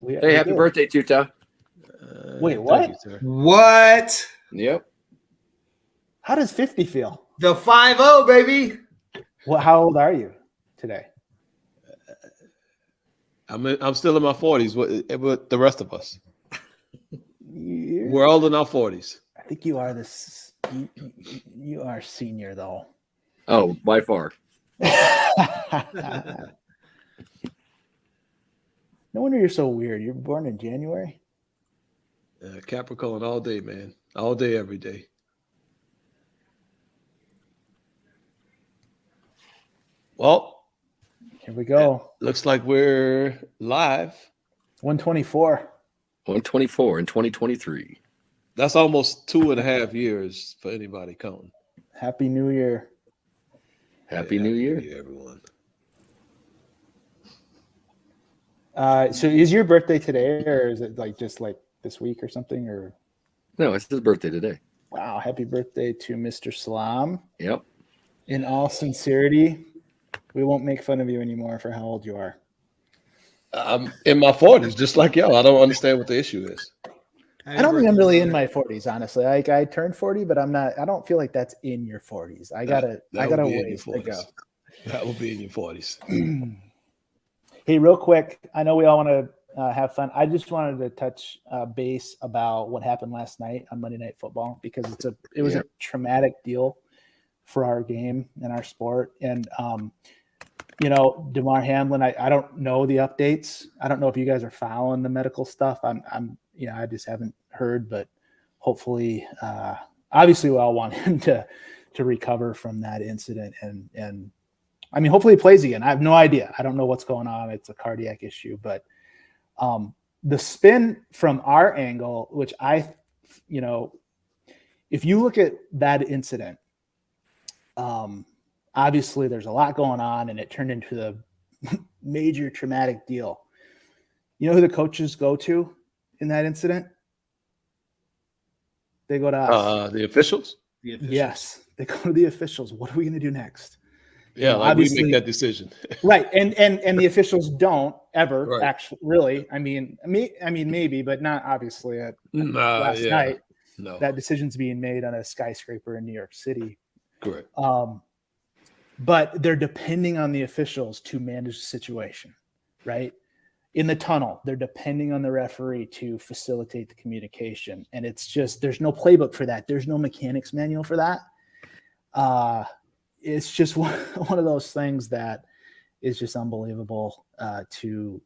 Hey, happy birthday, Tuta. Wait, what? You, what? Yep. How does 50 feel? The 5-0, baby. Well, how old are you today? I'm still in my 40s. What the rest of us? We're all in our 40s. I think you are this. You are senior though. Oh, by far. No wonder you're so weird. You're born in January. Capricorn all day, man. All day, every day. Well, here we go. Looks like we're live. 124. 124 in 2023. That's almost 2.5 years for anybody counting. Happy New Year. Happy New Year, everyone. So is your birthday today, or is it just this week or something? Or no, it's his birthday today. Wow, happy birthday to Mr. Salam. Yep. In all sincerity, we won't make fun of you anymore for how old you are. I'm in my 40s, just like y'all. I don't understand what the issue is. I don't think I'm really in my 40s, honestly. I turned 40, but I'm not. I don't feel like that's in your 40s. I gotta ways to go. That will be in your 40s. Hey, real quick, I know we all want to have fun. I just wanted to touch base about what happened last night on Monday Night Football, because it was a traumatic deal for our game and our sport. And Damar Hamlin, I don't know the updates. I don't know if you guys are following the medical stuff. I just haven't heard, but hopefully, obviously we all want him to recover from that incident. And I mean, hopefully he plays again. I have no idea. I don't know what's going on. It's a cardiac issue, but the spin from our angle, which if you look at that incident, obviously there's a lot going on and it turned into the major traumatic deal. You know who the coaches go to in that incident? They go to us. The officials? Yes, they go to the officials. What are we going to do next? Yeah, we make that decision. Right. And the officials don't ever actually really. I mean, maybe, but not obviously last night. No. That decision's being made on a skyscraper in New York City. Correct. But they're depending on the officials to manage the situation, right? In the tunnel, they're depending on the referee to facilitate the communication. And it's just, there's no playbook for that. There's no mechanics manual for that. It's just one of those things that is just unbelievable to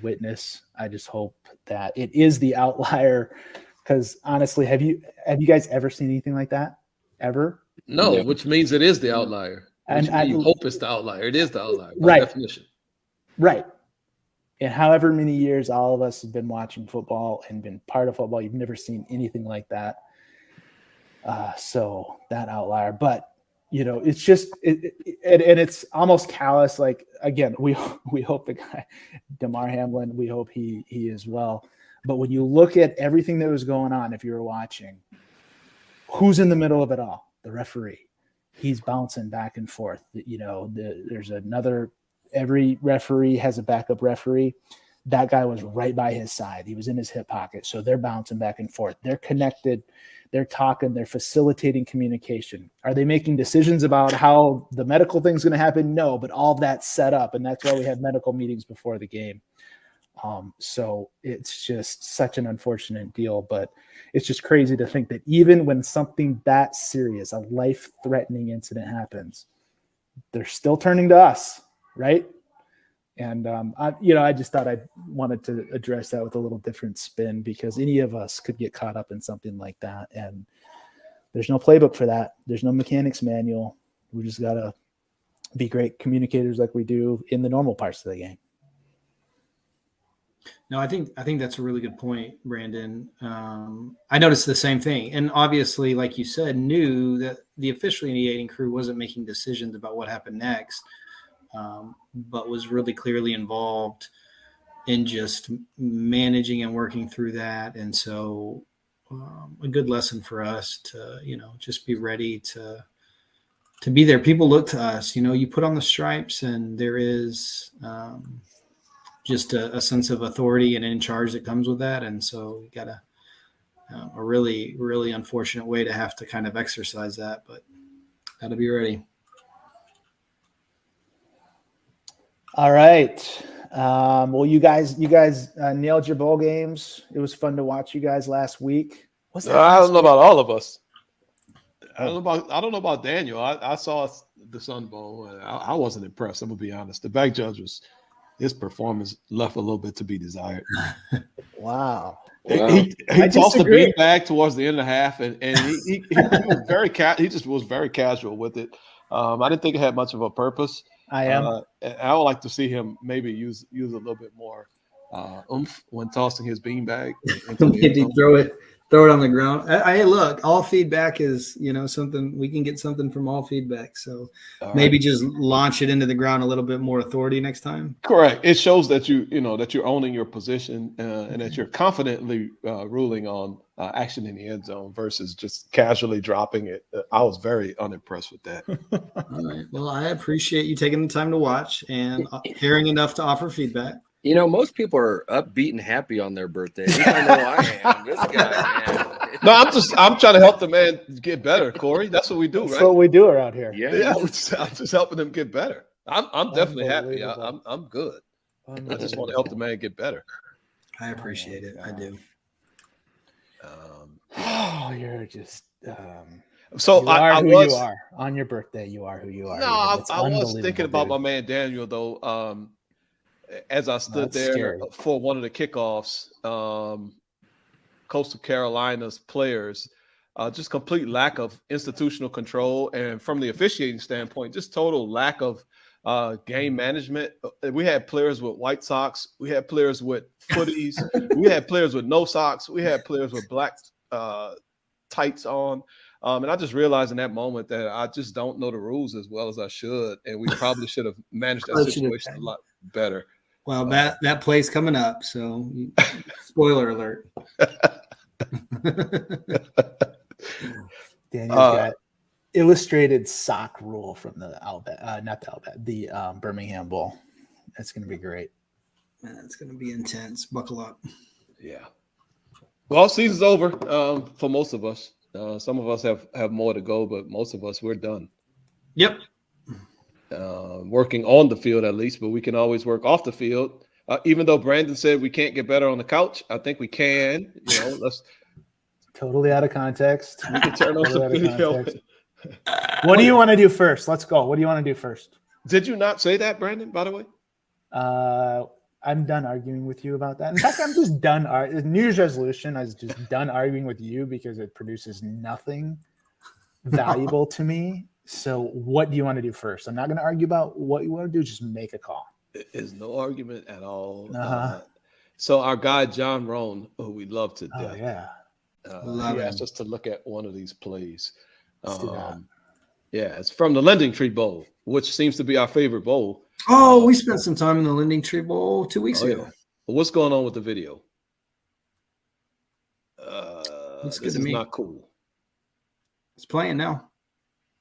witness. I just hope that it is the outlier, because honestly, have you guys ever seen anything like that? Ever? No, which means it is the outlier. And you hope it's the outlier. It is the outlier by right. definition. Right. And however many years all of us have been watching football and been part of football, you've never seen anything like that. So that outlier, but it's just, and it's almost callous. Like, again, we hope the guy, Damar Hamlin, we hope he is well. But when you look at everything that was going on, if you were watching, who's in the middle of it all? The referee. He's bouncing back and forth. There's another, every referee has a backup referee. That guy was right by his side. He was in his hip pocket. So they're bouncing back and forth. They're connected. They're talking. They're facilitating communication. Are they making decisions about how the medical thing's going to happen? No, but all of that's set up. And that's why we have medical meetings before the game. So it's just such an unfortunate deal, but it's just crazy to think that even when something that serious, a life-threatening incident happens, they're still turning to us, right? And I just thought I wanted to address that with a little different spin, because any of us could get caught up in something like that, and there's no playbook for that. There's no mechanics manual. We just gotta be great communicators like we do in the normal parts of the game. No, I think that's a really good point, Brandon. I noticed the same thing, and obviously, like you said, knew that the officiating crew wasn't making decisions about what happened next, but was really clearly involved in just managing and working through that. And so, a good lesson for us to just be ready to be there. People look to us. You put on the stripes, and there is just a sense of authority and in charge that comes with that. And so we got a really, really unfortunate way to have to kind of exercise that, but got to be ready. All right. Well, you guys nailed your bowl games. It was fun to watch you guys last week. What's that? I don't know about all of us. I don't know about Daniel. I saw the Sun Bowl, and I wasn't impressed. I'm gonna be honest. The back judge his performance left a little bit to be desired. Wow. Wow. He I tossed the disagree. bean bag towards the end of the half, and he was very he just was very casual with it. I didn't think it had much of a purpose. I am. And I would like to see him maybe use a little bit more oomph when tossing his bean bag. Maybe throw it on the ground. Hey, look, all feedback is, something we can get something from all feedback. So maybe just launch it into the ground a little bit more authority next time. Correct. It shows that that you're owning your position and that you're confidently ruling on action in the end zone versus just casually dropping it. I was very unimpressed with that. All right. Well, I appreciate you taking the time to watch and caring enough to offer feedback. Most people are upbeat and happy on their birthday. I know I am. This guy, man. No, I'm trying to help the man get better, Corey. That's what we do, That's right? what we do around here. Yeah, I'm just helping him get better. I'm definitely happy. Unbelievable. I'm good. I just want to help the man get better. I appreciate it. I do. Oh, you're just. So You are I who was you are on your birthday. You are who you are. no, It's I was unbelievable, thinking about dude. my man Daniel though. As I stood That's there scary. for one of the kickoffs, Coastal Carolina's players, just complete lack of institutional control, and from the officiating standpoint, just total lack of game management. We had players with white socks, we had players with footies, we had players with no socks, we had players with black tights on. And I just realized in that moment that I just don't know the rules as well as I should, and we probably should have managed that situation a lot better. Well, that play's coming up, so spoiler alert. Daniel's got illustrated sock rule from the Birmingham Bowl. That's going to be great. Man, it's going to be intense. Buckle up. Yeah. Well, season's over for most of us. Some of us have more to go, but most of us, we're done. Yep. Working on the field at least, but we can always work off the field. Even though Brandon said we can't get better on the couch, I think we can. Let's Totally out of context. we can turn on some Totally out of video. context. What do you want to do first? Let's go. What do you want to do first? Did you not say that, Brandon, by the way? I'm done arguing with you about that. In fact, I'm just done. New Year's resolution. I was just done arguing with you because it produces nothing valuable to me. So what do you want to do first? I'm not going to argue about what you want to do. Just make a call. There's no argument at all. Uh-huh. So our guy, John Rohn, who we love to Oh, death, yeah. Love he asked him. us to look at one of these plays. Let's do that. Yeah, it's from the Lending Tree Bowl, which seems to be our favorite bowl. Oh, we spent some time in the Lending Tree Bowl 2 weeks Oh, ago. yeah. But what's going on with the video? Looks good This to is me. not cool. It's playing now.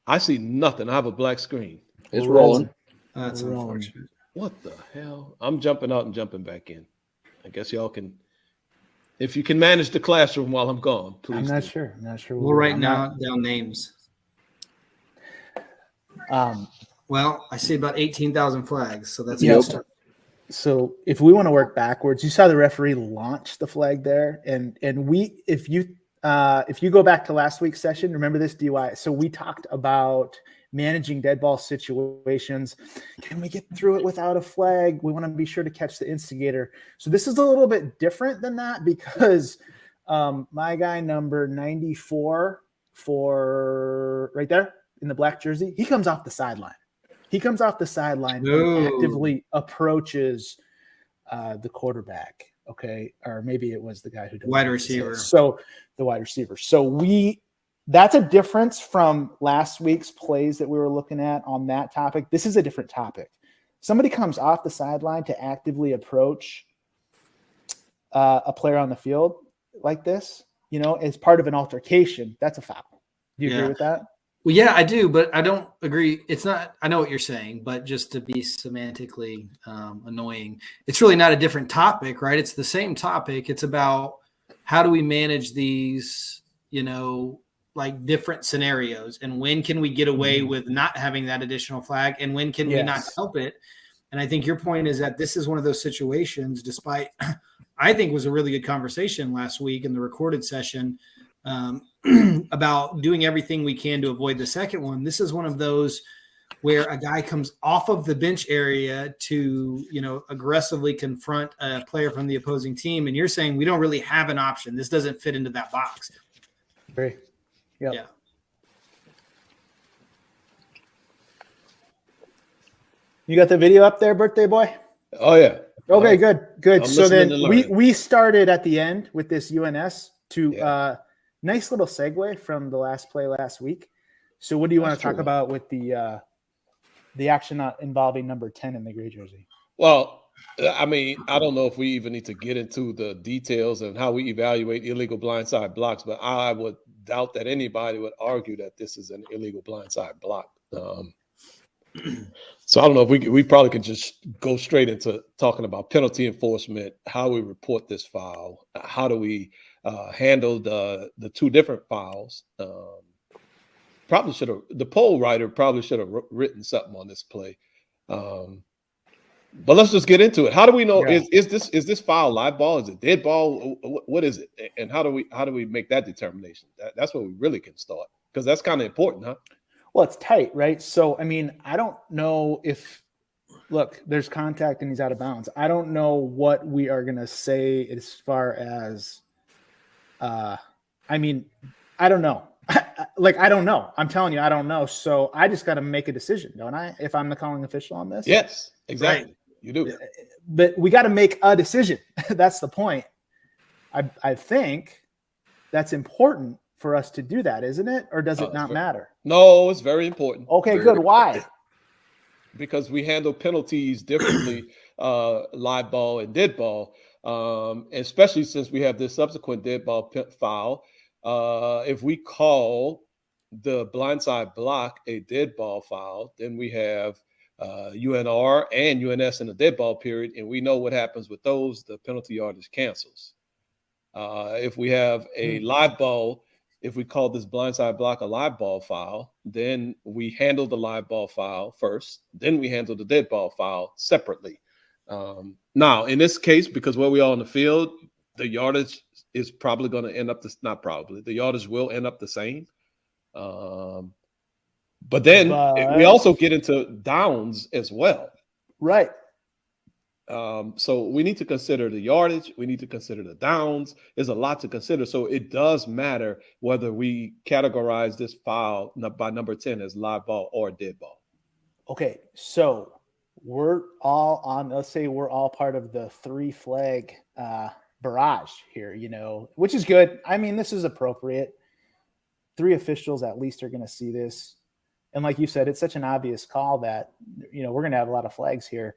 I see nothing. I have a black screen. It's rolling. That's Wrong. unfortunate. What the hell? I'm jumping out and jumping back in. I guess y'all can, if you can manage the classroom while I'm gone, please. I'm not do. sure. I'm not sure. We'll write I'm down names. not- Well, I see about 18,000 flags, so that's a Yep. good start. So if we want to work backwards, you saw the referee launch the flag there, and if you go back to last week's session, remember this DUI. So we talked about managing dead ball situations. Can we get through it without a flag? We want to be sure to catch the instigator. So this is a little bit different than that because my guy number 94 for right there in the black jersey, he comes off the sideline. He comes off the sideline Ooh. and actively approaches the quarterback. Okay. Or maybe it was the guy who Wide receiver. So the wide receiver. So that's a difference from last week's plays that we were looking at on that topic. This is a different topic. Somebody comes off the sideline to actively approach a player on the field like this, as part of an altercation. That's a foul. Do you agree with that? Well, yeah, I do, but I don't agree. It's not. I know what you're saying, but just to be semantically annoying, it's really not a different topic, right? It's the same topic. It's about how do we manage these, like different scenarios, and when can we get away with not having that additional flag, and when can we not Yes. help it? And I think your point is that this is one of those situations. Despite, I think, was a really good conversation last week in the recorded session. About doing everything we can to avoid the second one. This is one of those where a guy comes off of the bench area to, aggressively confront a player from the opposing team. And you're saying we don't really have an option. This doesn't fit into that box. Agree. Yep. Yeah. You got the video up there, birthday boy? Oh yeah. Okay, good. I'm So then listening to learn. we started at the end with this UNS to Yeah. nice little segue from the last play last week. So what do you want That's to talk true. about with the action not involving number 10 in the gray jersey? Well, I mean, I don't know if we even need to get into the details and how we evaluate illegal blindside blocks, but I would doubt that anybody would argue that this is an illegal blindside block. So I don't know if we probably could just go straight into talking about penalty enforcement, how we report this foul, how do we handle the two different fouls. Probably should have the poll writer probably should have written something on this play. But let's just get into it. How do we know Yeah. is this foul live ball? Is it dead ball? What is it? And how do we make that determination? That's where we really can start, because that's kind of important, huh? Well, it's tight, right? So, I mean, I don't know if look, there's contact and he's out of bounds. I don't know what we are going to say as far as I mean, I don't know. I don't know. I'm telling you, I don't know. So I just got to make a decision, don't I? If I'm the calling official on this. Yes, exactly. You do. But we got to make a decision. That's the point. I think that's important for us to do that, isn't it? Or does it not matter? No, it's very important. Okay, good. Why? Because we handle penalties differently, live ball and dead ball, especially since we have this subsequent dead ball foul. If we call the blindside block a dead ball foul, then we have UNR and UNS in the dead ball period, and we know what happens with those. The penalty yardage cancels. If we have a live ball, if we call this blindside block a live ball foul, then we handle the live ball foul first, then we handle the dead ball foul separately. Now, in this case, because where we are on the field, the yardage is probably going to end up the yardage will end up the same. But then we also get into downs as well. Right. So we need to consider the yardage. We need to consider the downs. There's a lot to consider. So it does matter whether we categorize this foul by number 10 as live ball or dead ball. Okay. So we're all on, let's say we're all part of the 3 flag barrage here, which is good. I mean, this is appropriate. 3 officials at least are going to see this. And like you said, it's such an obvious call that, we're going to have a lot of flags here.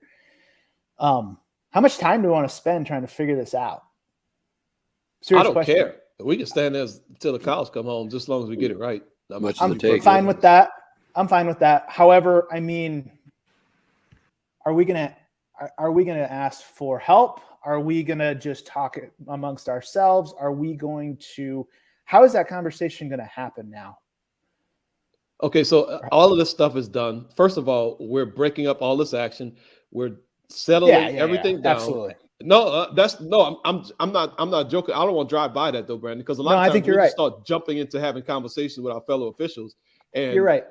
How much time do we want to spend trying to figure this out? Serious I don't question. care. We can stand there till the cows come home, just as long as we get it right. I'm fine with that. I'm fine with that. However, I mean, are we gonna ask for help? Are we gonna just talk amongst ourselves? Are we going to? How is that conversation going to happen now? Okay, so all of this stuff is done. First of all, we're breaking up all this action. We're settling everything down. Absolutely. No, I'm not joking. I don't want to drive by that though, Brandon, because a lot of times I think we you're right. start jumping into having conversations with our fellow officials. And you're right.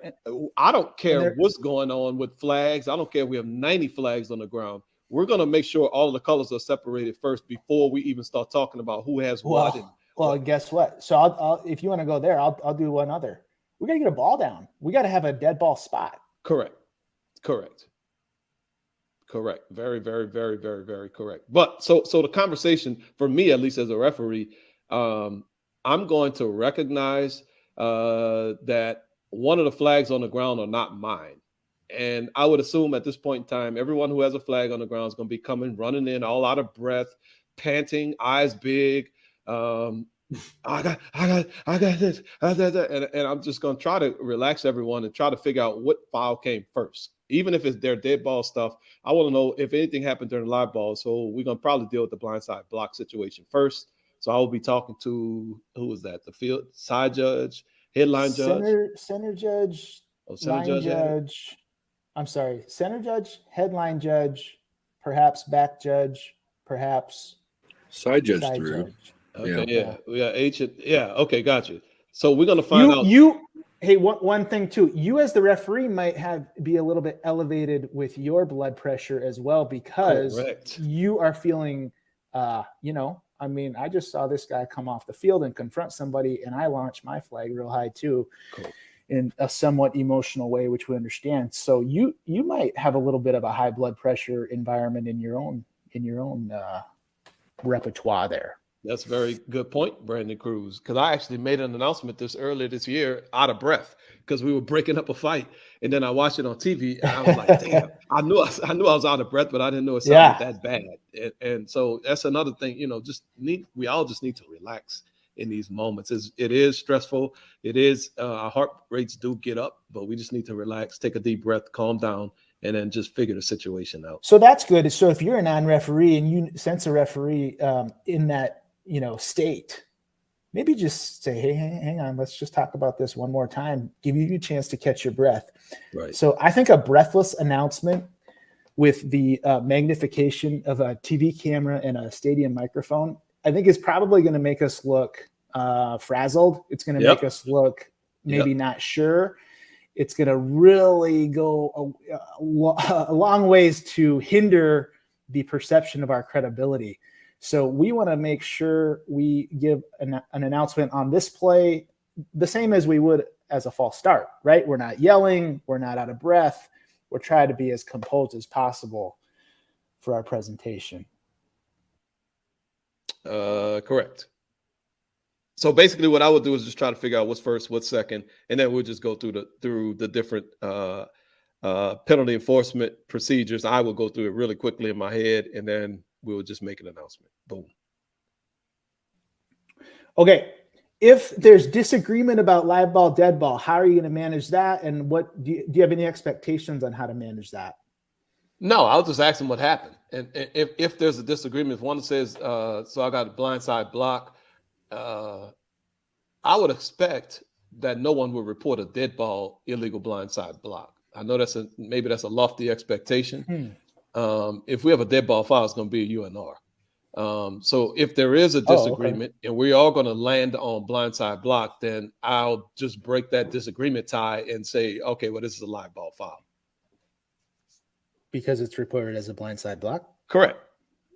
I don't care what's going on with flags. I don't care if we have 90 flags on the ground. We're going to make sure all of the colors are separated first before we even start talking about who has what. Well, guess what? So I'll if you want to go there, I'll do one other. We got to get a ball down. We got to have a dead ball spot. Correct. Very, very, very, very, very correct. But so the conversation for me, at least as a referee, I'm going to recognize that one of the flags on the ground are not mine. And I would assume at this point in time, everyone who has a flag on the ground is going to be running in all out of breath, panting, eyes big. I got this, and I'm just gonna try to relax everyone and try to figure out what foul came first. Even if it's their dead ball stuff, I want to know if anything happened during the live ball. So we're gonna probably deal with the blindside block situation first. So I will be talking to who was that? The field side judge, headline judge, center judge, center line judge. judge. I'm sorry, center judge, headline judge, perhaps back judge, perhaps Side judge side through. judge. Okay, yeah, we got H. Yeah, okay, got you. So we're gonna find out. Hey, one thing too. You as the referee might be a little bit elevated with your blood pressure as well because Correct. you are feeling. I mean, I just saw this guy come off the field and confront somebody, and I launched my flag real high too, Cool. in a somewhat emotional way, which we understand. So you might have a little bit of a high blood pressure environment in your own repertoire there. That's a very good point, Brandon Cruz. Because I actually made an announcement earlier this year, out of breath, because we were breaking up a fight, and then I watched it on TV, and I was like, "Damn!" I knew I was out of breath, but I didn't know it sounded that bad. And so that's another thing. We all just need to relax in these moments. It is stressful. It is our heart rates do get up, but we just need to relax, take a deep breath, calm down, and then just figure the situation out. So that's good. So if you're a non-referee and you sense a referee in that state, maybe just say, hey, hang on, let's just talk about this one more time, give you a chance to catch your breath. Right. So I think a breathless announcement with the magnification of a TV camera and a stadium microphone, I think is probably going to make us look frazzled. It's going to make us look maybe not sure. It's going to really go a long ways to hinder the perception of our credibility. So we want to make sure we give an announcement on this play the same as we would as a false start, right? We're not yelling. We're not out of breath. We're trying to be as composed as possible for our presentation. Correct. So basically what I would do is just try to figure out what's first, what's second, and then we'll just go through the different penalty enforcement procedures. I will go through it really quickly in my head, and then we'll just make an announcement. Boom. Okay. If there's disagreement about live ball, dead ball, how are you going to manage that? And what do you have any expectations on how to manage that? No, I'll just ask them what happened. And if there's a disagreement, if one says, so I got a blindside block, I would expect that no one would report a dead ball illegal blindside block. I know maybe that's a lofty expectation. If we have a dead ball foul, it's going to be a UNR. So if there is a disagreement and we are going to land on blindside block, then I'll just break that disagreement tie and say, okay, well, this is a live ball foul. Because it's reported as a blindside block? Correct.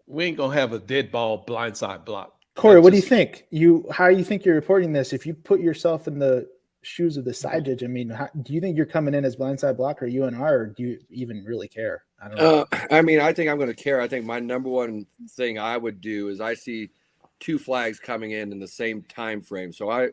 We ain't going to have a dead ball blindside block. Corey, what do you think? How do you think you're reporting this? If you put yourself in the shoes of the side judge, I mean, do you think you're coming in as blindside block or UNR, or do you even really care? I don't know. I mean, I think I'm going to care. I think my number one thing I would do is I see two flags coming in the same time frame. So I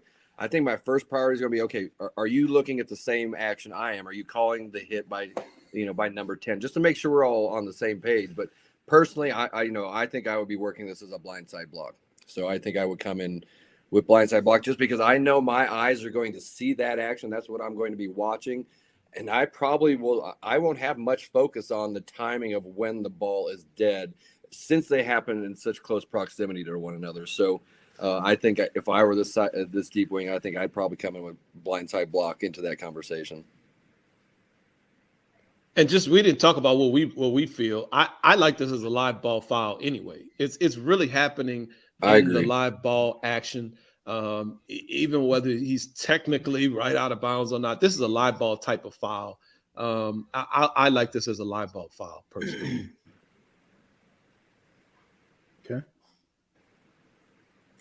think my first priority is going to be, okay, are you looking at the same action I am? Are you calling the hit by number 10, just to make sure we're all on the same page? But personally, I think I would be working this as a blindside block. So I think I would come in with blindside block just because I know my eyes are going to see that action. That's what I'm going to be watching. And I won't have much focus on the timing of when the ball is dead since they happen in such close proximity to one another. So I think if I were this deep wing, I think I'd probably come in with blindside block into that conversation. And we didn't talk about what we feel. I like this as a live ball foul anyway. It's really happening in the live ball action. Even whether he's technically right out of bounds or not, this is a live ball type of foul. I like this as a live ball foul personally. Okay.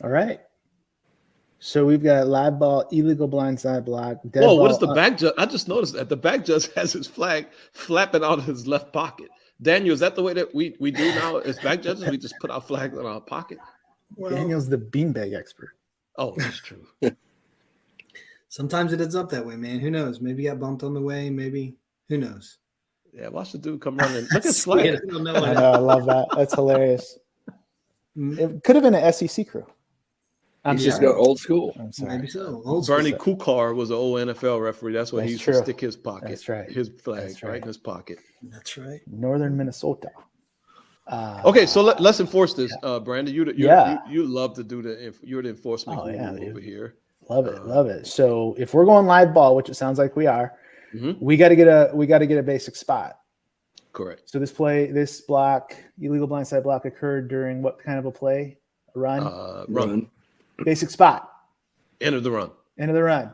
All right. So we've got live ball, illegal blindside block. Dead ball, what is the back judge? I just noticed that the back judge has his flag flapping out of his left pocket. Daniel, is that the way that we do now as back judges? We just put our flag in our pocket? Well, Daniel's the beanbag expert. Oh, that's true. Sometimes it ends up that way, man. Who knows? Maybe he got bumped on the way. Maybe. Who knows? Yeah, watch the dude come running. Look at his flag. I know, I love that. That's hilarious. It could have been an SEC crew. I'm He's just sorry. go old school. I'm sorry. Maybe so. Old school. Bernie Kukar was an old NFL referee. That's where That's he used true. to stick his pocket. That's right. His flag That's right right. in his pocket. That's right. Northern Minnesota. Okay, so let's enforce this, Brandon. Yeah. You love to do you're the enforcement Oh, yeah, guru over dude. here. Love it, love it. So if we're going live ball, which it sounds like we are, Mhm. we got to get a basic spot. Correct. So this block, illegal blindside block, occurred during what kind of a play? A run, Run. basic spot, Enter the run. end of the run.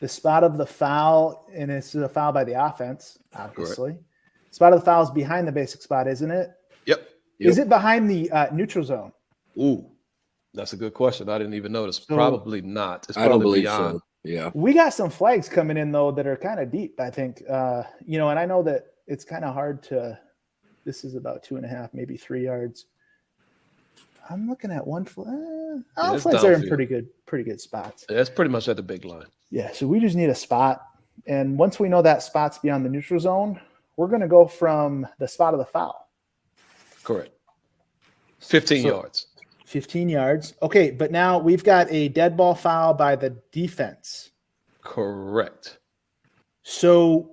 The spot of the foul, and it's a foul by the offense, obviously. Spot of the foul is behind the basic spot, isn't it? Yep. Is it behind the neutral zone? Ooh, that's a good question. I didn't even notice. So- Probably not. It's I don't probably believe beyond. so. Yeah. We got some flags coming in though that are kind of deep. I think, and I know that it's kind of hard to. This is about 2.5, maybe 3 yards. I'm looking at one flag. it's Flags are in downfield. pretty good spots. That's pretty much at the big line. Yeah, so we just need a spot, and once we know that spot's beyond the neutral zone, we're going to go from the spot of the foul, Correct. 15 So- yards. 15 yards. Okay, but now we've got a dead ball foul by the defense. Correct. So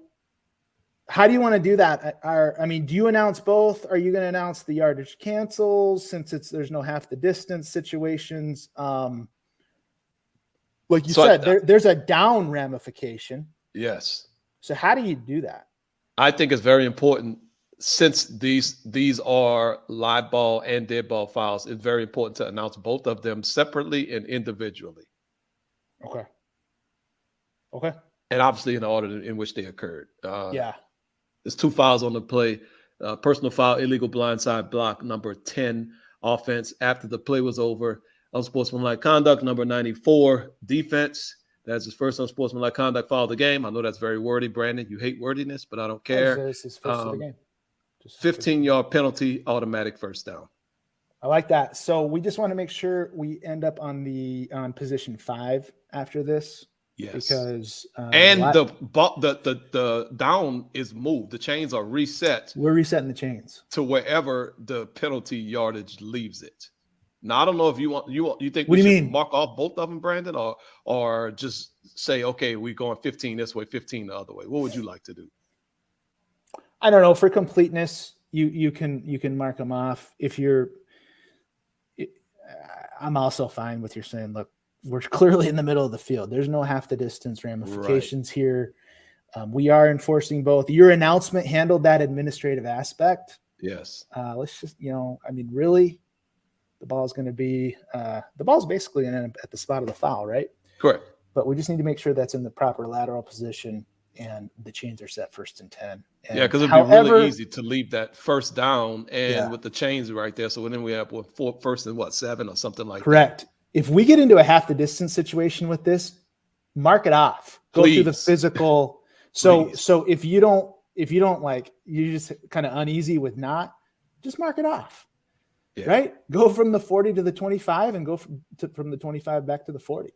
how do you want to do that? Do you announce both? Are you going to announce the yardage cancels since there's no half the distance situations? Like you So said, there's a down ramification. Yes. So how do you do that? I think it's very important since these are live ball and dead ball fouls. It's very important to announce both of them separately and individually, Okay. and obviously in the order in which they occurred. Yeah. There's 2 fouls on the play. Personal foul, illegal blindside block, number 10, offense. After the play was over, unsportsmanlike conduct, number 94, defense. That's his first unsportsmanlike conduct foul of the game. I know that's very wordy, Brandon. You hate wordiness, but I don't care. This is first of the game. Just 15-yard penalty, automatic first down. I like that. So we just want to make sure we end up on position 5 after this. Yes. Because And the down is moved. The chains are reset we're resetting the chains. to wherever the penalty yardage leaves it. Now I don't know if you think What we do you should mean? mark off both of them, Brandon, or just say, okay, we're going 15 this way, 15 the other way. What would you like to do? I don't know. For completeness, you can mark them off. I'm also fine with you saying, look, we're clearly in the middle of the field. There's no half the distance ramifications here. We are enforcing both. Your announcement handled that administrative aspect. Yes. Let's just, really, the ball's going to be the ball's basically at the spot of the foul, right? Correct. But we just need to make sure that's in the proper lateral position and the chains are set 1st and 10. And Yeah, because it'd be really easy to leave that first down and with the chains right there. So then we have first and 7 or something like correct. If we get into a half the distance situation with this, mark it off. Go through the Please. physical. So if you don't like, you're just kind of uneasy with not, just mark it off. Yeah. Right? Go from the 40 to the 25 and go from the 25 back to the 40.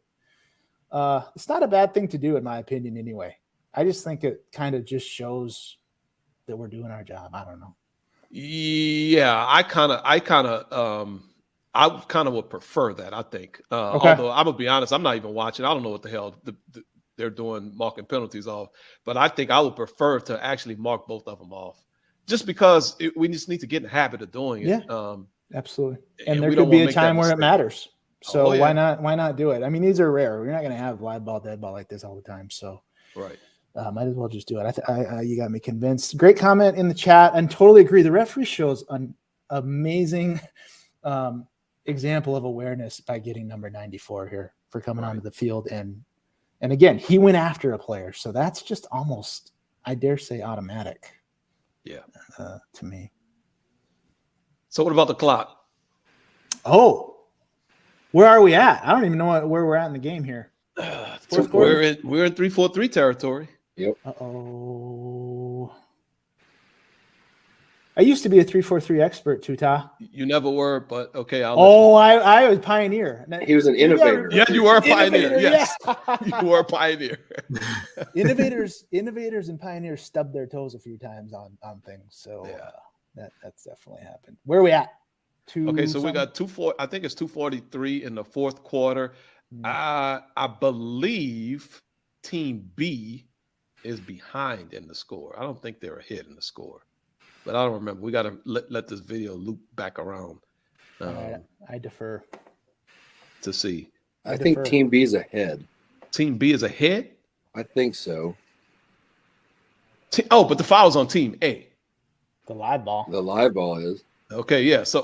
It's not a bad thing to do, in my opinion, anyway. I just think it kind of just shows that we're doing our job. I don't know. Yeah, I kind of would prefer that. I think, Okay. although I'm gonna be honest, I'm not even watching. I don't know what the hell they're doing marking penalties off, but I think I would prefer to actually mark both of them off, just because we just need to get in the habit of doing it. Yeah. Absolutely. And and there we could don't be wanna a make that time where it mistake. matters. So Oh, yeah. why not do it? I mean, these are rare. We're not going to have live ball, dead ball like this all the time. So Right. might as well just do it. You got me convinced. Great comment in the chat, and totally agree. The referee shows an amazing example of awareness by getting number 94 here for coming onto the field. And again, he went after a player. So that's just almost, I dare say, automatic. Yeah. To me. So what about the clock? Oh, where are we at? I don't even know where we're at in the game here. Fourth quarter. We're in 3-4-3 territory. Uh-oh. I used to be a 3-4-3 expert, Tuta. You never were, but okay. I was pioneer. He was an innovator. Yeah, you were a pioneer. Innovator, Yes, yeah. you were a pioneer. Innovators and pioneers stubbed their toes a few times on things. So Yeah. that's definitely happened. Where are we at? Okay, so we got 240. I think it's 243 in the fourth quarter. I believe Team B is behind in the score. I don't think they're ahead in the score, but I don't remember. We got to let this video loop back around I defer. to see. I think Team B is ahead. Team B is ahead? I think so. But the foul's on Team A. The live ball. The live ball is. Okay, yeah. So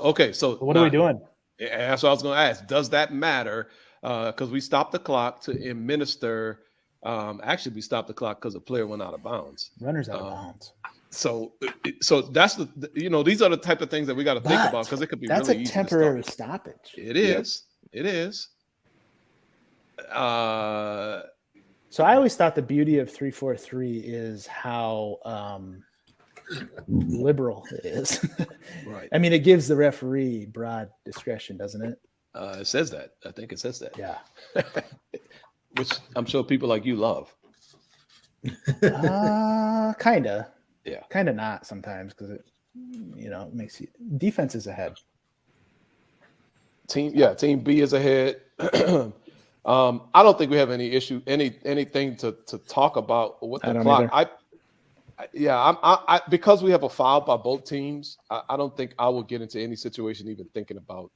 what are we doing? That's what I was going to ask. Does that matter? Because we stopped the clock to administer. Actually, we stopped the clock because the player went out of bounds. Runners out of bounds. So that's these are the type of things that we got to think about because it could be that's really a easy temporary to stop. stoppage. It is. It is. So I always thought the beauty of 3-4-3 is how liberal it is. Right. I mean, it gives the referee broad discretion, doesn't it? It says that. I think it says that. Yeah. Which I'm sure people like you love. Kinda. Yeah. Kinda not sometimes because it makes you defense is ahead. Team B is ahead. I don't think we have any issue, anything to talk about with the clock. I because we have a foul by both teams, I don't think I will get into any situation even thinking about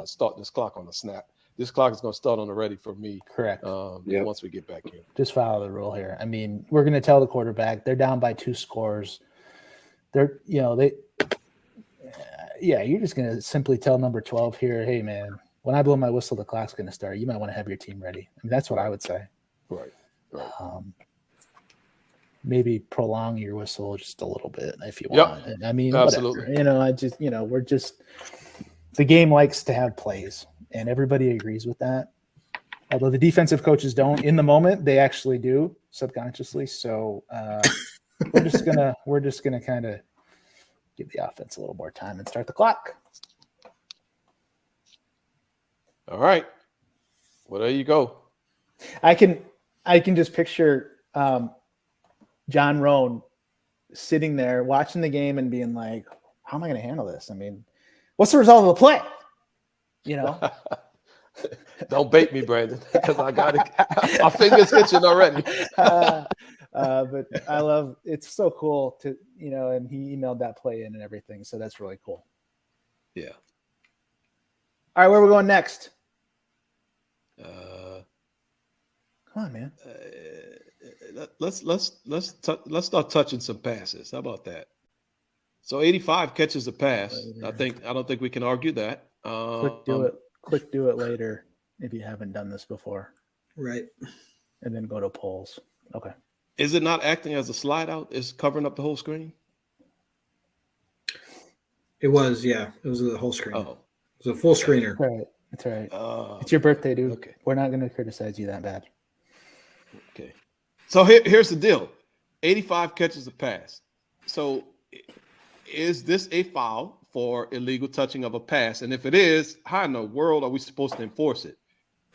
starting this clock on the snap. This clock is going to start on the ready for me. Correct. Once we get back in. Just follow the rule here. I mean, we're going to tell the quarterback they're down by 2 scores. You're just going to simply tell number 12 here, hey man, when I blow my whistle, the clock's going to start. You might want to have your team ready. I mean, that's what I would say. Right. Maybe prolong your whistle just a little bit if you want. I mean, absolutely. Whatever. The game likes to have plays, and everybody agrees with that. Although the defensive coaches don't in the moment, they actually do subconsciously. So we're just gonna kind of give the offense a little more time and start the clock. All right. Well, there you go. I can just picture John Roan sitting there watching the game and being like, how am I going to handle this? I mean, what's the result of the play? Don't bait me, Brandon, because I got it. My fingers itching already. But I love it's so cool to and he emailed that play in and everything, so that's really cool. Yeah. All right, where are we going next? Come on, man. Let's start touching some passes. How about that? So 85 catches a pass. I don't think we can argue that. Quick do it later if you haven't done this before. Right. And then go to polls. Okay. Is it not acting as a slide out? Is covering up the whole screen? It was, yeah. It was the whole screen. Oh. It was a full screener. That's all right. It's your birthday, dude. Okay. We're not going to criticize you that bad. Okay. So here's the deal. 85 catches a pass. So is this a foul for illegal touching of a pass? And if it is, how in the world are we supposed to enforce it?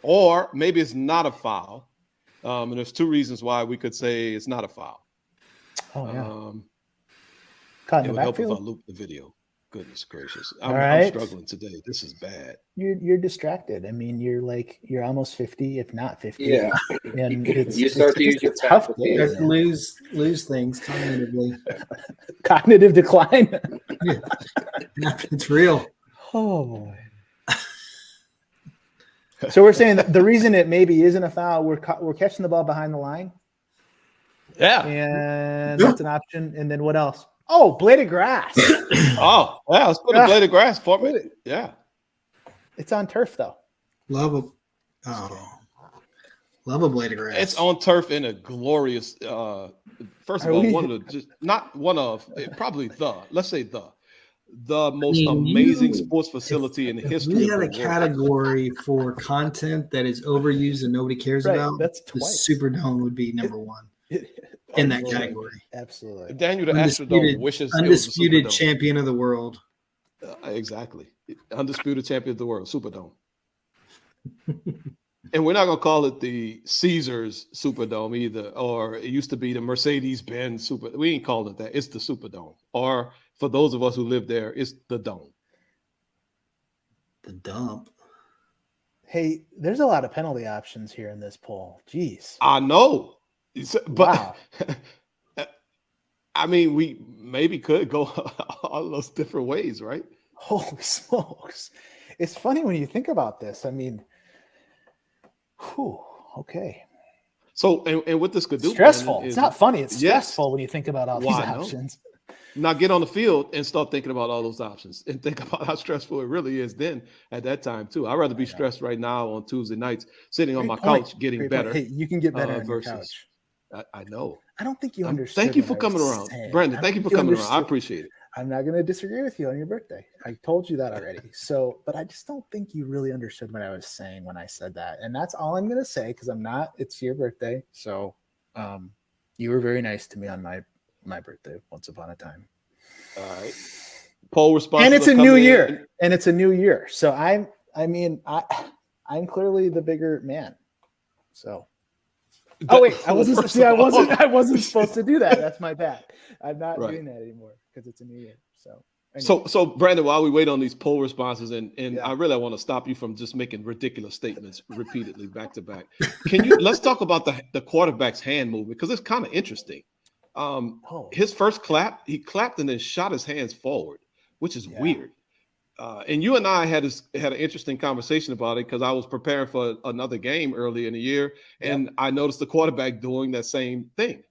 Or maybe it's not a foul. And there's 2 reasons why we could say it's not a foul. Oh, yeah. It would help if I loop the video. Goodness gracious. I'm struggling today. This is bad. You're distracted. I mean, you're almost 50, if not 50. Yeah. And you start to use your tough faculties. You start to lose things cognitively. Cognitive decline. It's real. Oh. So we're saying that the reason it maybe isn't a foul, we're catching the ball behind the line. Yeah. And that's an option. And then what else? Oh, blade of grass. Oh, yeah. Let's put a blade of grass for me. Yeah. It's on turf, though. Love a blade of grass. It's on turf in a glorious. First of all, the most amazing sports facility in the history. We had a category for content that is overused and nobody cares about. That's the twice. Superdome would be number 1 in that category. Absolutely. Daniel, the Astrodome wishes undisputed it was champion of the world. Exactly, undisputed champion of the world, Superdome. And we're not going to call it the Caesars Superdome either, or it used to be the Mercedes-Benz Super. We ain't called it that. It's the Superdome. Or for those of us who live there, it's the Dome. The dump. Hey, there's a lot of penalty options here in this poll. Jeez. I know, but Wow. I mean, we maybe could go all those different ways, right? Holy smokes. It's funny when you think about this. I mean, okay. So, and what this could do, Stressful. Brandon, It's is not funny. It's Yes. stressful when you think about all these Why, no? options. now get on the field and start thinking about all those options and think about how stressful it really is then at that time too. I'd rather be stressed right now on Tuesday nights, sitting on my Great point. couch getting Great point. better. Hey, you can get better on your versus couch. I know. I don't think you understood. Thank you what for I coming was around, saying. Brandon. I Thank you don't for think coming around. I understood. appreciate it. I'm not going to disagree with you on your birthday. I told you that already. So, but I just don't think you really understood what I was saying when I said that. And that's all I'm going to say because it's your birthday. So, you were very nice to me on my birthday once upon a time. All right. Poll response. And it's a new year. And it's a new year. So I'm clearly the bigger man. So. Oh wait, I wasn't supposed to do that. That's my bad. I'm not doing that anymore because it's a new year. So anyway. So Brandon, while we wait on these poll responses, and Yeah. I really want to stop you from just making ridiculous statements repeatedly back to back. Let's talk about the quarterback's hand movement because it's kind of interesting. His first clap, he clapped and then shot his hands forward, which is weird. And you and I had an interesting conversation about it because I was preparing for another game early in the year, and I noticed the quarterback doing that same thing.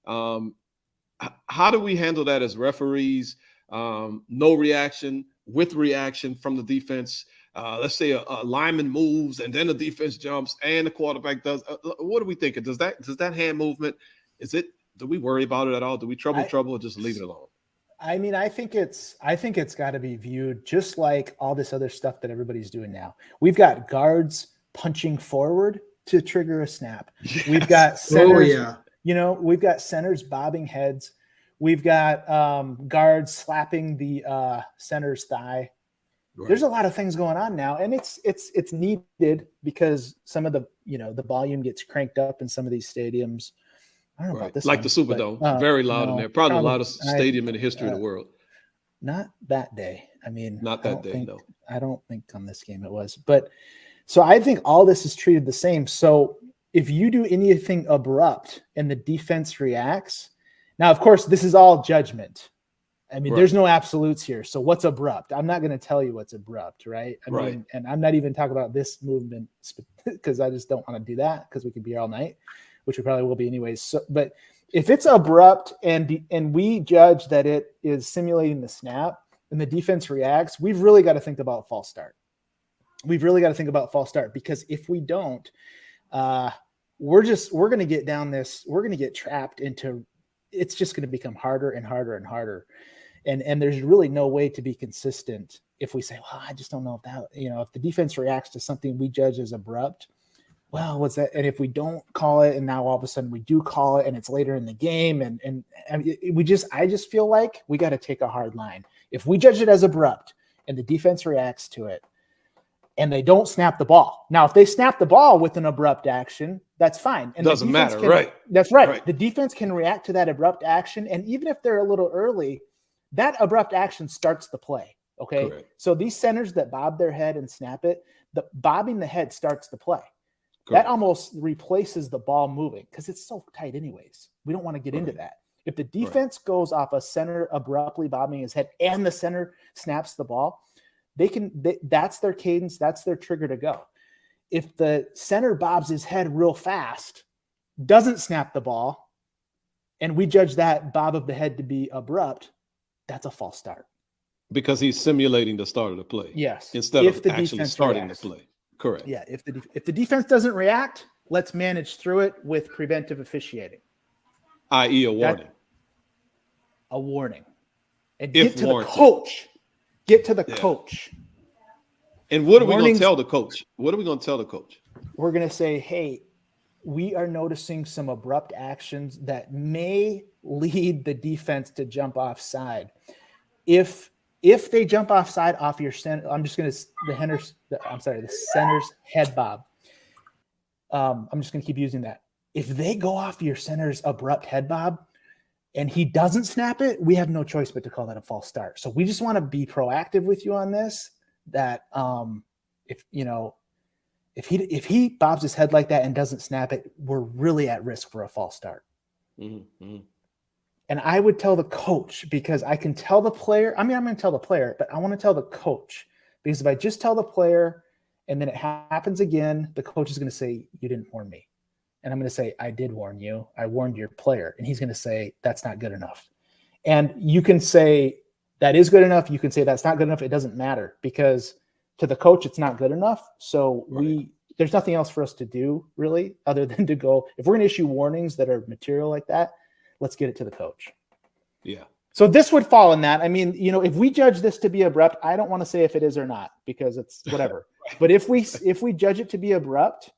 How do we handle that as referees? No reaction, with reaction from the defense. Let's say a lineman moves and then the defense jumps and the quarterback does. What are we thinking? Does that hand movement? Do we worry about it at all? Do we trouble or just leave it alone? I mean, I think it's got to be viewed just like all this other stuff that everybody's doing now. We've got guards punching forward to trigger a snap. Yes. We've got centers, Oh, we've got centers bobbing heads. We've got guards slapping the center's thigh. Right. There's a lot of things going on now, and it's needed because some of the the volume gets cranked up in some of these stadiums. I don't know about this like one, the Superdome, very loud in there. Probably the loudest stadium in the history of the world. Not that day. I mean, not that day, though. I don't think on this game it was. But so I think all this is treated the same. So if you do anything abrupt and the defense reacts, now, of course, this is all judgment. I mean, there's no absolutes here. So what's abrupt? I'm not going to tell you what's abrupt, right? I mean, and I'm not even talking about this movement because I just don't want to do that because we could be here all night, which we probably will be anyways. So, but if it's abrupt and we judge that it is simulating the snap and the defense reacts, we've really got to think about false start. We've really got to think about false start because if we don't, we're going to get down this. We're going to get trapped into. It's just going to become harder and harder and harder, and there's really no way to be consistent if we say, well, I just don't know if that if the defense reacts to something we judge as abrupt. Well, what's that? And if we don't call it, and now all of a sudden we do call it, and it's later in the game, and I just feel like we got to take a hard line. If we judge it as abrupt, and the defense reacts to it, and they don't snap the ball. Now, if they snap the ball with an abrupt action, that's fine. And doesn't matter, right? That's right. The defense can react to that abrupt action, and even if they're a little early, that abrupt action starts the play. Okay, correct. So these centers that bob their head and snap it, the bobbing the head starts the play. Correct. That almost replaces the ball moving because it's so tight anyways. We don't want to get into that. If the defense goes off a center abruptly bobbing his head and the center snaps the ball, that's their cadence. That's their trigger to go. If the center bobs his head real fast, doesn't snap the ball, and we judge that bob of the head to be abrupt, that's a false start. Because he's simulating the start of the play. Yes. Instead of actually starting the play. Correct. Yeah. If the defense doesn't react, let's manage through it with preventive officiating. I.e. a warning. A warning. And if get to warranted. the coach. Get to the coach. And what are we going to tell the coach? What are we going to tell the coach? We're going to say, hey, we are noticing some abrupt actions that may lead the defense to jump offside. If they jump offside off your center, I'm just going to the center's head bob. I'm just going to keep using that. If they go off your center's abrupt head bob and he doesn't snap it, we have no choice but to call that a false start. So we just want to be proactive with you on this. That if he bobs his head like that and doesn't snap it, we're really at risk for a false start. Mm-hmm. And I would tell the coach, because I can tell the player. I mean, I'm going to tell the player, but I want to tell the coach, because if I just tell the player and then it happens again, the coach is going to say, you didn't warn me. And I'm going to say, I did warn you. I warned your player. And he's going to say, that's not good enough. And you can say that is good enough. You can say that's not good enough. It doesn't matter, because to the coach, it's not good enough. So there's nothing else for us to do really, other than to go, if we're going to issue warnings that are material like that, let's get it to the coach. Yeah. So this would fall in that. I mean, if we judge this to be abrupt, I don't want to say if it is or not, because it's whatever. But if we judge it to be abrupt,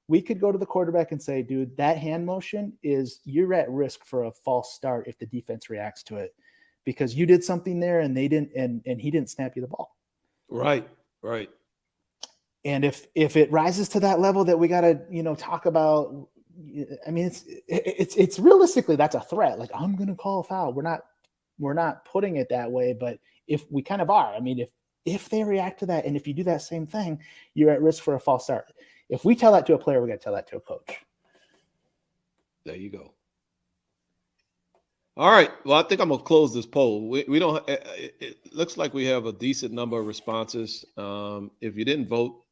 we could go to the quarterback and say, dude, that hand motion you're at risk for a false start if the defense reacts to it, because you did something there and they didn't, and he didn't snap you the ball. Right. And if it rises to that level that we got to, talk about, I mean, it's realistically, that's a threat. Like, I'm going to call a foul. We're not putting it that way, but if we kind of are, I mean, if they react to that, and if you do that same thing, you're at risk for a false start. If we tell that to a player, we got to tell that to a coach. There you go. All right. Well, I think I'm gonna close this poll. We don't. It looks like we have a decent number of responses. If you didn't vote,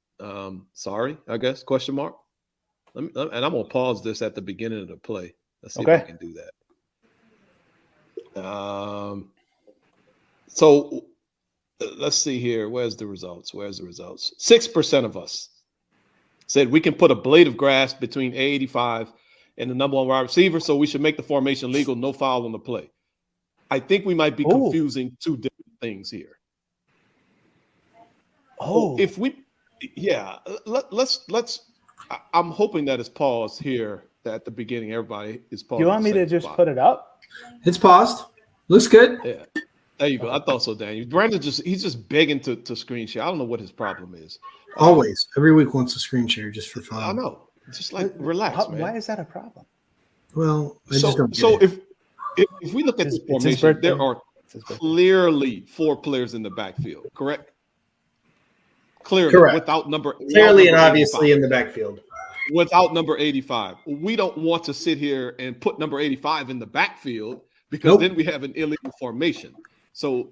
sorry, I guess, question mark. And I'm gonna pause this at the beginning of the play. Let's see if I can do that. So let's see here. Where's the results? 6% of us said we can put a blade of grass between A85 and the number one wide receiver, so we should make the formation legal, no foul on the play. I think we might be confusing two different things here. Let's. I'm hoping that it's paused here. That at the beginning, everybody is paused. Do you want me to just put it up? It's paused. Looks good. Yeah. There you go. I thought so, Daniel. Brandon he's just begging to screen share. I don't know what his problem is. Always. Every week wants a screen share just for fun. I know. Just like relax, man. Why is that a problem? Well, if we look at the formation, there are clearly 4 players in the backfield, correct? Clearly, correct. Without number and obviously 85. In the backfield. Without number 85. We don't want to sit here and put number 85 in the backfield, because then we have an illegal formation. So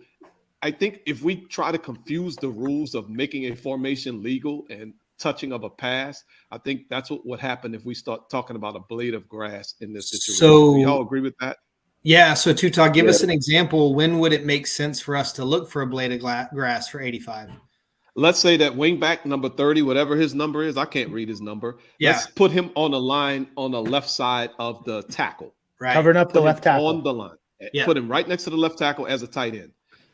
I think if we try to confuse the rules of making a formation legal and touching of a pass, I think that's what would happen if we start talking about a blade of grass in this situation. So, do y'all agree with that? Yeah. So Tuta, give us an example. When would it make sense for us to look for a blade of grass for 85? Let's say that wingback number 30, whatever his number is, I can't read his number. Yeah. Let's put him on a line on the left side of the tackle. Right. Covering up the left tackle. On the line. Yeah. Put him right next to the left tackle as a tight end.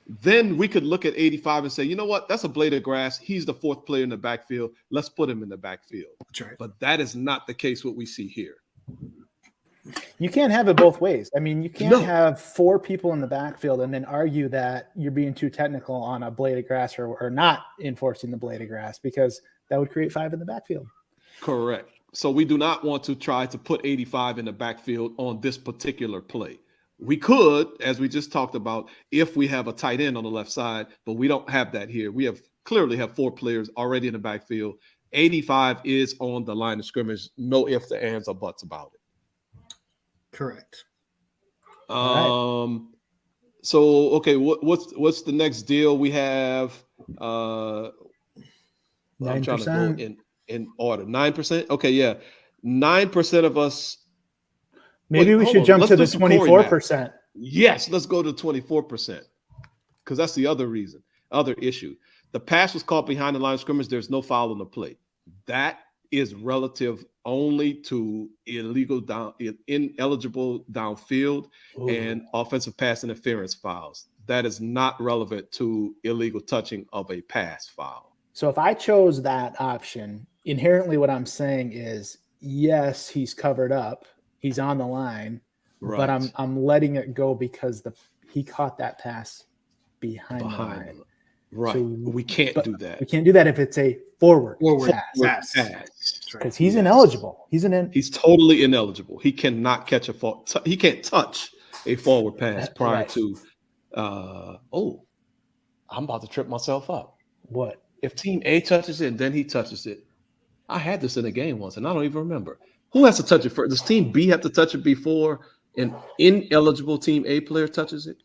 Then we could look at 85 and say, you know what? That's a blade of grass. He's the 4th player in the backfield. Let's put him in the backfield. That's right. But that is not the case what we see here. You can't have it both ways. I mean, you can't have 4 people in the backfield and then argue that you're being too technical on a blade of grass or not enforcing the blade of grass, because that would create 5 in the backfield. Correct. So we do not want to try to put 85 in the backfield on this particular play. We could, as we just talked about, if we have a tight end on the left side, but we don't have that here. We clearly have 4 players already in the backfield. 85 is on the line of scrimmage. No ifs, ands, or buts about it. Correct. So okay, what's the next deal we have? I'm trying to go in order. 9%. Okay, yeah, 9% of us. Maybe we should jump to the 24%. Yes, let's go to 24%, because that's the other issue. The pass was caught behind the line of scrimmage. There's no foul on the play. That is relative only to ineligible downfield and offensive pass interference fouls. That is not relevant to illegal touching of a pass foul. So if I chose that option, inherently what I'm saying is, yes, he's covered up. He's on the line, right, but I'm letting it go because he caught that pass behind the line. Right. So we can't do that. We can't do that if it's a forward pass. Because he's ineligible. He's totally ineligible. He cannot catch he can't touch a forward pass prior to I'm about to trip myself up. What? if Team A touches it and then he touches it, I had this in a game once, and I don't even remember. Who has to touch it first? Does Team B have to touch it before an ineligible Team A player touches it?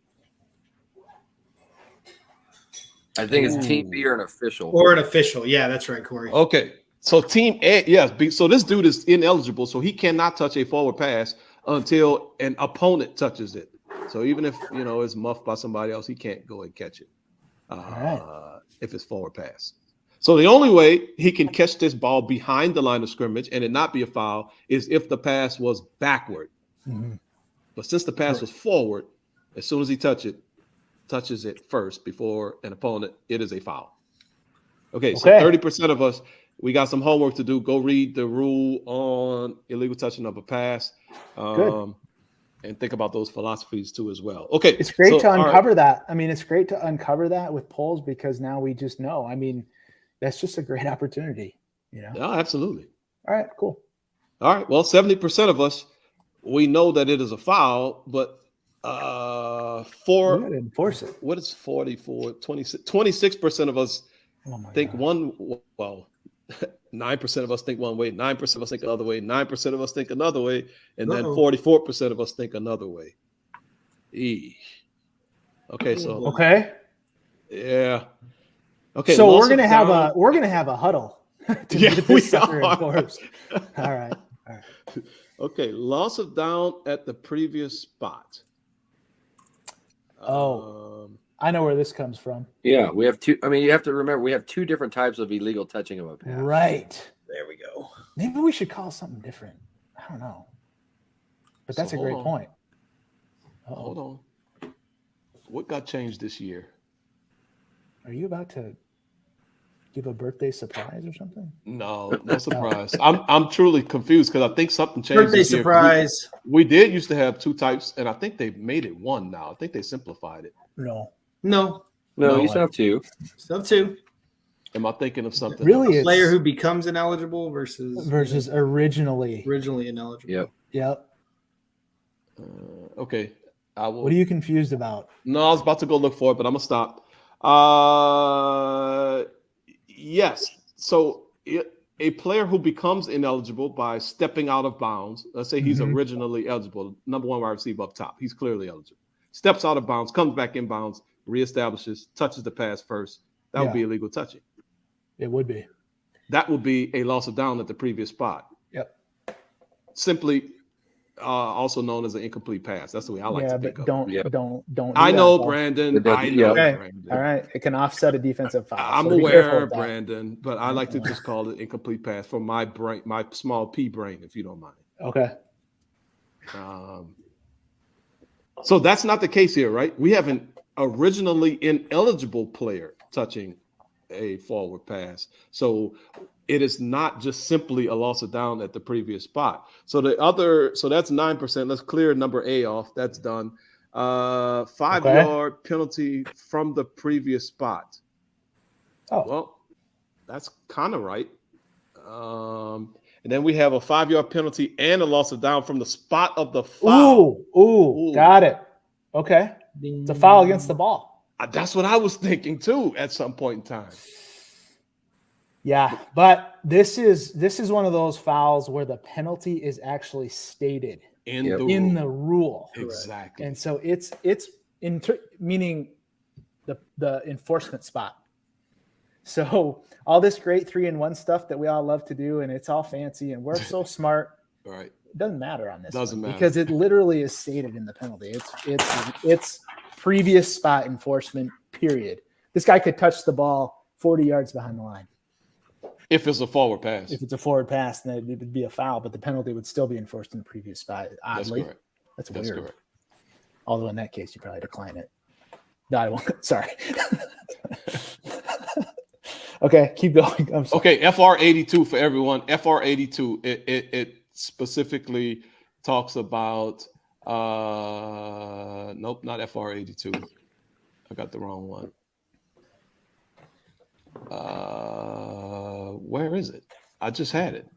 I think it's Team B or an official. Or an official. Yeah, that's right, Corey. Okay, so Team A, yes. So this dude is ineligible, so he cannot touch a forward pass until an opponent touches it. So even if it's muffed by somebody else, he can't go and catch it if it's forward pass. So the only way he can catch this ball behind the line of scrimmage and it not be a foul is if the pass was backward. Mm-hmm. But since the pass was forward, as soon as he touches it first before an opponent, it is a foul. Okay, so 30% of us, we got some homework to do. Go read the rule on illegal touching of a pass. Good. And think about those philosophies too as well. Okay. It's great to uncover right. that. I mean, it's great to uncover that with polls because now we just know. I mean, that's just a great opportunity, Yeah, absolutely. All right, cool. All right. Well, 70% of us, we know that it is a foul, but We gotta enforce it. what is 44, 26% of us think God. 9% of us think one way, 9% of us think another way, 9% of us think another way, and then Uh-oh. 44% of us think another way. Okay, so Okay. yeah. Okay. So loss we're gonna of have down- a huddle to Yeah, get we this sucker are. enforced. All right. Okay, loss of down at the previous spot. Oh. I know where this comes from. Yeah, we have two. I mean, you have to remember we have two different types of illegal touching of a pass. Right. There we go. Maybe we should call something different. I don't know. But that's So a great hold on. point. Hold on. What got changed this year? Are you about to give a birthday surprise or something? No surprise. I'm truly confused because I think something changed. Birthday this year. surprise. We did used to have two types, and I think they made it one now. I think they simplified it. No. No. No, No. you still have two. Sub two. Am I thinking of something? Really, else? it's Player who becomes ineligible versus originally. originally ineligible. Yep. Yep. Okay. I will. What are you confused about? No, I was about to go look for it, but I'm gonna stop. Yes. So a player who becomes ineligible by stepping out of bounds. Let's say he's originally eligible, number one wide receiver up top. He's clearly eligible. Steps out of bounds, comes back in bounds, reestablishes, touches the pass first. That would be illegal touching. It would be. That would be a loss of down at the previous spot. Yep. Simply, also known as an incomplete pass. That's the way I like to but think of it. don't. Yep. Do I that, know, though. Brandon. Yeah. I know, Okay. Brandon. All right. It can offset a defensive foul. I'm so be careful aware, with that. Brandon, but I like to just call it incomplete pass for my brain, my small P brain, if you don't mind. Okay. So that's not the case here, right? We have an originally ineligible player touching a forward pass. So it is not just simply a loss of down at the previous spot. So that's 9%. Let's clear number A off. That's done. 5-yard penalty from the previous spot. Oh. Well, that's kind of right. And then we have a 5-yard penalty and a loss of down from the spot of the foul. Ooh. Got it. Okay. It's a foul against the ball. That's what I was thinking too at some point in time. Yeah, but this is one of those fouls where the penalty is actually stated In the rule. Exactly. And so it's meaning the enforcement spot. So all this great 3-and-1 stuff that we all love to do, and it's all fancy, and we're so smart. All right. It doesn't matter on this. Doesn't matter. because it literally is stated in the penalty. It's previous spot enforcement. Period. This guy could touch the ball 40 yards behind the line. If it's a forward pass. If it's a forward pass, then it would be a foul, but the penalty would still be enforced in the previous spot. That's Oddly, correct. that's That's weird. correct. Although in that case, you probably decline it. No, I won't. Sorry. Okay, keep going. I'm sorry. Okay, FR82 for everyone. FR82, it specifically talks about nope, not FR82. I got the wrong one. Where is it? I just had it.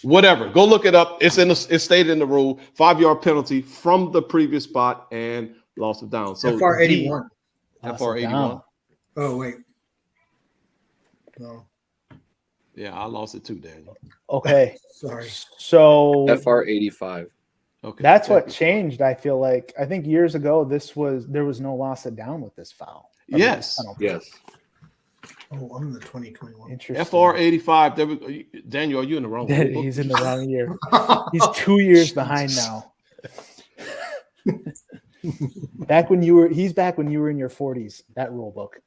Whatever. Go look it up. It's stated in the rule. 5-yard penalty from the previous spot and loss of down. So FR81. Loss of FR81. down. Oh, wait. No, Yeah, I lost it too, Daniel. Okay. sorry. So FR 85. Okay. that's what changed. I feel like I think years ago there was no loss of down with this foul. Or with this Yes. penalty. Yes. Oh, I'm in the 2021. Interesting. FR 85. Daniel, are you in the wrong rule book? He's in the wrong year. He's 2 years behind now. He's back when you were in your 40s. That rule book.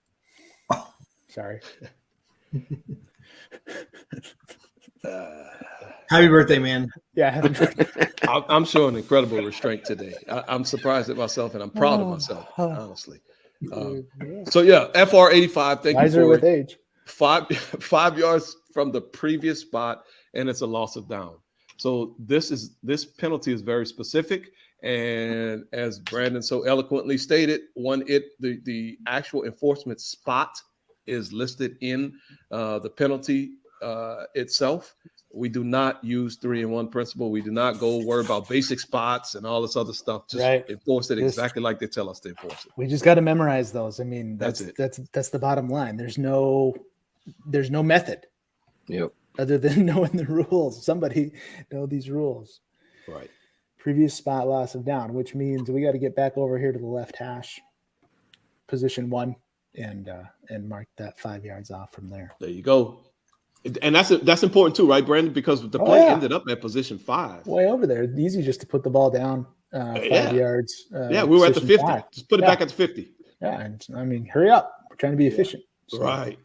Sorry. Happy birthday, man. Yeah. I'm showing incredible restraint today. I'm surprised at myself, and I'm proud of myself, honestly. So yeah, FR 85. Thank Wiser you for with age. 5 yards from the previous spot, and it's a loss of down. So this penalty is very specific, and as Brandon so eloquently stated, the actual enforcement spot is listed in the penalty itself. We do not use 3-and-1 principle. We do not go worry about basic spots and all this other stuff. Just enforce it exactly like they tell us to enforce it. We just got to memorize those. I mean, That's it. That's the bottom line. There's no method. Yep. Other than knowing the rules. Somebody know these rules. Right. Previous spot loss of down, which means we got to get back over here to the left hash, position 1, and mark that 5 yards off from there. There you go. And that's important too, right, Brandon? Because the play ended up at position 5. Way over there. Easy just to put the ball down 5 yards. We were at the 50. Five. Just put it back at the 50. Yeah, and I mean, hurry up. We're trying to be efficient. So, Right.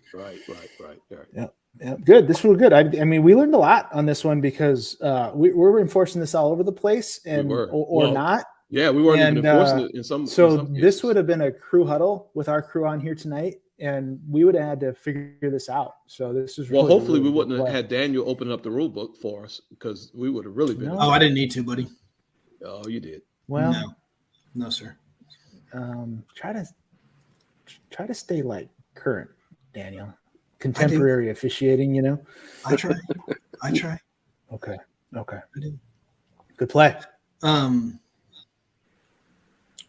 Yeah, good. This was good. I mean, we learned a lot on this one because we're enforcing this all over the place, and or not. Yeah, we weren't even enforcing it in some. So in some this cases. would have been a crew huddle with our crew on here tonight, and we would have had to figure this out. So this is really, hopefully really we wouldn't good have play. had Daniel open up the rule book for us, because we would have really been. No. Oh, I didn't need to, buddy. Oh, you did. Well, No, sir. try to stay like current, Daniel. Contemporary officiating, you know. I try. Okay. I do. Good play.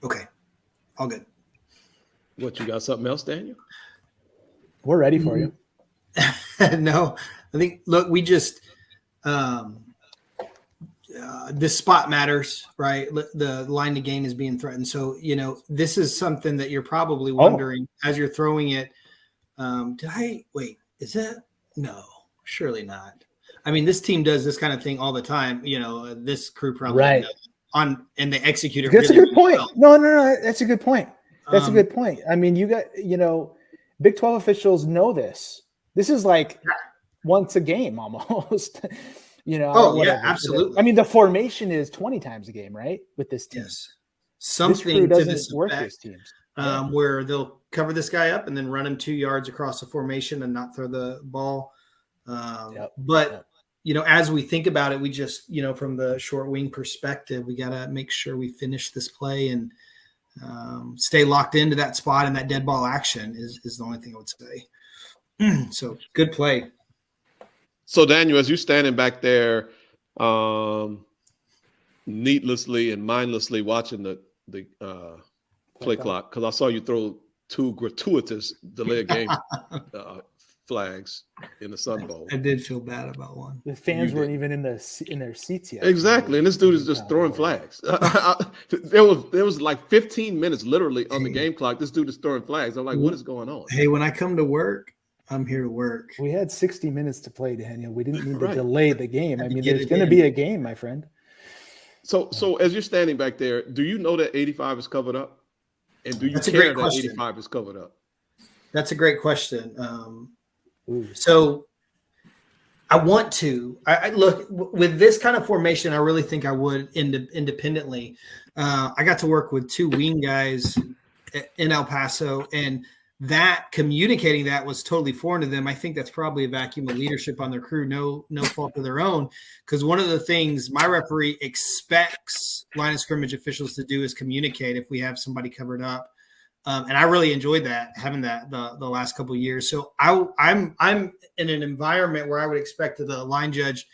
Okay. All good. What, you got something else, Daniel? We're ready for you. No, I think, look, we just, this spot matters, right? The line to gain is being threatened. So, this is something that you're probably wondering as you're throwing it. No, surely not. I mean, this team does this kind of thing all the time. This crew probably does and they execute it. That's really, a good point. well. No, that's a good point. That's a good point. I mean, Big 12 officials know this. This is like once a game almost. Yeah, absolutely. I mean, the formation is 20 times a game, right? With this team. Yes. Something this crew to this doesn't work effect, as teams. where they'll cover this guy up and then run him 2 yards across the formation and not throw the ball. But as we think about it, we just, from the short wing perspective, we got to make sure we finish this play and stay locked into that spot, and that dead ball action is the only thing I would say. So good play. So Daniel, as you're standing back there, needlessly and mindlessly watching the play clock, because I saw you throw 2 gratuitous delay of game flags in the Sun Bowl. I did feel bad about one. The fans weren't even in their seats yet. Exactly, and this dude is just throwing flags. There was like 15 minutes literally on the game clock. This dude is throwing flags. I'm like, what is going on? Hey, when I come to work, I'm here to work. We had 60 minutes to play, Daniel. We didn't need to Right. delay the game. I mean, get there's it going to in. be a game, my friend. So as you're standing back there, do you know that 85 is covered up? And do you That's a care great that question. 85 is covered up? That's a great question. So I want to. I look with this kind of formation. I really think I would independently. I got to work with 2 wing guys in El Paso, and that communicating that was totally foreign to them. I think that's probably a vacuum of leadership on their crew. No fault of their own. Because one of the things my referee expects line of scrimmage officials to do is communicate if we have somebody covered up. And I really enjoyed that, having that the last couple of years. So I'm in an environment where I would expect the line judge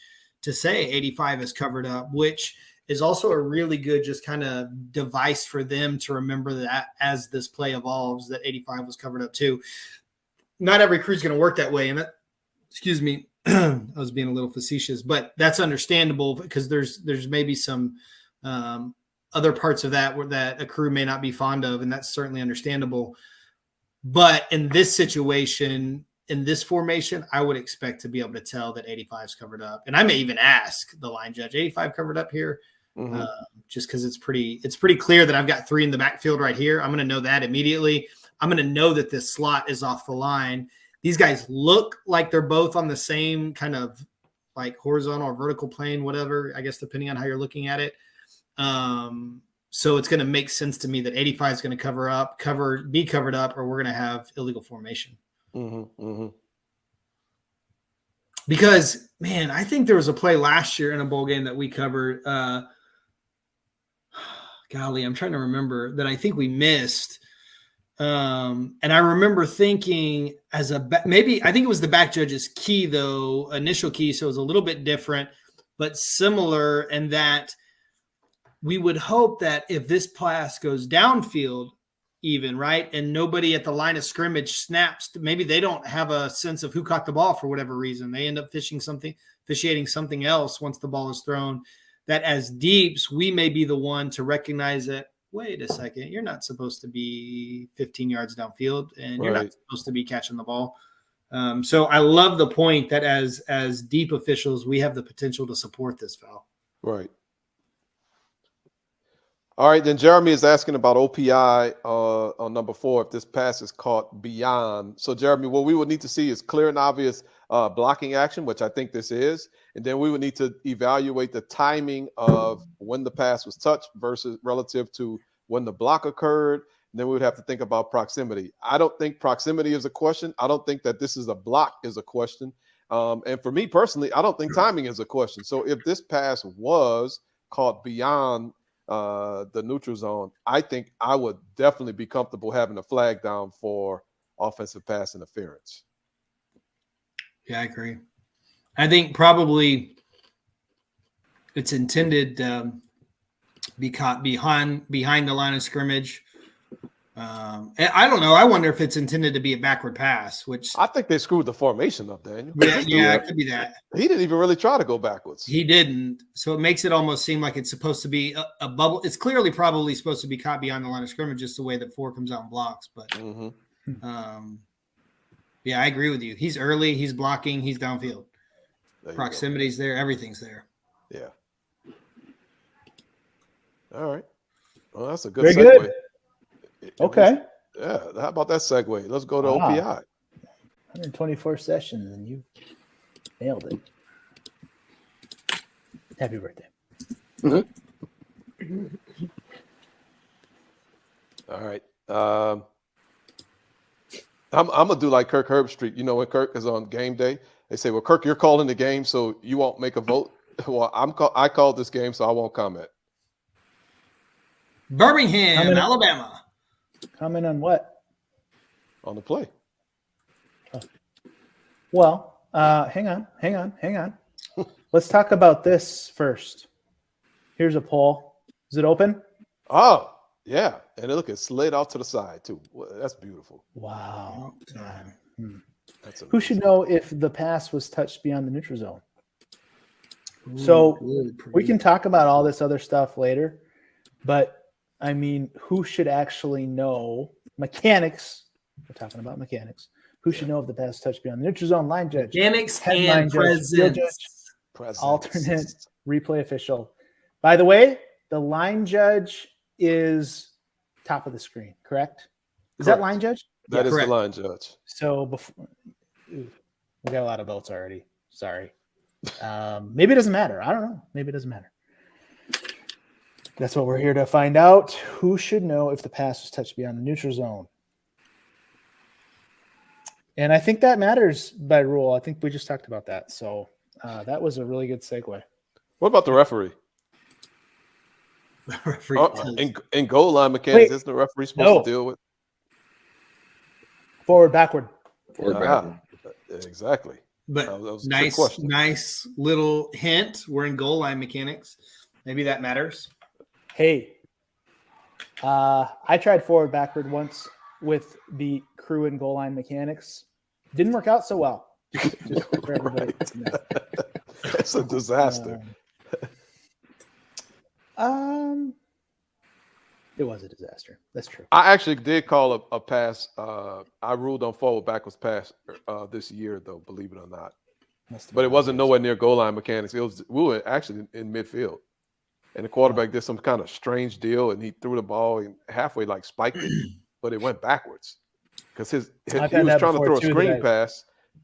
to say 85 is covered up, which is also a really good just kind of device for them to remember that as this play evolves, that 85 was covered up too. not every crew's going to work that way. And that, excuse me, I was being a little facetious, but that's understandable because there's maybe some other parts of that where that a crew may not be fond of, and that's certainly understandable. But in this situation, in this formation, I would expect to be able to tell that 85 is covered up. And I may even ask the line judge, 85 covered up here, just because it's pretty clear that I've got 3 in the backfield right here. I'm going to know that immediately. I'm going to know that this slot is off the line. These guys look like they're both on the same kind of like horizontal or vertical plane, whatever, I guess, depending on how you're looking at it. So it's going to make sense to me that 85 is going to be covered up, or we're going to have illegal formation. Because, man, I think there was a play last year in a bowl game that we covered. Golly, I'm trying to remember that I think we missed. And I remember thinking maybe I think it was the back judge's key, though, initial key. So it was a little bit different, but similar in that we would hope that if this pass goes downfield even, right, and nobody at the line of scrimmage snaps, maybe they don't have a sense of who caught the ball for whatever reason. They end up officiating something else once the ball is thrown, that as deeps, we may be the one to recognize that, wait a second, you're not supposed to be 15 yards downfield, and you're not supposed to be catching the ball. So I love the point that as deep officials, we have the potential to support this foul. Right. All right, then Jeremy is asking about OPI on number 4, if this pass is caught beyond. So, Jeremy, what we would need to see is clear and obvious blocking action, which I think this is. And then we would need to evaluate the timing of when the pass was touched versus relative to when the block occurred. And then we would have to think about proximity. I don't think proximity is a question. I don't think that this is a block is a question. And for me personally, I don't think timing is a question. So if this pass was caught beyond the neutral zone, I think I would definitely be comfortable having a flag down for offensive pass interference. Yeah, I agree. I think probably it's intended to be caught behind the line of scrimmage. I don't know. I wonder if it's intended to be a backward pass, which I think they screwed the formation up, Daniel. Yeah, it could be that. He didn't even really try to go backwards. He didn't. So it makes it almost seem like it's supposed to be a bubble. It's clearly probably supposed to be caught beyond the line of scrimmage, just the way that 4 comes out and blocks. But yeah, I agree with you. He's early. He's blocking. He's downfield. Proximity's there. Everything's there. Yeah. All right. Well, that's a good Very segue. good. Okay. Yeah. How about that segue? Let's go to OPI. 124 sessions, and you nailed it. Happy birthday. All right. I'm gonna do like Kirk Herbstreit. You know, when Kirk is on game day, they say, "Well, Kirk, you're calling the game, so you won't make a vote." Well, I called this game, so I won't comment. Birmingham, Alabama. Comment on what? On the play. Well, hang on. Let's talk about this first. Here's a poll. Is it open? Oh, yeah. And look, it slid out to the side, too. Well, that's beautiful. Wow. That's Who should know if the pass was touched beyond the neutral zone? So we can talk about all this other stuff later, but I mean, who should actually know mechanics? We're talking about mechanics. Who should know if the pass touched beyond the neutral zone? Line judge, mechanics head line and judge, field presence. judge, alternate replay official. By the way, the line judge is top of the screen, correct? Is that line judge? That is correct. the line judge. So before we got a lot of votes already. Sorry. Maybe it doesn't matter. I don't know. Maybe it doesn't matter. That's what we're here to find out. Who should know if the pass was touched beyond the neutral zone? And I think that matters by rule. I think we just talked about that. So that was a really good segue. What about the referee? Referee In goal line mechanics, isn't the referee supposed to deal with? Forward, backward. Exactly. But that was a nice little hint. We're in goal line mechanics. Maybe that matters. Hey, I tried forward, backward once with the crew and goal line mechanics. Didn't work out so well. Just for everybody to know. That's a disaster. It was a disaster. That's true. I actually did call a pass. I ruled on forward backwards pass this year, though, believe it or not. But it wasn't nowhere near goal line mechanics. We were actually in midfield, and the quarterback did some kind of strange deal, and he threw the ball and halfway like spiked it, but it went backwards because he was trying to throw a screen pass,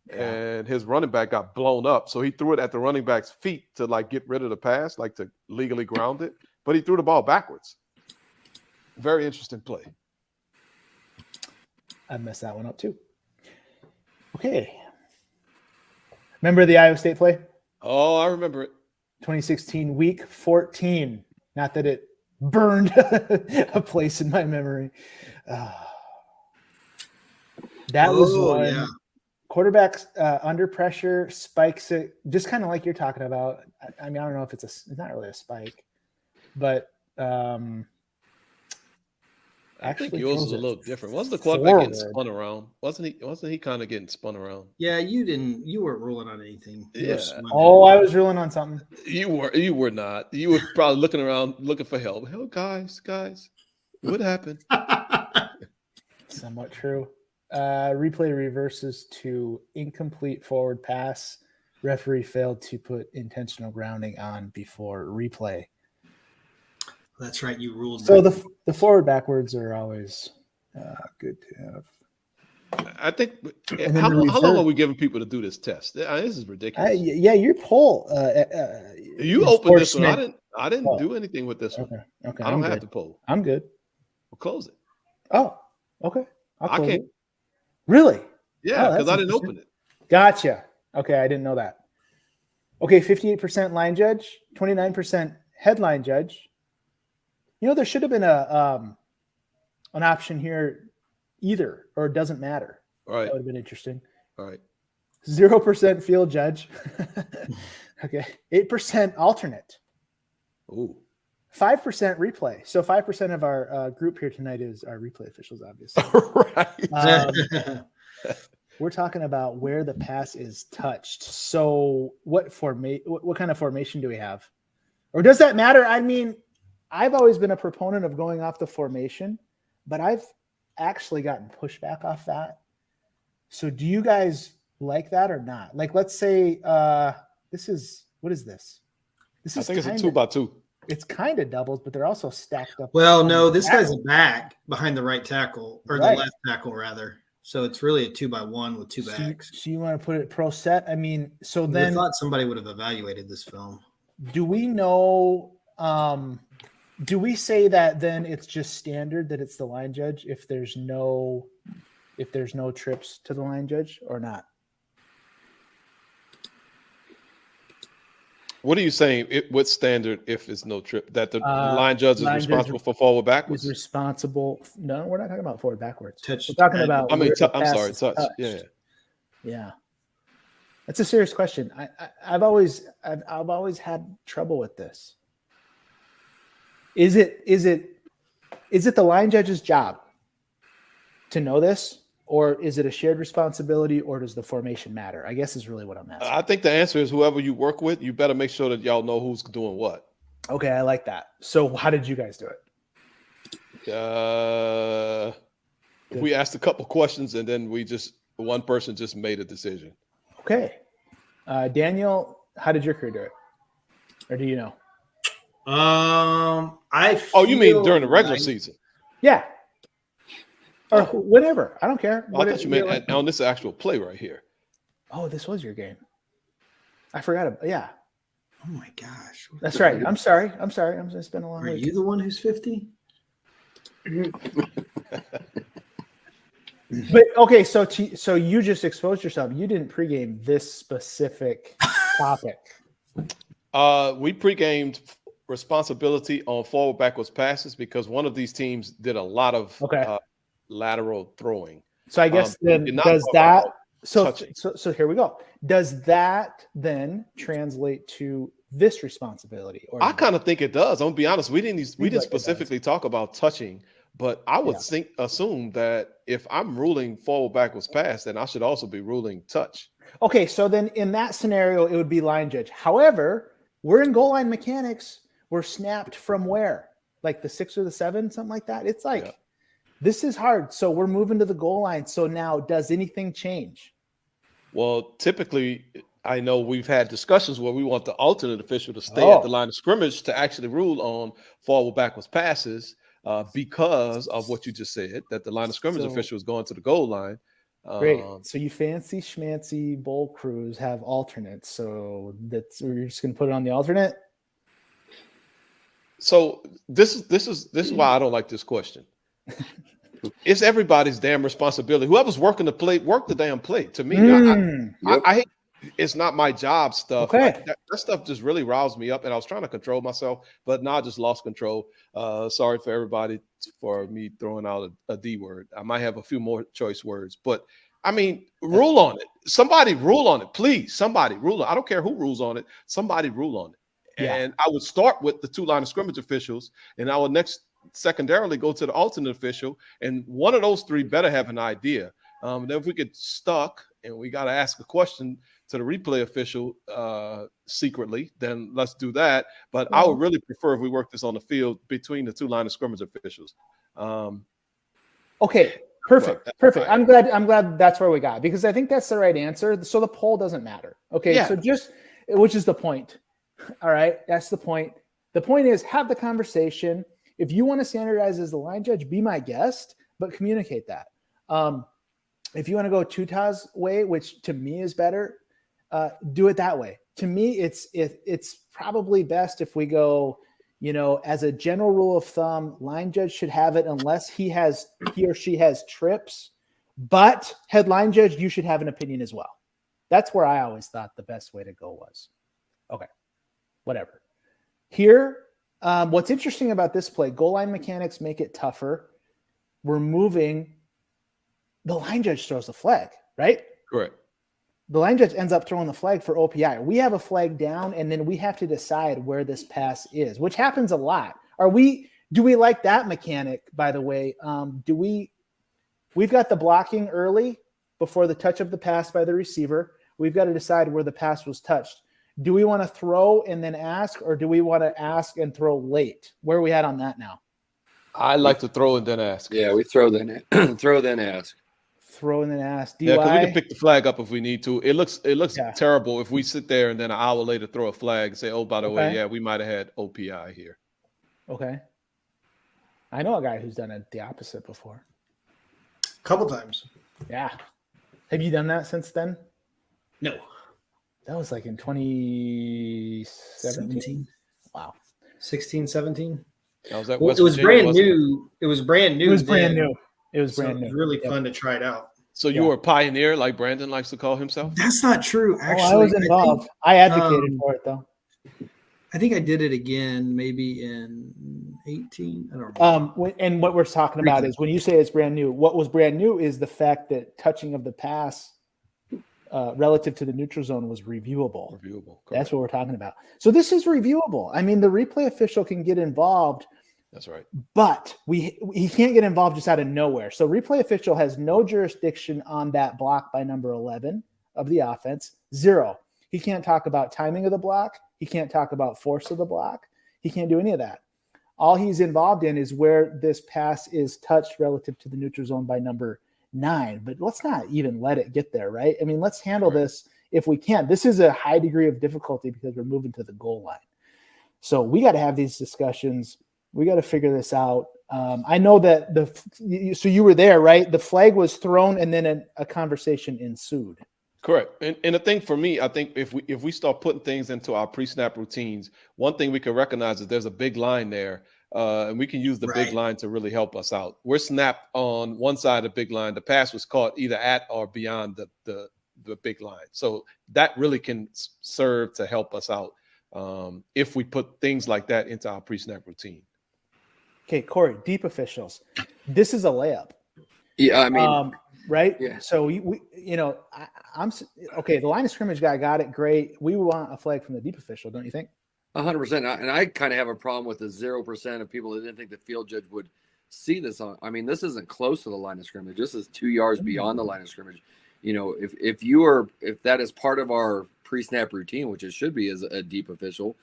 and his running back got blown up, so he threw it at the running back's feet to like get rid of the pass, like to legally ground it, but he threw the ball backwards. Very interesting play. I messed that one up too. Okay. Remember the Iowa State play? Oh, I remember it. 2016, week 14. Not that it burned a place in my memory. That was one. Yeah. Quarterbacks under pressure, spikes it, just kind of like you're talking about. I mean, I don't know if it's not really a spike, but I think actually yours was throws a it little different. Wasn't the quarterback getting forward. spun around? Wasn't he kind of getting spun around? Yeah, you weren't ruling on anything. You were Yeah. swimming. Oh, I was ruling on something. You were not. You were probably looking around looking for help. Help, guys, what happened? Somewhat true. Replay reverses to incomplete forward pass. Referee failed to put intentional grounding on before replay. That's right. You ruled. So that. the forward backwards are always good to have. I think. then How the long reserve- are we giving people to do this test? This is ridiculous. Yeah, your poll. You opened this one. enforcement- I didn't Oh. do anything with this one. Okay. I don't I'm have good. to poll. I'm good. We'll close it. Oh, okay. I'll I close can't- it. Really? Yeah, Oh, because that's I didn't interesting. open it. Gotcha. Okay, I didn't know that. Okay, 58% line judge, 29% headline judge. You know, there should have been an option here, either, or it doesn't matter. All right. That would have been interesting. All right. 0% field judge. Okay, 8% alternate, Ooh. 5% replay. So 5% of our group here tonight is our replay officials, obviously. Right. We're talking about where the pass is touched. So what kind of formation do we have? Or does that matter? I mean, I've always been a proponent of going off the formation, but I've actually gotten pushback off that. So do you guys like that or not? Like, let's say what is this? This I is think it's a kinda- 2x2. It's kind of doubles, but they're also stacked up. Well, no, this Tackle. guy's a back behind the right tackle, or Right. the left tackle rather. So it's really a 2x1 with two So backs. you want to put it pro set? I mean, so I then thought somebody would have evaluated this film. do we know? Do we say that then it's just standard that it's the line judge if there's no trips to the line judge or not? What are you saying? What standard if it's no trip? That the line judge is line judge responsible for forward Is backwards? responsible? No, we're not talking about forward backwards. Touch. We're talking about. I mean, where the I'm pass sorry, is touch. touched. Yeah. Yeah, that's a serious question. I've always had trouble with this. Is it the line judge's job to know this, or is it a shared responsibility, or does the formation matter? I guess is really what I'm asking. I think the answer is whoever you work with, you better make sure that y'all know who's doing what. Okay, I like that. So how did you guys do it? We asked a couple questions and then one person just made a decision. Okay, Daniel, how did your crew do it, or do you know? You mean during the regular season? Yeah, or whenever. I don't care. I thought you meant on this actual play right here. Oh, this was your game. I forgot. Yeah, Oh my gosh. that's right. I'm sorry. It's been a long Are week. you the one who's 50? But okay, so you just exposed yourself. You didn't pregame this specific topic. We pre-gamed responsibility on forward backwards passes because one of these teams did a lot of lateral throwing. So I guess then did not does talk that about so here we go. Does that then translate to this responsibility? Or I kind of think it does. I'm gonna be honest. We didn't like it does. specifically talk about touching, But I would Yeah. assume that if I'm ruling forward backwards pass, then I should also be ruling touch. Okay, so then in that scenario, it would be line judge. However, we're in goal line mechanics. We're snapped from where? Like the 6 or the 7, something like that. It's like, Yeah. this is hard. So we're moving to the goal line. So now, does anything change? Well, typically, I know we've had discussions where we want the alternate official to stay at the line of scrimmage to actually rule on forward backwards passes because of what you just said, that the line of scrimmage So- official is going to the goal line. Great. So you fancy schmancy bowl crews have alternates. So we're just going to put it on the alternate. So this is why I don't like this question. It's everybody's damn responsibility. Whoever's working the play, work the damn play. To me, I hate. It's not my job stuff. Okay. That stuff just really riles me up, and I was trying to control myself, but now I just lost control. Sorry for everybody for me throwing out a D word. I might have a few more choice words, but I mean, rule on it. Somebody rule on it, please. Somebody rule on it. I don't care who rules on it. Somebody rule on it. Yeah. And I would start with the 2 line of scrimmage officials, and I would secondarily go to the alternate official, and one of those 3 better have an idea. Then if we get stuck and we got to ask a question to the replay official secretly, then let's do that. But I would really prefer if we work this on the field between the 2 line of scrimmage officials. Okay. Perfect. Perfect. I'm glad that's where we got, because I think that's the right answer. So the poll doesn't matter. Okay. Yeah. So which is the point. All right. That's the point. The point is, have the conversation. If you want to standardize as the line judge, be my guest, but communicate that. If you want to go Tuta's way, which to me is better, do it that way. To me, it's probably best if we go, as a general rule of thumb, line judge should have it unless he or she has trips. But head line judge, you should have an opinion as well. That's where I always thought the best way to go was. Okay, whatever. Here, what's interesting about this play, goal line mechanics make it tougher. We're moving. The line judge throws the flag, right? Correct. The line judge ends up throwing the flag for OPI. We have a flag down, and then we have to decide where this pass is, which happens a lot. Do we like that mechanic, by the way? We've got the blocking early before the touch of the pass by the receiver. We've got to decide where the pass was touched. Do we want to throw and then ask, or do we want to ask and throw late? Where are we at on that now? I like to throw and then ask. Yeah, we throw then ask. Throw and then ask. Yeah, because we DUI? can pick the flag up if we need to. It looks terrible if we sit there and then an hour later throw a flag and say, "Oh, by the way, yeah, we might have had OPI here." Okay. I know a guy who's done it the opposite before. A couple times. Yeah. Have you done that since then? No. That was like in 2017. 17, Wow. 16, 17. I was at Well, West it was Virginia, brand wasn't it? new. It was brand new. It was brand then. new. It was So brand it new. was really Yep. fun to try it out. So you were a pioneer, like Brandon likes to call himself. That's not true. Actually, I was involved. I advocated for it though. I think I did it again, maybe in 18. I don't remember. And what we're talking about is when you say it's brand new, what was brand new is the fact that touching of the pass relative to the neutral zone was reviewable. That's what we're talking about. So this is reviewable. I mean, the replay official can get involved. That's right. But he can't get involved just out of nowhere. So replay official has no jurisdiction on that block by number 11 of the offense. 0. He can't talk about timing of the block. He can't talk about force of the block. He can't do any of that. All he's involved in is where this pass is touched relative to the neutral zone by number 9. But let's not even let it get there, right? I mean, let's handle this if we can. This is a high degree of difficulty because we're moving to the goal line. So we got to have these discussions. We got to figure this out. I know that so you were there, right? The flag was thrown and then a conversation ensued. Correct. And the thing for me, I think if we start putting things into our pre-snap routines, one thing we can recognize is there's a big line there, and we can use the big line to really help us out. We're snapped on one side of the big line. The pass was caught either at or beyond the big line. So that really can serve to help us out if we put things like that into our pre-snap routine. Okay, Corey, deep officials. This is a layup. Yeah, I mean, right? Yeah. So I'm okay. The line of scrimmage guy got it. Great. We want a flag from the deep official, don't you think? 100%. And I kind of have a problem with the 0% of people that didn't think the field judge would see this on. I mean, this isn't close to the line of scrimmage. This is 2 yards beyond the line of scrimmage. You know, if that is part of our pre-snap routine, which it should be as a deep official,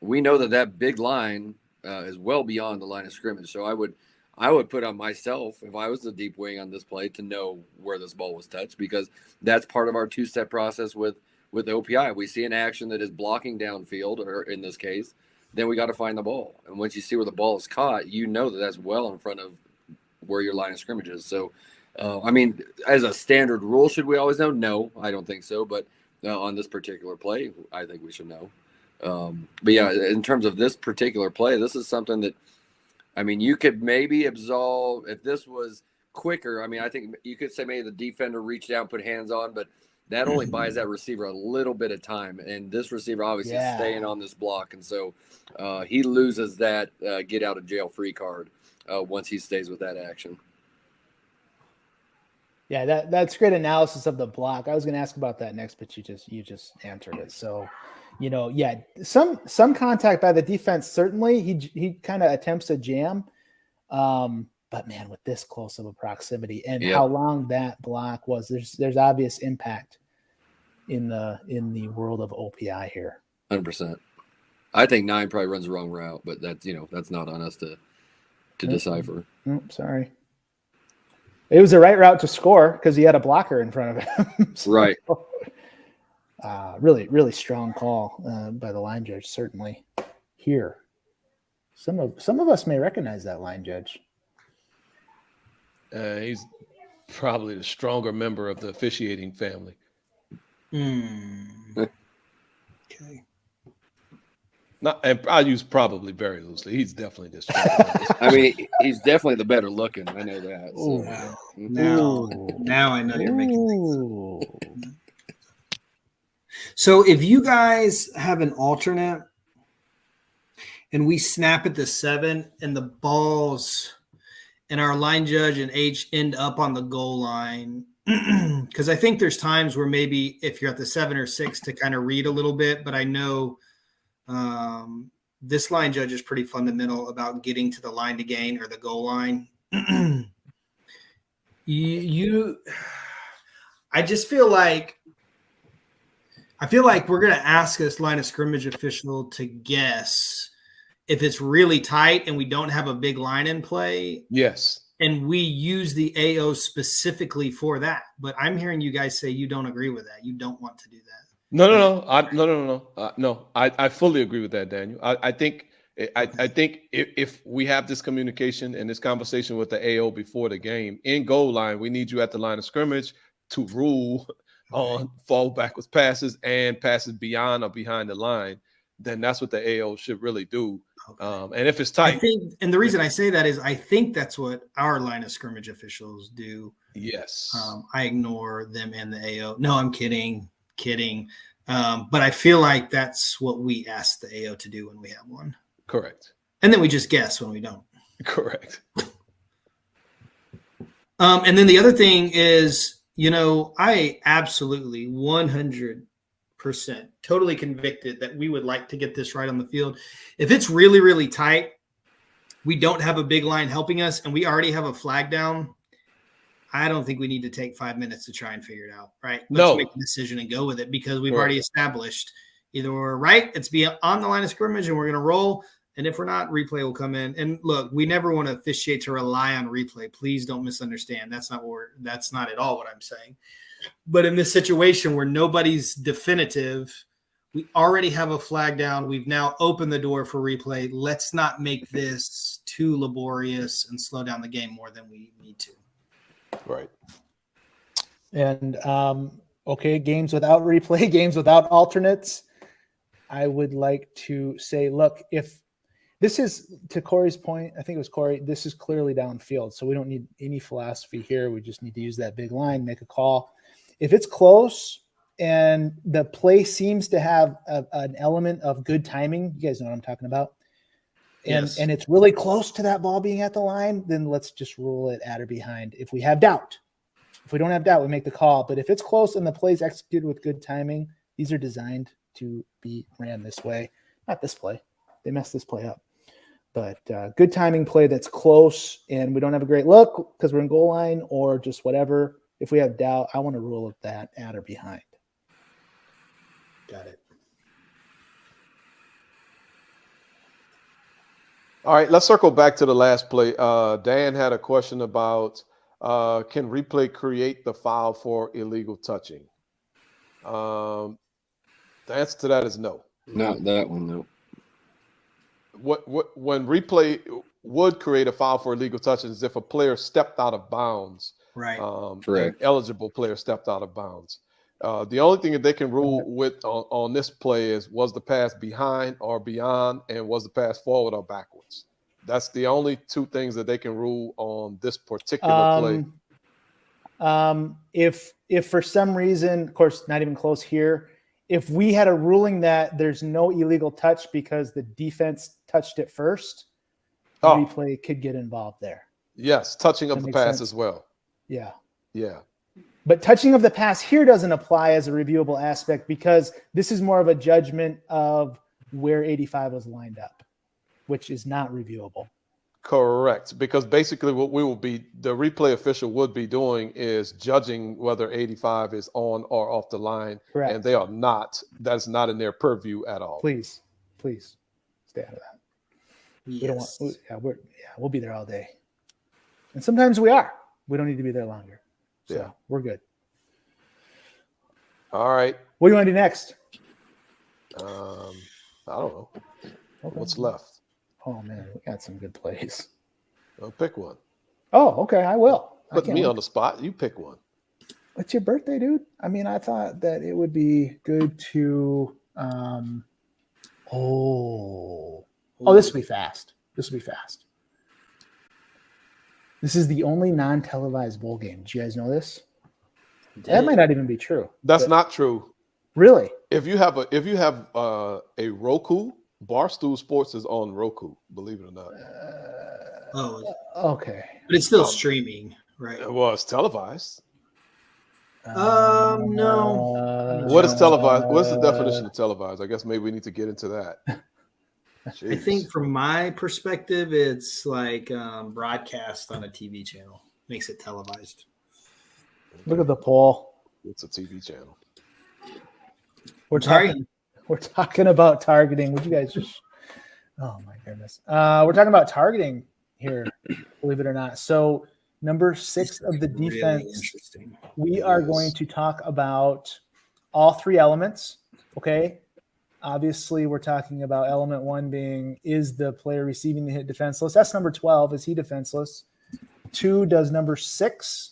we know that big line is well beyond the line of scrimmage. So I would put on myself, if I was the deep wing on this play, to know where this ball was touched, because that's part of our two-step process with OPI. We see an action that is blocking downfield, or in this case, then we got to find the ball. And once you see where the ball is caught, you know that that's well in front of where your line of scrimmage is. So, I mean, as a standard rule, should we always know? No, I don't think so. But on this particular play, I think we should know. But yeah, in terms of this particular play, this is something that, I mean, you could maybe absolve if this was quicker. I mean, I think you could say maybe the defender reached out, put hands on, but that only buys that receiver a little bit of time. And this receiver obviously is staying on this block. And so he loses that get out of jail free card once he stays with that action. Yeah, that's great analysis of the block. I was going to ask about that next, but you just answered it. So, you know, yeah, some contact by the defense. Certainly, he kind of attempts to jam, but man, with this close of a proximity and how long that block was, there's obvious impact in the world of OPI here. 100%. I think 9 probably runs the wrong route, but that's not on us to decipher. Oh, sorry. It was the right route to score because he had a blocker in front of him. So, right. Really, really strong call by the line judge. Certainly here. Some of us may recognize that line judge. He's probably the stronger member of the officiating family. Okay. And I use probably very loosely. He's definitely the stronger. I mean, he's definitely the better looking. I know that. So. Now I know you're making things. So if you guys have an alternate and we snap at the 7 and the balls and our line judge and H end up on the goal line, because I think there's times where maybe if you're at the 7 or 6 to kind of read a little bit, but I know this line judge is pretty fundamental about getting to the line to gain or the goal line. I just feel like we're going to ask this line of scrimmage official to guess if it's really tight and we don't have a big line in play. Yes. And we use the AO specifically for that. But I'm hearing you guys say you don't agree with that. You don't want to do that. No. I fully agree with that, Daniel. I think if we have this communication and this conversation with the AO before the game, in goal line, we need you at the line of scrimmage to rule on fall backwards passes and passes beyond or behind the line. Then that's what the AO should really do. Okay. And if it's tight, and the reason I say that is I think that's what our line of scrimmage officials do. Yes. I ignore them and the AO. No, I'm kidding. But I feel like that's what we ask the AO to do when we have one. Correct. And then we just guess when we don't. Correct. And then the other thing is, I absolutely 100% totally convicted that we would like to get this right on the field. If it's really, really tight, we don't have a big line helping us, and we already have a flag down, I don't think we need to take 5 minutes to try and figure it out, right? Let's make a decision and go with it because we've already established either we're right, it's on the line of scrimmage and we're going to roll. And if we're not, replay will come in. And look, we never want to officiate to rely on replay. Please don't misunderstand. That's not at all what I'm saying. But in this situation where nobody's definitive, we already have a flag down. We've now opened the door for replay. Let's not make this too laborious and slow down the game more than we need to. Right. And games without replay, games without alternates. I would like to say, look, if this is to Corey's point, I think it was Corey, this is clearly downfield. So we don't need any philosophy here. We just need to use that big line, make a call. If it's close and the play seems to have an element of good timing, you guys know what I'm talking about. And it's really close to that ball being at the line, then let's just rule it at or behind. If we have doubt, if we don't have doubt, we make the call. But if it's close and the play's executed with good timing, these are designed to be ran this way. Not this play. They messed this play up. But good timing play that's close, and we don't have a great look because we're in goal line or just whatever. If we have doubt, I want to rule it that at or behind. Got it. All right, let's circle back to the last play. Dan had a question about can replay create the foul for illegal touching? The answer to that is no. Not that one, no. When replay would create a foul for illegal touching is if a player stepped out of bounds. Right. Correct. An eligible player stepped out of bounds. The only thing that they can rule with on this play is was the pass behind or beyond, and was the pass forward or backwards. That's the only two things that they can rule on this particular play. If for some reason, of course, not even close here, if we had a ruling that there's no illegal touch because the defense touched it first, replay could get involved there. Yes, touching of That the makes pass sense. as well. Yeah. Yeah. But touching of the pass here doesn't apply as a reviewable aspect because this is more of a judgment of where 85 was lined up, which is not reviewable. Correct. Because basically what we will be, the replay official would be doing is judging whether 85 is on or off the line. Correct. And they are not. That's not in their purview at all. Please stay out of that. Yes. We don't want, we'll be there all day. And sometimes we are. We don't need to be there longer. So Yeah. we're good. All right. What do you want to do next? I don't know. Okay. What's left? Oh man, we got some good plays. Well, pick one. Oh, okay, I will. Put me on the spot. You pick one. It's your birthday, dude. I mean, I thought that it would be good to this will be fast. This is the only non-televised bowl game. Did you guys know this? That might not even be true. That's not true. Really? If you have a Roku, Barstool Sports is on Roku, believe it or not. Okay. But it's still streaming, right? Well, it's televised. No. What is televised? What's the definition of televised? I guess maybe we need to get into that. I think from my perspective, it's like broadcast on a TV channel. Makes it televised. Look at the poll. It's a TV channel. We're talking about targeting. Would you guys just? Oh my goodness. We're talking about targeting here, believe it or not. So number 6 of the defense. Really interesting. We are going to talk about all 3 elements. Okay. Obviously, we're talking about element 1 being, is the player receiving the hit defenseless? That's number 12. Is he defenseless? 2, does number 6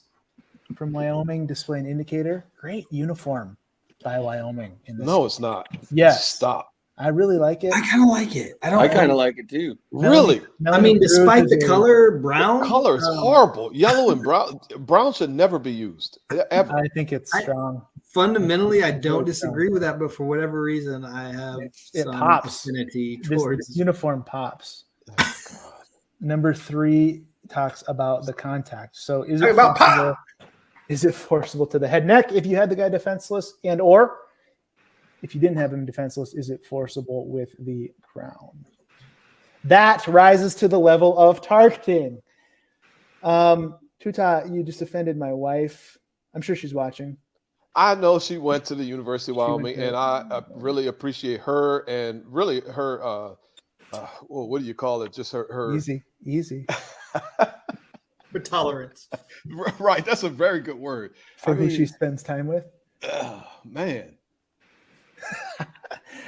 from Wyoming display an indicator? Great uniform by Wyoming. In this. No, it's not. Yes. Stop. I really like it. I kind of like it. I kind of like it too. Really? I mean, despite the color, brown. The color is horrible. Yellow and brown. Brown should never be used. Ever. I think it's strong. Fundamentally, I don't disagree with that, but for whatever reason, I have It some pops. affinity This towards. uniform pops. Number 3 talks about the contact. So is it forcible, is it forcible to the head neck if you had the guy defenseless, and or if you didn't have him defenseless, is it forcible with the crown? That rises to the level of targeting. Tuta, you just offended my wife. I'm sure she's watching. I know she went to the University of Wyoming, to- and I really appreciate her and really her. What do you call it? Just her. Easy. For tolerance. Right. That's a very good word. For who she spends time with. Man.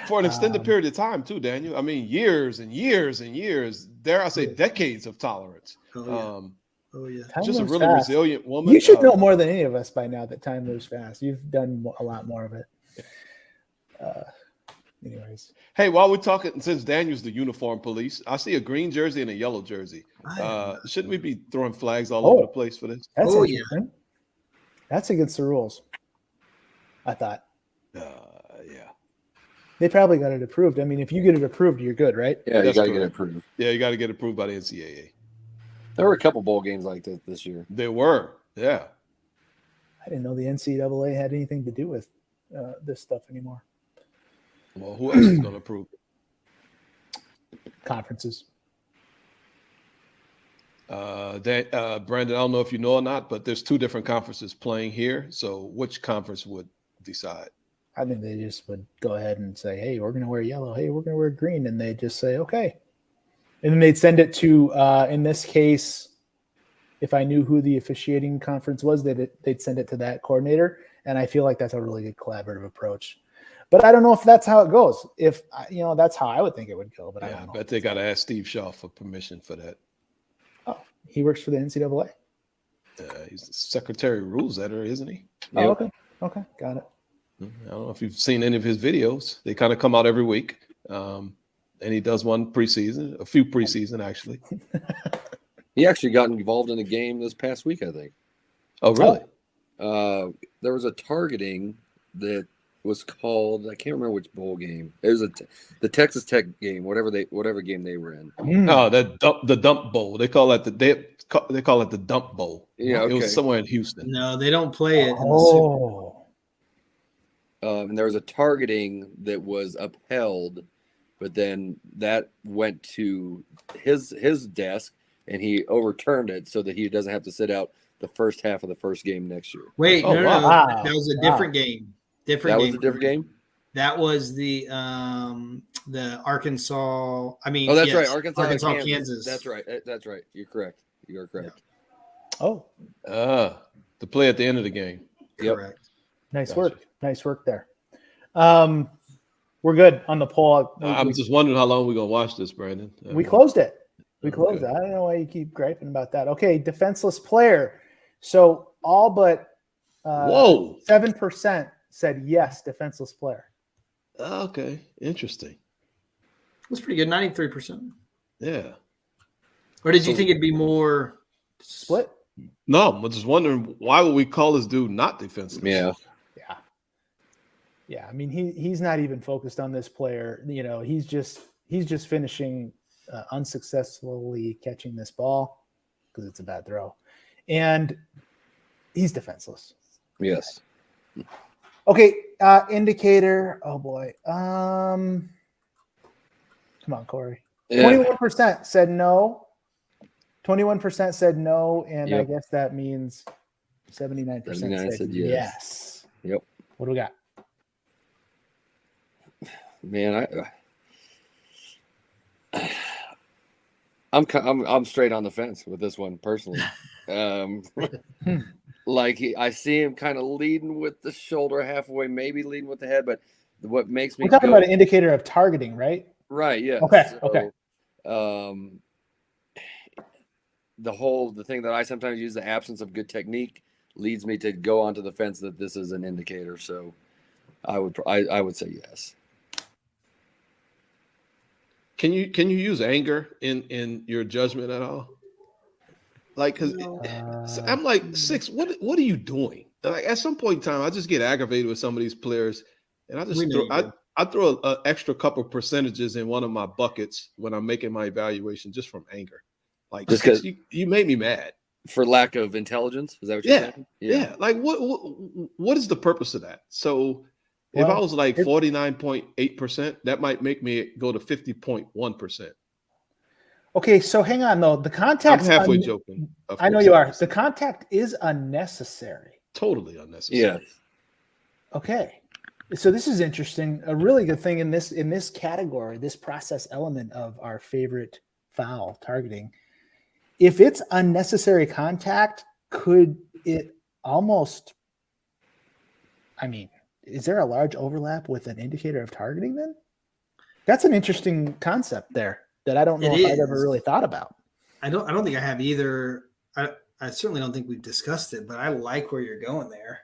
For an extended period of time, too, Daniel. I mean, years and years and years. Dare I say, decades of tolerance. Oh yeah. Time Just a moves really fast. resilient woman. You should know more than any of us by now that time moves fast. You've done a lot more of it. Anyways. Hey, while we're talking, since Daniel's the uniform police, I see a green jersey and a yellow jersey. Shouldn't we be throwing flags all over the place for this? That's Oh, interesting. That's against the rules. I thought. Yeah. They probably got it approved. I mean, if you get it approved, you're good, right? Yeah, you That's got to get it correct. approved. Yeah, you got to get approved by the NCAA. There were a couple bowl games like that this year. They were. Yeah. I didn't know the NCAA had anything to do with this stuff anymore. Well, who else is going to approve it? Conferences. Brandon, I don't know if you know or not, but there's 2 different conferences playing here. So which conference would decide? I think they just would go ahead and say, hey, we're going to wear yellow. Hey, we're going to wear green. And they just say, okay. And then they'd send it to, in this case, if I knew who the officiating conference was, they'd send it to that coordinator. And I feel like that's a really good collaborative approach. But I don't know if that's how it goes. If, that's how I would think it would go. But I don't know. I bet they got to ask Steve Shaw for permission for that. Oh, he works for the NCAA? He's the secretary of rules editor, isn't he? Oh, okay. Okay, got it. I don't know if you've seen any of his videos. They kind of come out every week. And he does one preseason, a few preseason, actually. He actually got involved in a game this past week, I think. Oh, really? There was a targeting that was called, I can't remember which bowl game. It was the Texas Tech game, whatever game they were in. Oh, the dump bowl. They call it they call it the dump bowl. Yeah, okay. It was somewhere in Houston. No, they don't play it. And there was a targeting that was upheld, but then that went to his desk, and he overturned it so that he doesn't have to sit out the first half of the first game next year. Wait, Oh, no, wow. that was a different game. That was a different game? That was the Arkansas. I mean, Oh, that's yes, right. Arkansas, Kansas. That's right. That's right. You're correct. You are correct. Oh, To play at the end of the game. Yep. Correct. nice Gotcha. work. Nice work there. We're good on the poll. I'm just wondering how long we're going to watch this, Brandon. We closed it. We closed Okay. it. I don't know why you keep griping about that. Okay, defenseless player. So all but Whoa. 7% said yes, defenseless player. Okay. Interesting. That's pretty good. 93%. Yeah. Or did you think it'd be more Split? No, I'm just wondering, why would we call this dude not defensive? Yeah. Yeah. Yeah. I mean, he's not even focused on this player. He's just finishing unsuccessfully catching this ball because it's a bad throw. And he's defenseless. Yes. Okay, indicator. Oh boy. Come on, Corey. Yeah. 21% said no. 21% said no, and I Yep. guess that means 79% 79 said said yes. yes. Yep. What do we got? Man, I'm straight on the fence with this one personally. I see him kind of leading with the shoulder halfway, maybe leading with the head, but what makes me We're talking go, about an indicator of targeting, right? right? Yeah. Okay, okay. The thing that I sometimes use, the absence of good technique, leads me to go onto the fence that this is an indicator. So I would say yes. Can you use anger in your judgment at all? Like, because I'm like, Six, what are you doing? Like, at some point in time, I just get aggravated with some of these players, and I just throw an extra couple percentages in one of my buckets when I'm making my evaluation just from anger. Like, Just Six, 'cause- you made me mad. For lack of intelligence, is that what you're saying? Yeah. Like, what is the purpose of that? So if I Well, was like 49.8%, that might make me go to 50.1%. Okay, so hang on though. The I'm contact. halfway joking. I know you are. The contact is unnecessary. Totally unnecessary. Yeah. Okay, so this is interesting. A really good thing in this category, this process element of our favorite foul targeting. If it's unnecessary contact, could it almost? I mean, is there a large overlap with an indicator of targeting? Then that's an interesting concept there that I don't know It if I've ever is. really thought about. I don't think I have either. I certainly don't think we've discussed it, but I like where you're going there.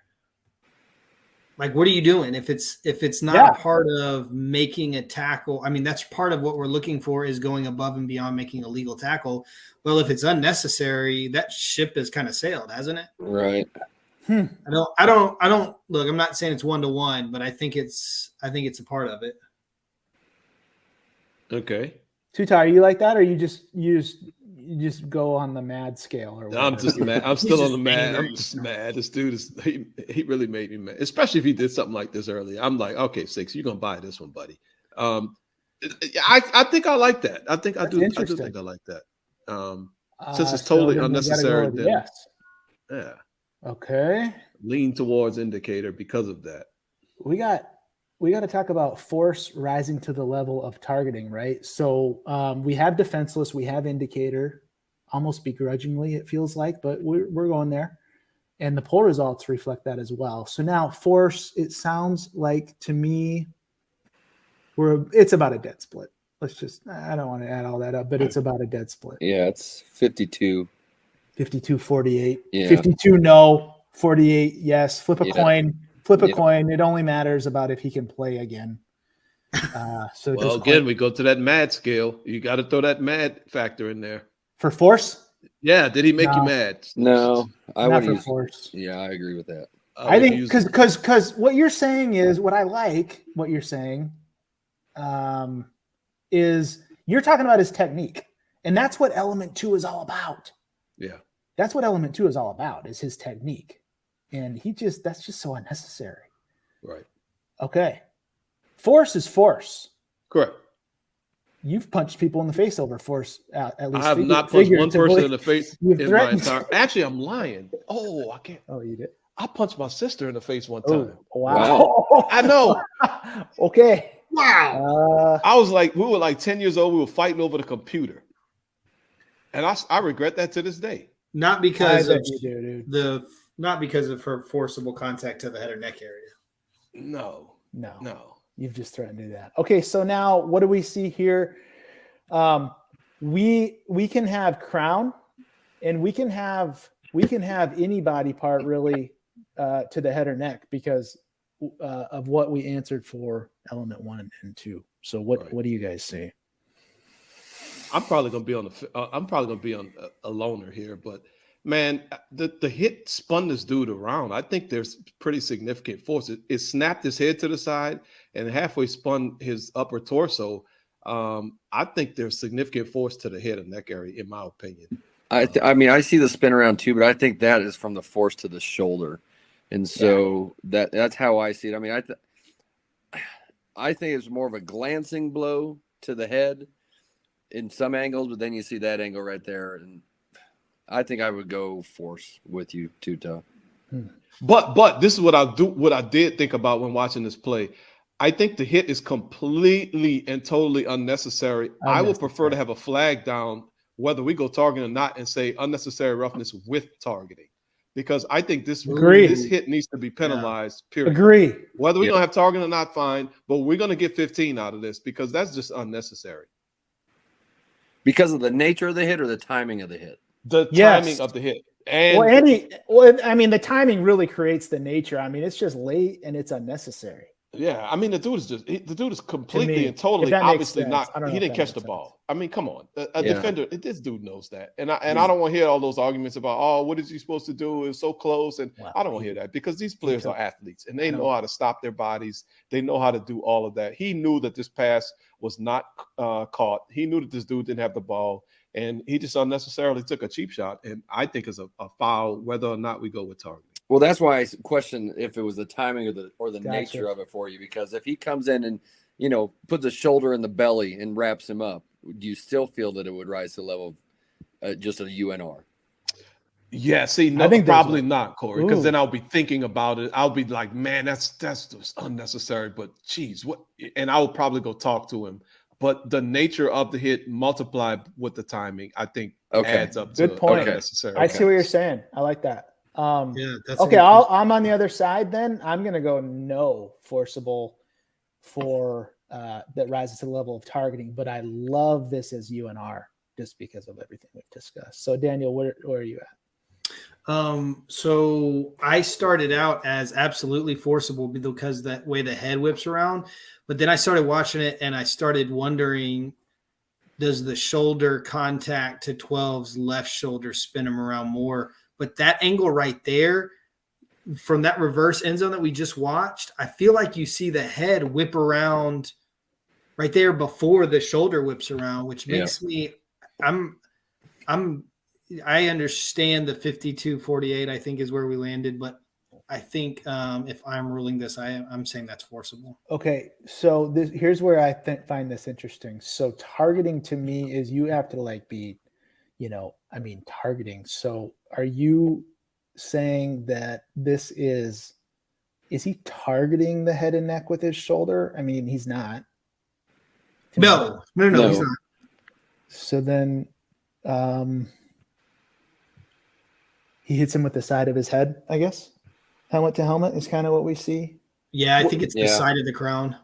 Like, what are you doing if it's not a part of making a tackle? I mean, that's part of what we're looking for is going above and beyond making a legal tackle. Well, if it's unnecessary, that ship has kind of sailed, hasn't it? Right. I don't look. I'm not saying it's 1-to-1, but I think it's a part of it. Okay. Tutar, are you like that, or you just go on the mad scale? Or I'm whatever? just mad. I'm still just on the mad. angry. I'm just mad. This dude he really made me mad. Especially if he did something like this earlier. I'm like, okay, Six, you're gonna buy this one, buddy. I think I like that. I think I do. I do interesting. think I like that. Since it's So totally then we gotta go unnecessary, with then yes. yeah, Okay. lean towards indicator because of that. We got to talk about force rising to the level of targeting, right? So we have defenseless, we have indicator, almost begrudgingly it feels like, but we're going there, and the poll results reflect that as well. So now force, it sounds like to me, it's about a dead split. Let's just, I don't want to add all that up, but it's about a dead split. Yeah, it's 52. 52-48. Yeah. 52 no, 48 yes. Flip a Yeah. coin. Flip a Yeah. coin. It only matters about if he can play again. So Well, just again, we go to that mad scale. You got to throw that mad factor in there. for force, Yeah, did he make you No. mad? No, I not would for use. force. Yeah, I agree with that. I would think use- because what you're saying is what I like. What you're saying is you're talking about his technique, and that's what element 2 is all about. yeah, That's what element 2 is all about, is his technique, and that's just so unnecessary. right, Okay, force is force. correct. You've punched people in the face over force. At I least have not punched one person in figuratively. the face You've in my threatened. entire. Actually, I'm lying. Oh, I can't. Oh, you did. I punched my sister in the face one Oh, time. wow. I know. Okay. Wow. I was like, we were like 10 years old. We were fighting over the computer, and I regret that to this day. Not I because bet of you do, dude. not because of her forcible contact to the head or neck area. No, No. You've just threatened to do that. Okay, so now what do we see here? We can have crown, and we can have any body part really to the head or neck because of what we answered for element 1 and 2. So Right. what do you guys see? I'm probably gonna be on a loner here, but man, the hit spun this dude around. I think there's pretty significant force. It snapped his head to the side and halfway spun his upper torso. I think there's significant force to the head and neck area, in my opinion. I mean, I see the spin around too, but I think that is from the force to the shoulder, and so that's how I see it. I mean, I think it's more of a glancing blow to the head in some angles, but then you see that angle right there, and I think I would go force with you, Tuta. But this is what I did think about when watching this play. I think the hit is completely and totally unnecessary. I would prefer to have a flag down, whether we go targeting or not, and say unnecessary roughness with targeting. Because I think this hit needs to be penalized, period. Agree. Whether we're going to have targeting or not, fine. But we're going to get 15 out of this because that's just unnecessary. Because of the nature of the hit or the timing of the hit? The Yes. timing of the hit. And I mean, the timing really creates the nature. I mean, it's just late and it's unnecessary. yeah, I mean, the dude is completely me, and totally if that makes obviously sense. not. I don't know He if didn't that catch makes the sense. ball. I mean, come on, a Yeah. defender. This dude knows that, and I don't want to hear all those arguments about what is he supposed to do? It was so close, and Wow. I don't want to hear that because these players took- are athletes and they I know. know how to stop their bodies. They know how to do all of that. He knew that this pass was not caught. He knew that this dude didn't have the ball, and he just unnecessarily took a cheap shot. And I think it's a foul, whether or not we go with targeting. Well, that's why I question if it was the timing or the Gotcha. nature of it for you. Because if he comes in and puts a shoulder in the belly and wraps him up, do you still feel that it would rise to the level of just a UNR? Yeah, see, no, I think there's probably not, Corey, because Ooh. then I'll be thinking about it. I'll be like, man, that's just unnecessary. But geez, what? And I will probably go talk to him. But the nature of the hit multiplied with the timing, I think, Okay. adds up to Good point. unnecessary. I see what you're saying. I like that. Yeah, that's Okay, I'm on the other side then. I'm going to go no forcible for that rises to the level of targeting, but I love this as UNR just because of everything we've discussed. So Daniel, where are you at? So I started out as absolutely forcible because that way the head whips around, but then I started watching it and I started wondering, does the shoulder contact to 12's left shoulder spin him around more? But that angle right there from that reverse end zone that we just watched, I feel like you see the head whip around right there before the shoulder whips around, which makes me I understand the 52-48, I think is where we landed, but I think if I'm ruling this, I'm saying that's forcible. Okay, so here's where I find this interesting. So targeting to me is you have to I mean, targeting. So are you saying that this is he targeting the head and neck with his shoulder? I mean, he's not. No, he's No. not. So then he hits him with the side of his head, I guess. Helmet to helmet is kind of what we see. Yeah, I think it's the Yeah. side of the crown.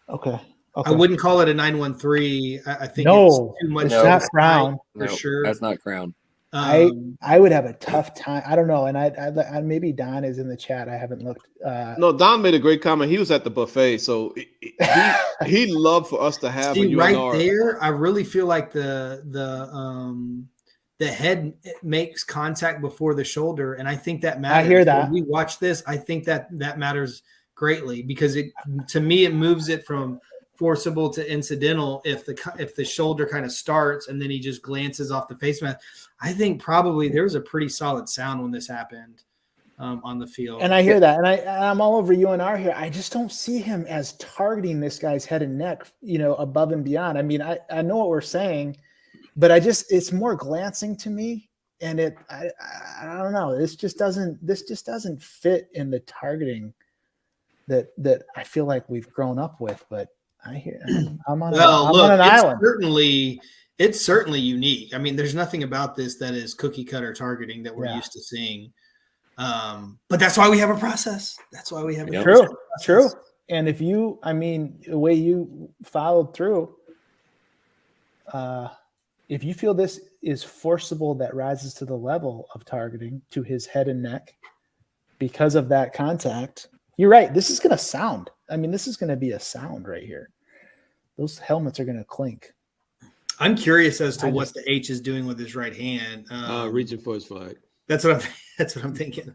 Okay. I wouldn't call it a 913. I think No, it's too much. it's No. not sight crown. for No, sure. that's not crown. I would have a tough time. I don't know. And I maybe Don is in the chat. I haven't looked. No, Don made a great comment. He was at the buffet, so he'd love for us to have See, a right UNR. there, I really feel like the head makes contact before the shoulder, and I think that matters. I hear that. When we watch this, I think that matters greatly because to me it moves it from forcible to incidental if the shoulder kind of starts and then he just glances off the face mask. I think probably there was a pretty solid sound when this happened on the field. And I hear that, and I'm all over UNR here. I just don't see him as targeting this guy's head and neck, above and beyond. I mean, I know what we're saying, but it's more glancing to me, and I don't know. This just doesn't fit in the targeting that I feel like we've grown up with. But I'm on an island. It's certainly unique. I mean, there's nothing about this that is cookie cutter targeting that we're used to seeing. But that's why we have a process. That's why we have a True. And if the way you followed through, if you feel this is forcible that rises to the level of targeting to his head and neck because of that contact, you're right. This is going to sound. I mean, this is going to be a sound right here. Those helmets are going to clink. I'm curious as to what the H is doing with his right hand. Reaching for his flag. That's what I'm thinking.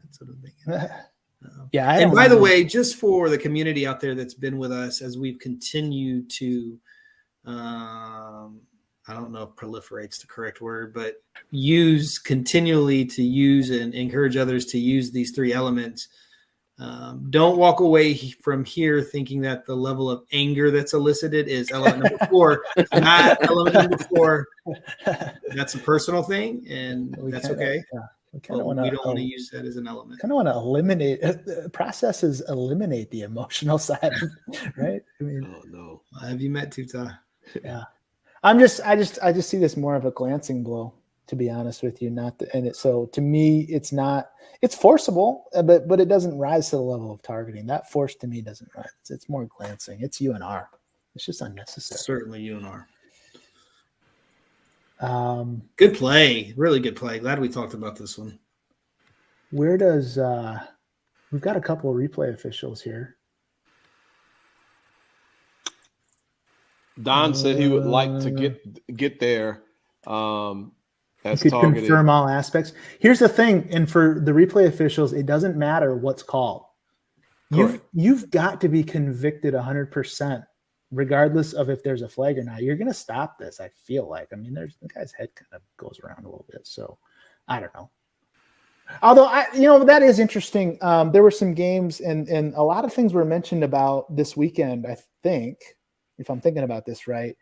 Yeah. And by the way, just for the community out there that's been with us as we've continued to, I don't know if proliferate's the correct word, but continually to use and encourage others to use these three elements. Don't walk away from here thinking that the level of anger that's elicited is element number 4, not element number 4. That's a personal thing, and that's okay. Yeah. We don't want to use that as an element. Kind of want to eliminate processes, eliminate the emotional side, right? I mean, Oh no. Have you met Tuta? Yeah. I just see this more of a glancing blow, to be honest with you. So to me, it's forcible, but it doesn't rise to the level of targeting. That force to me doesn't rise. It's more glancing. It's UNR. It's just unnecessary. Certainly UNR. Good play. Really good play. Glad we talked about this one. Where does we've got a couple of replay officials here. Don said he would like to get there. As you could targeted. confirm all aspects. Here's the thing, and for the replay officials, it doesn't matter what's called. You've got to be convicted 100%, regardless of if there's a flag or not. You're going to stop this, I feel like. I mean, the guy's head kind of goes around a little bit, so I don't know. Although, that is interesting. There were some games, and a lot of things were mentioned about this weekend, I think, if I'm thinking about this right.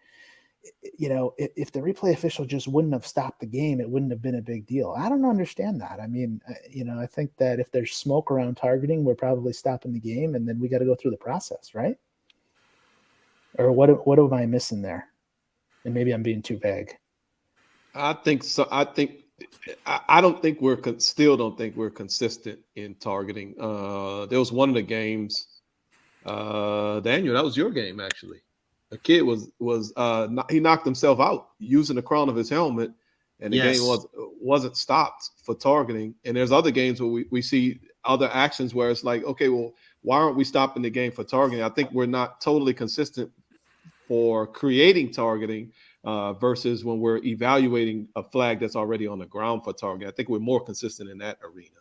If the replay official just wouldn't have stopped the game, it wouldn't have been a big deal. I don't understand that. I mean, I think that if there's smoke around targeting, we're probably stopping the game, and then we got to go through the process, right? Or what am I missing there? And maybe I'm being too vague. I think so. I don't think still don't think we're consistent in targeting. There was one of the games, Daniel, that was your game actually. A kid he knocked himself out using the crown of his helmet, and the game wasn't stopped for targeting. And there's other games where we see other actions where it's like, okay, well, why aren't we stopping the game for targeting? I think we're not totally consistent for creating targeting versus when we're evaluating a flag that's already on the ground for targeting. I think we're more consistent in that arena.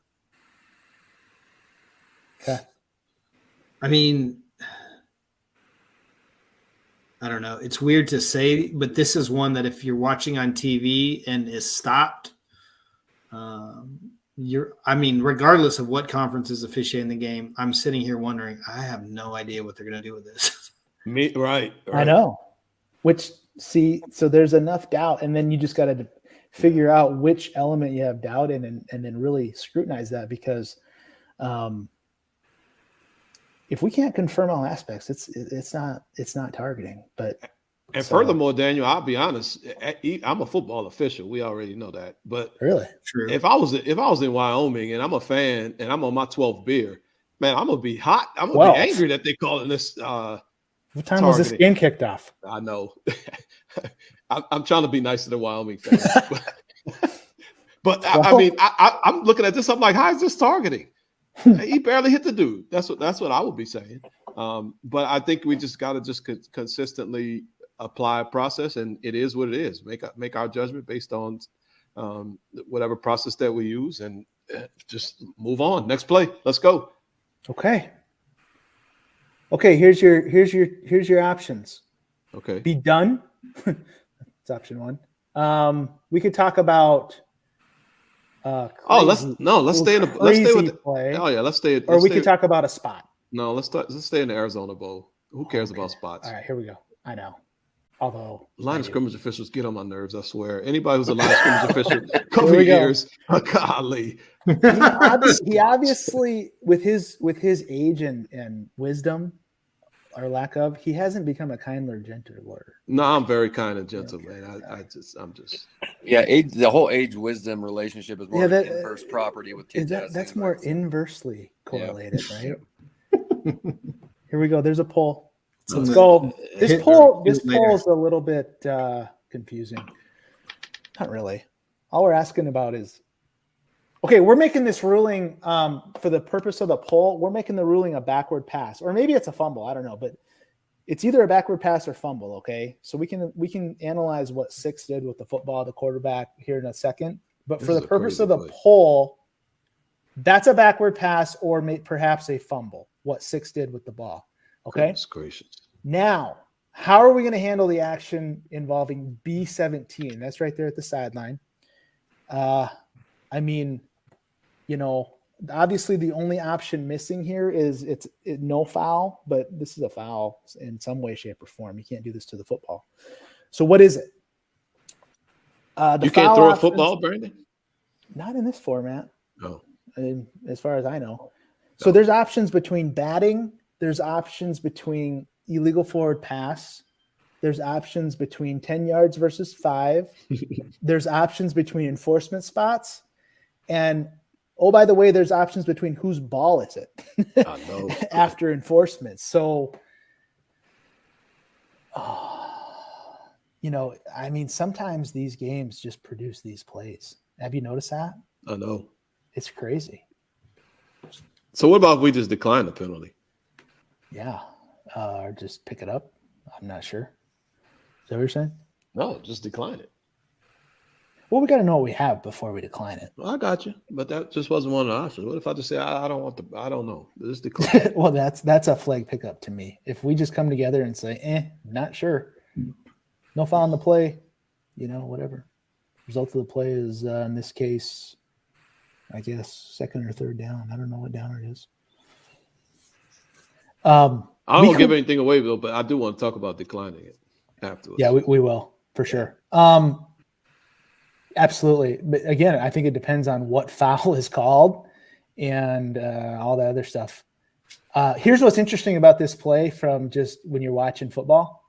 Okay. I mean, I don't know. It's weird to say, but this is one that if you're watching on TV and is stopped, regardless of what conference is officiating the game, I'm sitting here wondering, I have no idea what they're going to do with this. Right. I know. So there's enough doubt, and then you just got to figure out which element you have doubt in and then really scrutinize that, because if we can't confirm all aspects, it's not targeting. But And furthermore, Daniel, I'll be honest, I'm a football official. We already know that. But really, True. if I was in Wyoming and I'm a fan and I'm on my 12th beer, man, I'm gonna be hot. I'm gonna be angry that they're calling this. What time was this targeting. game kicked off? I know. I'm trying to be nice to the Wyoming fans, but I mean, I'm looking at this. I'm like, how is this targeting? He barely hit the dude. That's what I would be saying. But I think we just got to consistently apply a process, and it is what it is. Make our judgment based on whatever process that we use, and just move on. Next play. Let's go. Okay. Here's your options. Okay. Be done. That's option one. We could talk about. Let's stay with the play. Oh yeah, let's stay. Or we could talk about a spot. No, let's stay in the Arizona Bowl. Who cares about spots? All right, here we go. I know. Although line of scrimmage officials get on my nerves, I swear. Anybody who's a line of scrimmage official, couple years, golly. He obviously, with his age and wisdom, or lack of, he hasn't become a kinder, gentler. No, I'm very kind and gentle, man. I'm just. Yeah, the whole age wisdom relationship is more inverse property with team testing. That's more inversely correlated, right? Here we go. There's a poll. Let's go. This poll is a little bit confusing. Not really. All we're asking about is, okay, we're making this ruling for the purpose of the poll. We're making the ruling a backward pass, or maybe it's a fumble. I don't know, but it's either a backward pass or fumble. Okay, so we can analyze what Six did with the football, the quarterback, here in a second. But for the purpose of the poll, that's a backward pass or perhaps a fumble. What Six did with the ball. Okay. Goodness gracious. Now, how are we going to handle the action involving B17? That's right there at the sideline. I mean, obviously the only option missing here is it's no foul, but this is a foul in some way, shape, or form. You can't do this to the football. So what is it? You can't throw a football, Brandon? Not in this format. No. As far as I know. So there's options between batting. There's options between illegal forward pass. There's options between 10 yards versus 5. There's options between enforcement spots. And, oh, by the way, there's options between whose ball is it I know. after enforcement. So, I mean, sometimes these games just produce these plays. Have you noticed that? I know. It's crazy. So what about if we just decline the penalty? Yeah. Or just pick it up. I'm not sure. Is that what you're saying? No, just decline it. Well, we got to know what we have before we decline it. Well, I got you, but that just wasn't one of the options. What if I just say I don't know. Just decline. Well, that's a flag pickup to me. If we just come together and say, not sure, no foul on the play, whatever. Result of the play is in this case, I guess, second or third down. I don't know what down it is. I don't give anything away, though, but I do want to talk about declining it afterwards. Yeah, we will for sure. Absolutely. But again, I think it depends on what foul is called and all the other stuff. Here's what's interesting about this play from just when you're watching football.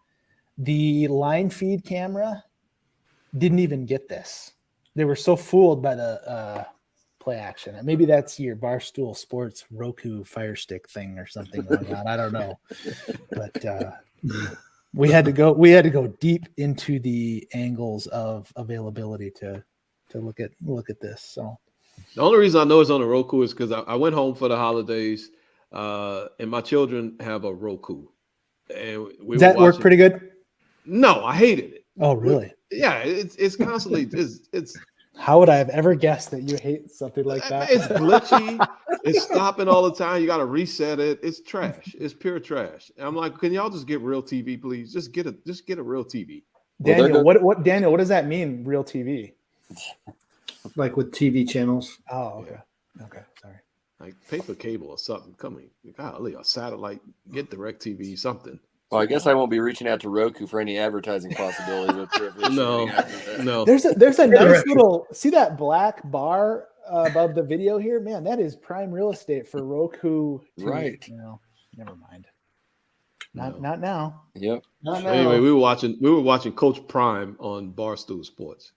The line feed camera didn't even get this. They were so fooled by the play action. And maybe that's your Barstool Sports Roku Fire Stick thing or something going on. I don't know. But we had to go deep into the angles of availability to look at this. So the only reason I know it's on the Roku is because I went home for the holidays, and my children have a Roku. And does that work pretty good? No, I hated it. Oh, really? Yeah, it's constantly it's. How would I have ever guessed that you hate something like that? It's glitchy. It's stopping all the time. You got to reset it. It's trash. It's pure trash. And I'm like, can y'all just get real TV, please? Just get a real TV. Daniel, what does that mean? Real TV? Like with TV channels. Oh, okay. Okay, sorry. Like paper cable or something. Golly, a satellite. Get DirecTV, something. Well, I guess I won't be reaching out to Roku for any advertising possibilities. With privilege. No, no. There's a nice little, see that black bar above the video here? Man, that is prime real estate for Roku. Right. Never mind. Not now. Yep. Not now. Anyway, we were watching Coach Prime on Barstool Sports.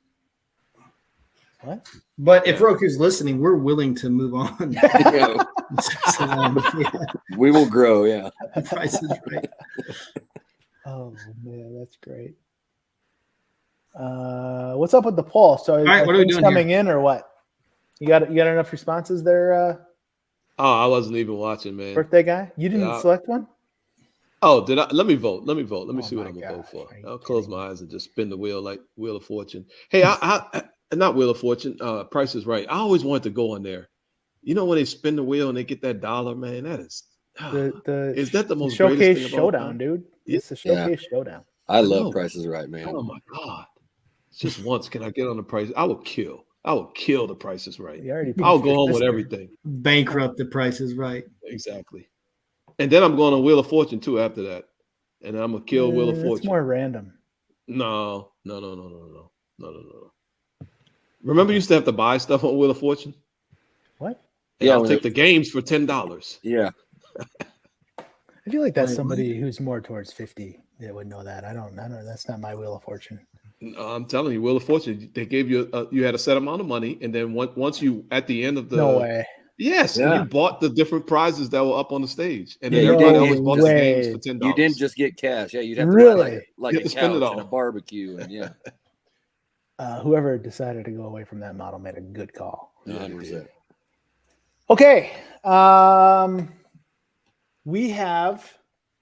What? But if Roku's listening, we're willing to move on. Yeah. We will grow. Yeah. The price is right. Oh man, that's great. What's up with the poll? So All right, what are we things doing coming in or what? You got enough responses there, Oh, I wasn't even watching, man. birthday guy? You didn't Yeah. select one? Oh, did I? Let me vote. Let me Oh see what my I'm gonna vote gosh, for. are you I'll close kidding? my eyes and just spin the wheel like Wheel of Fortune. Hey, I not Wheel of Fortune. Price is Right. I always wanted to go on there. You know when they spin the wheel and they get that dollar, man. That is. Is that the most showcase greatest thing of all showdown, time? dude? Yeah. It's the showcase showdown. I know. love Prices Right, man. Oh my god! Just once, can I get on the price? I would kill the Price is Right. You already I'll picked go your home with sister. everything. Bankrupt the Price is Right. Exactly. And then I'm going on Wheel of Fortune too after that. And I'm gonna kill Wheel of It's Fortune. more random. No. Remember, you used to have to buy stuff on Wheel of Fortune. What? And Yeah, I'll when take it- the games for $10. Yeah. I feel like that's Right. somebody who's more towards 50 that would know that. I don't. That's not my wheel of fortune. I'm telling you, Wheel of Fortune. They gave you you had a set amount of money, and then once you at the end of the No way. yes, Yeah. you bought the different prizes that were up on the stage, and then Yeah, you everybody did. always bought the way. games for $10. You didn't just get cash. Yeah, you'd have to Really? buy like You a have to spend it couch and a all. barbecue. And yeah, Whoever decided to go away from that model made a good call. 100%. Okay. We have.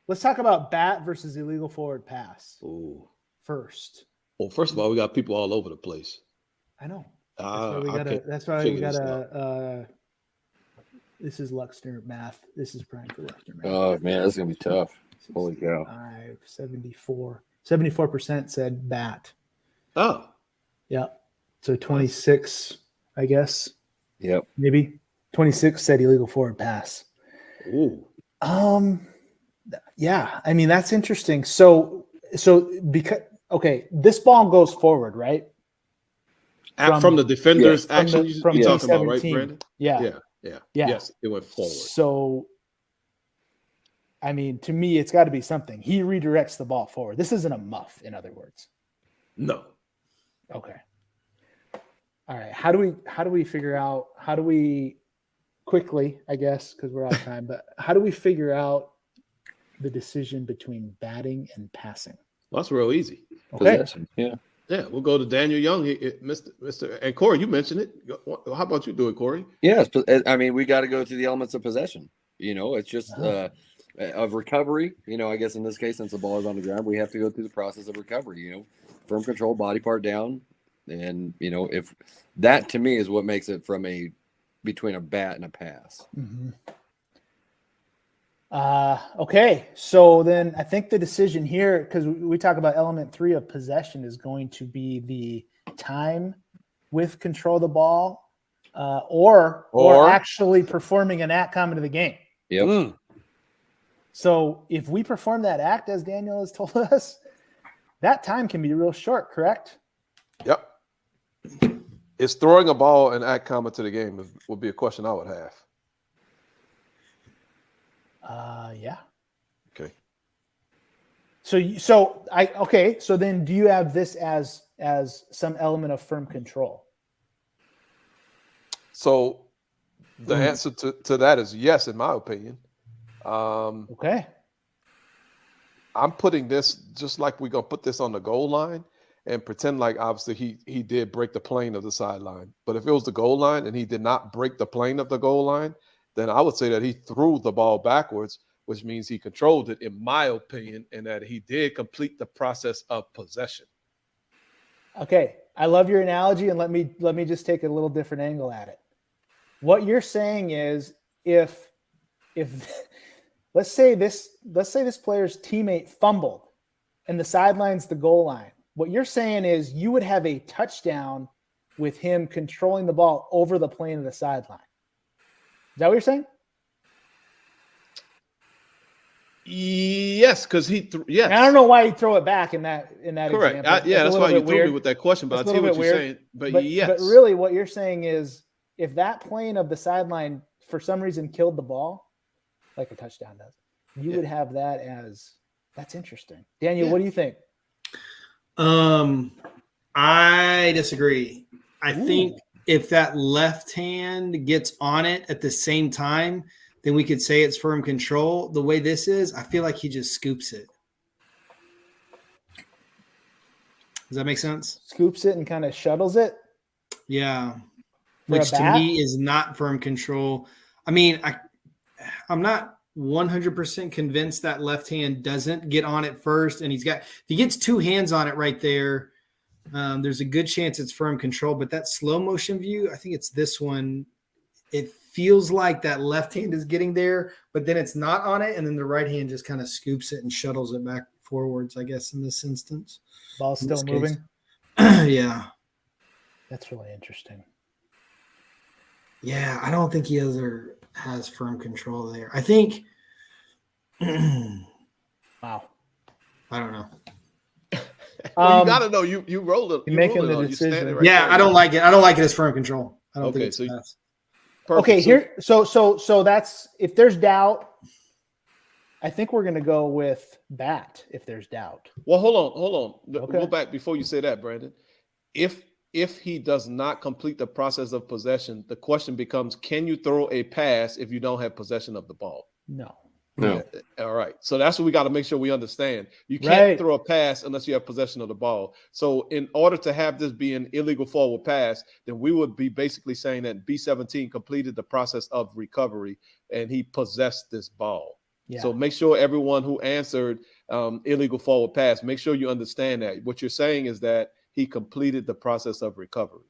Let's talk about bat versus illegal forward pass Ooh. first. Well, first of all, we got people all over the place. I know. I That's why we figure this gotta. This is Luxner math. This is prime for Luxner math. Oh man, that's gonna be tough. Holy cow. 74. 74% said bat. Oh, Yeah. So 26, I guess, Yep. maybe 26 said illegal forward pass. ooh. Yeah. I mean, that's interesting. So because, okay, this ball goes forward, right? From the defender's From action, the- you're from talking about, right, 2017. Brandon? Yeah. Yeah. Yeah. Yes, it went forward. So, I mean, to me, it's got to be something. He redirects the ball forward. This isn't a muff, in other words. No. Okay. All right. How do we figure out, quickly, I guess, because we're out of time, but how do we figure out the decision between batting and passing? Well, that's real easy. Okay. Possession. Yeah. Yeah, we'll go to Daniel Young, Mr. And Corey, you mentioned it. How about you do it, Corey? Yes, I mean, we got to go through the elements of possession. You know, it's just of recovery. You know, I guess in this case, since the ball is on the ground, we have to go through the process of recovery. You know, firm control, body part down, and you know, if that to me is what makes it from between a bat and a pass. Mm-hmm. Okay, so then I think the decision here, because we talk about element 3 of possession, is going to be the time with control of the ball, or actually performing an act common to the game. Yep. So if we perform that act, as Daniel has told us, that time can be real short, correct? Yep. Is throwing a ball an act common to the game would be a question I would have. Yeah. Okay. So then do you have this as some element of firm control? So the answer to that is yes, in my opinion. Okay. I'm putting this just like we're gonna put this on the goal line and pretend like obviously he did break the plane of the sideline. But if it was the goal line and he did not break the plane of the goal line, then I would say that he threw the ball backwards, which means he controlled it, in my opinion, and that he did complete the process of possession. Okay. I love your analogy, and let me just take a little different angle at it. What you're saying is if let's say this player's teammate fumbled and the sideline's the goal line. What you're saying is you would have a touchdown with him controlling the ball over the plane of the sideline. Is that what you're saying? Yes, because yes. And I don't know why he'd throw it back in that Correct. example. Yeah, that's why you bit threw me weird. with that question. But I That's a see little what bit you're weird. saying. But yes, But really, what you're saying is, if that plane of the sideline for some reason killed the ball, like a touchdown does, you would have that as that's interesting. Daniel, what do you think? I disagree. I think if that left hand gets on it at the same time, then we could say it's firm control. The way this is, I feel like he just scoops it. Does that make sense? Scoops it and kind of shuttles it. Yeah. For a Which to bat? me is not firm control. I mean, I'm not 100% convinced that left hand doesn't get on it first. And if he gets two hands on it right there, there's a good chance it's firm control. But that slow motion view, I think it's this one. It feels like that left hand is getting there, but then it's not on it. And then the right hand just kind of scoops it and shuttles it back forwards, I guess, in this instance. Ball's In still this case. moving. Yeah. That's really interesting. Yeah, I don't think he has firm control there. I think Wow. I don't know. well, you gotta know you roll it. You're making the You decision. standing right Yeah, there. I don't like it. I don't like it as firm control. I don't Okay, think it's so pass. Perfect. Okay, here. So that's if there's doubt. I think we're gonna go with bat if there's doubt. Well, hold on. Okay. Go back before you say that, Brandon. If he does not complete the process of possession, the question becomes: can you throw a pass if you don't have possession of the ball? No. No. All right. So that's what we got to make sure we understand. You can't Right. throw a pass unless you have possession of the ball. So in order to have this be an illegal forward pass, then we would be basically saying that B-17 completed the process of recovery and he possessed this ball. Yeah. So make sure everyone who answered illegal forward pass, make sure you understand that. What you're saying is that he completed the process of recovery.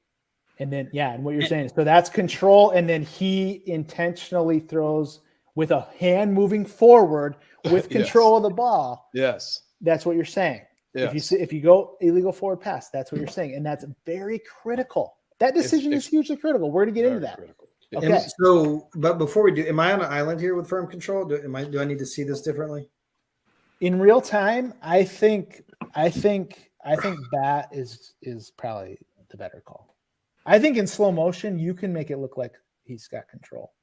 And then and what you're saying is so that's control, and then he intentionally throws with a hand moving forward with control of the ball. Yes. That's what you're saying. Yes. If you go illegal forward pass, that's what you're saying, and that's very critical. That decision is hugely critical. We're going to get into that. Critical. Okay. And so, but before we do, am I on an island here with firm control? Do I need to see this differently? In real time, I think bat is probably the better call. I think in slow motion, you can make it look like he's got control.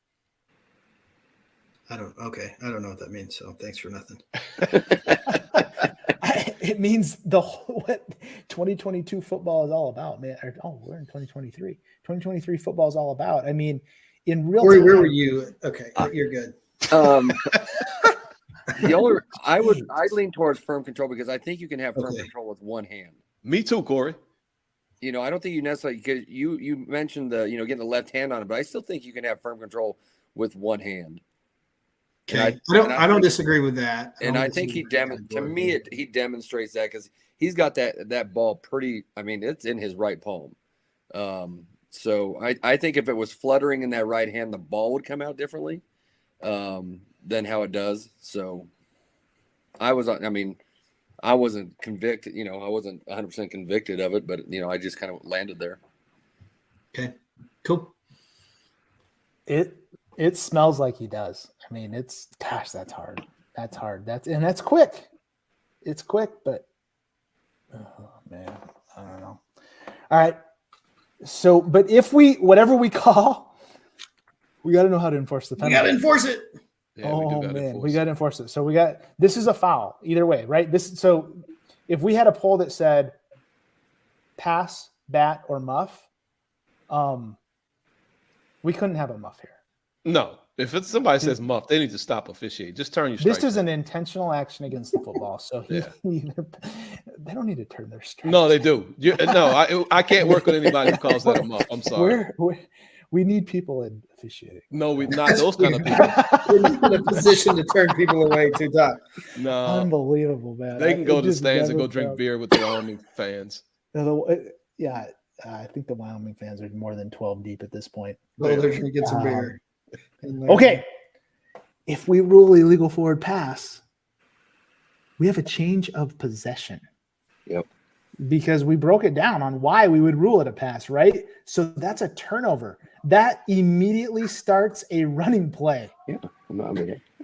I don't know what that means. So thanks for nothing. It means what 2022 football is all about, man. We're in 2023. 2023 football is all about. I mean, in real Corey, time, where were you? Okay, you're good. I lean towards firm control because I think you can have firm control with one hand. Me too, Corey. I don't think you necessarily, because you mentioned getting the left hand on it, but I still think you can have firm control with one hand. Okay, I don't disagree with that. I think he demonstrates that because he's got that ball pretty. I mean, it's in his right palm. So I think if it was fluttering in that right hand, the ball would come out differently than how it does. So I wasn't convicted. I wasn't 100% convicted of it, but I just kind of landed there. Okay, cool. It smells like he does. I mean, that's hard. That's hard. That's quick. It's quick, but oh man, I don't know. All right. So, but if whatever we call, we got to know how to enforce the penalty. You got to enforce it. Yeah, we got to enforce it. So this is a foul either way, right? So if we had a poll that said pass, bat, or muff, we couldn't have a muff here. No, if it's somebody says muff, they need to stop officiating. Just turn your strike. This is an intentional action against the football, so they don't need to turn their strike. No, they do. I can't work with anybody who calls that a muff. I'm sorry. We need people in officiating. No, we not those kind of people. We're in a position to turn people away too tough. No, unbelievable, man. They can go to the stands and go drink beer with the Wyoming fans. I think the Wyoming fans are more than 12 deep at this point. Oh, they're going to get some beer. Okay. If we rule illegal forward pass, we have a change of possession. Yep. Because we broke it down on why we would rule it a pass, right? So that's a turnover. That immediately starts a running play. Yeah. I'm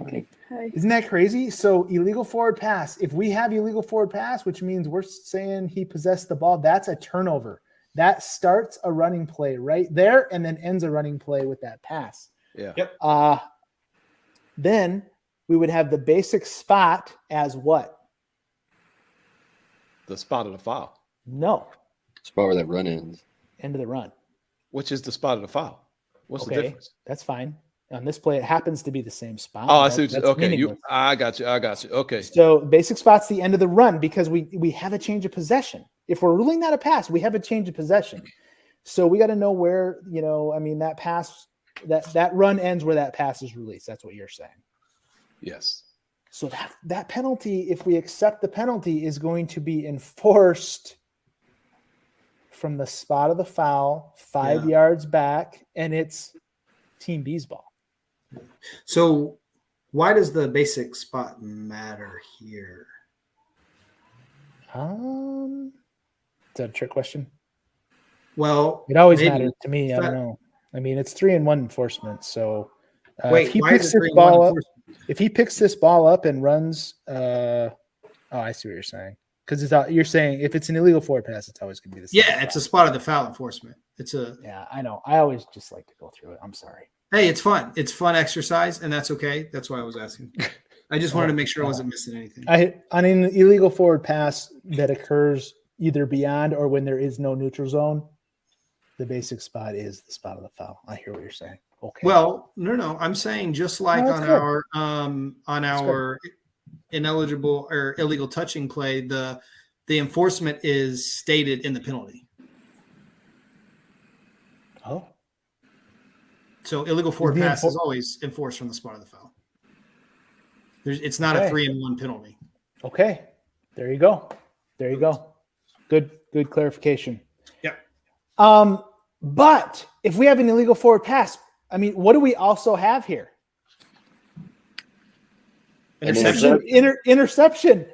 Funny. Isn't that crazy? So illegal forward pass. If we have illegal forward pass, which means we're saying he possessed the ball, that's a turnover. That starts a running play right there and then ends a running play with that pass. Yeah. Yep. Then we would have the basic spot as what? The spot of the foul. No, Spot where that run ends. end of the run. Which is the spot of the foul? What's the Okay, difference? that's fine. On this play, it happens to be the same spot. Oh, I That- see. What you, that's okay, meaningless. I got you. Okay. So basic spot's the end of the run because we have a change of possession. If we're ruling that a pass, we have a change of possession. So we got to know where, that pass, that run ends where that pass is released. That's what you're saying. Yes. So that penalty, if we accept the penalty, is going to be enforced from the spot of the foul, 5 yards back, and it's Team B's ball. So why does the basic spot matter here? Is that a trick question? Well, It always maybe. mattered to me. I don't know. I mean, it's 3-1 enforcement. So Wait, if he why picks is it this 3-1 ball up, enforcement? if he picks this ball up and runs, I see what you're saying. Because you're saying if it's an illegal forward pass, it's always going to be the same. Yeah, it's a spot of the foul enforcement. Yeah, I know. I always just like to go through it. I'm sorry. Hey, it's fun. It's fun exercise, and that's okay. That's why I was asking. I just wanted to make sure I wasn't missing anything. On an illegal forward pass that occurs either beyond or when there is no neutral zone, the basic spot is the spot of the foul. I hear what you're saying. Okay. Well, no. I'm saying just like that's on good. our ineligible or illegal touching play, the enforcement is stated in the penalty. Oh, So illegal forward the pass is always enforced from the spot of the foul. It's not a Okay. 3-1 penalty. okay. There you go. Good clarification. Yeah. But if we have an illegal forward pass, I mean, what do we also have here? Interception. Interception.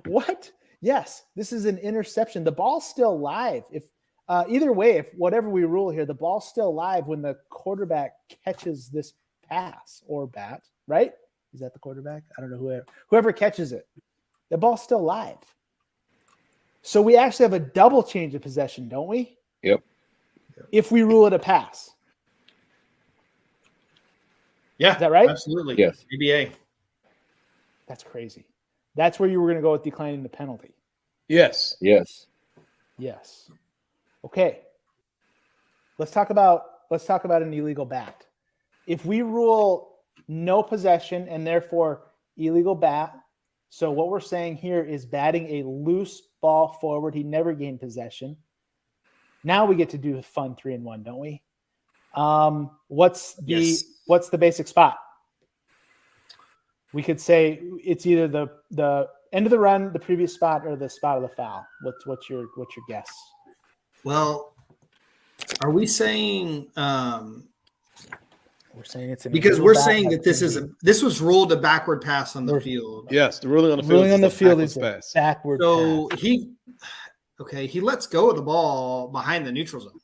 What? Yes, this is an interception. The ball's still live. If either way, if whatever we rule here, the ball's still live when the quarterback catches this pass or bat, right? Is that the quarterback? I don't know, whoever catches it. The ball's still live. So we actually have a double change of possession, don't we? Yep. If we rule it a pass. Yeah, Is that right? Absolutely. Yes. ABA. That's crazy. That's where you were going to go with declining the penalty. Yes. Yes. Yes. Okay. Let's talk about an illegal bat. If we rule no possession and therefore illegal bat, so what we're saying here is batting a loose ball forward. He never gained possession. Now we get to do a fun 3-1, don't we? What's the basic spot? We could say it's either the end of the run, the previous spot, or the spot of the foul. What's your guess? Well, are we saying We're saying it's an because illegal we're bat saying by that this was ruled a backward pass on the field. Yes. The ruling on the field. ruling on the is a field backwards is a pass. backward So pass. he lets go of the ball behind the neutral zone,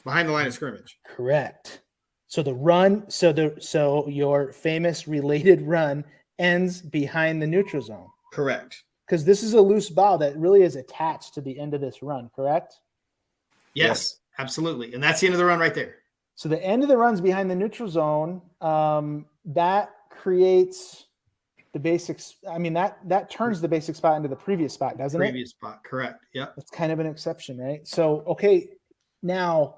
behind the line of scrimmage. Correct. So the run, so your famous related run ends behind the neutral zone Correct. because this is a loose ball that really is attached to the end of this run. Correct. Yes, absolutely. And that's the end of the run right there. So the end of the run's behind the neutral zone. That creates the basics. I mean, that turns the basic spot into the previous spot, doesn't it? Previous spot. Correct. Yep. That's kind of an exception, right? So, okay, now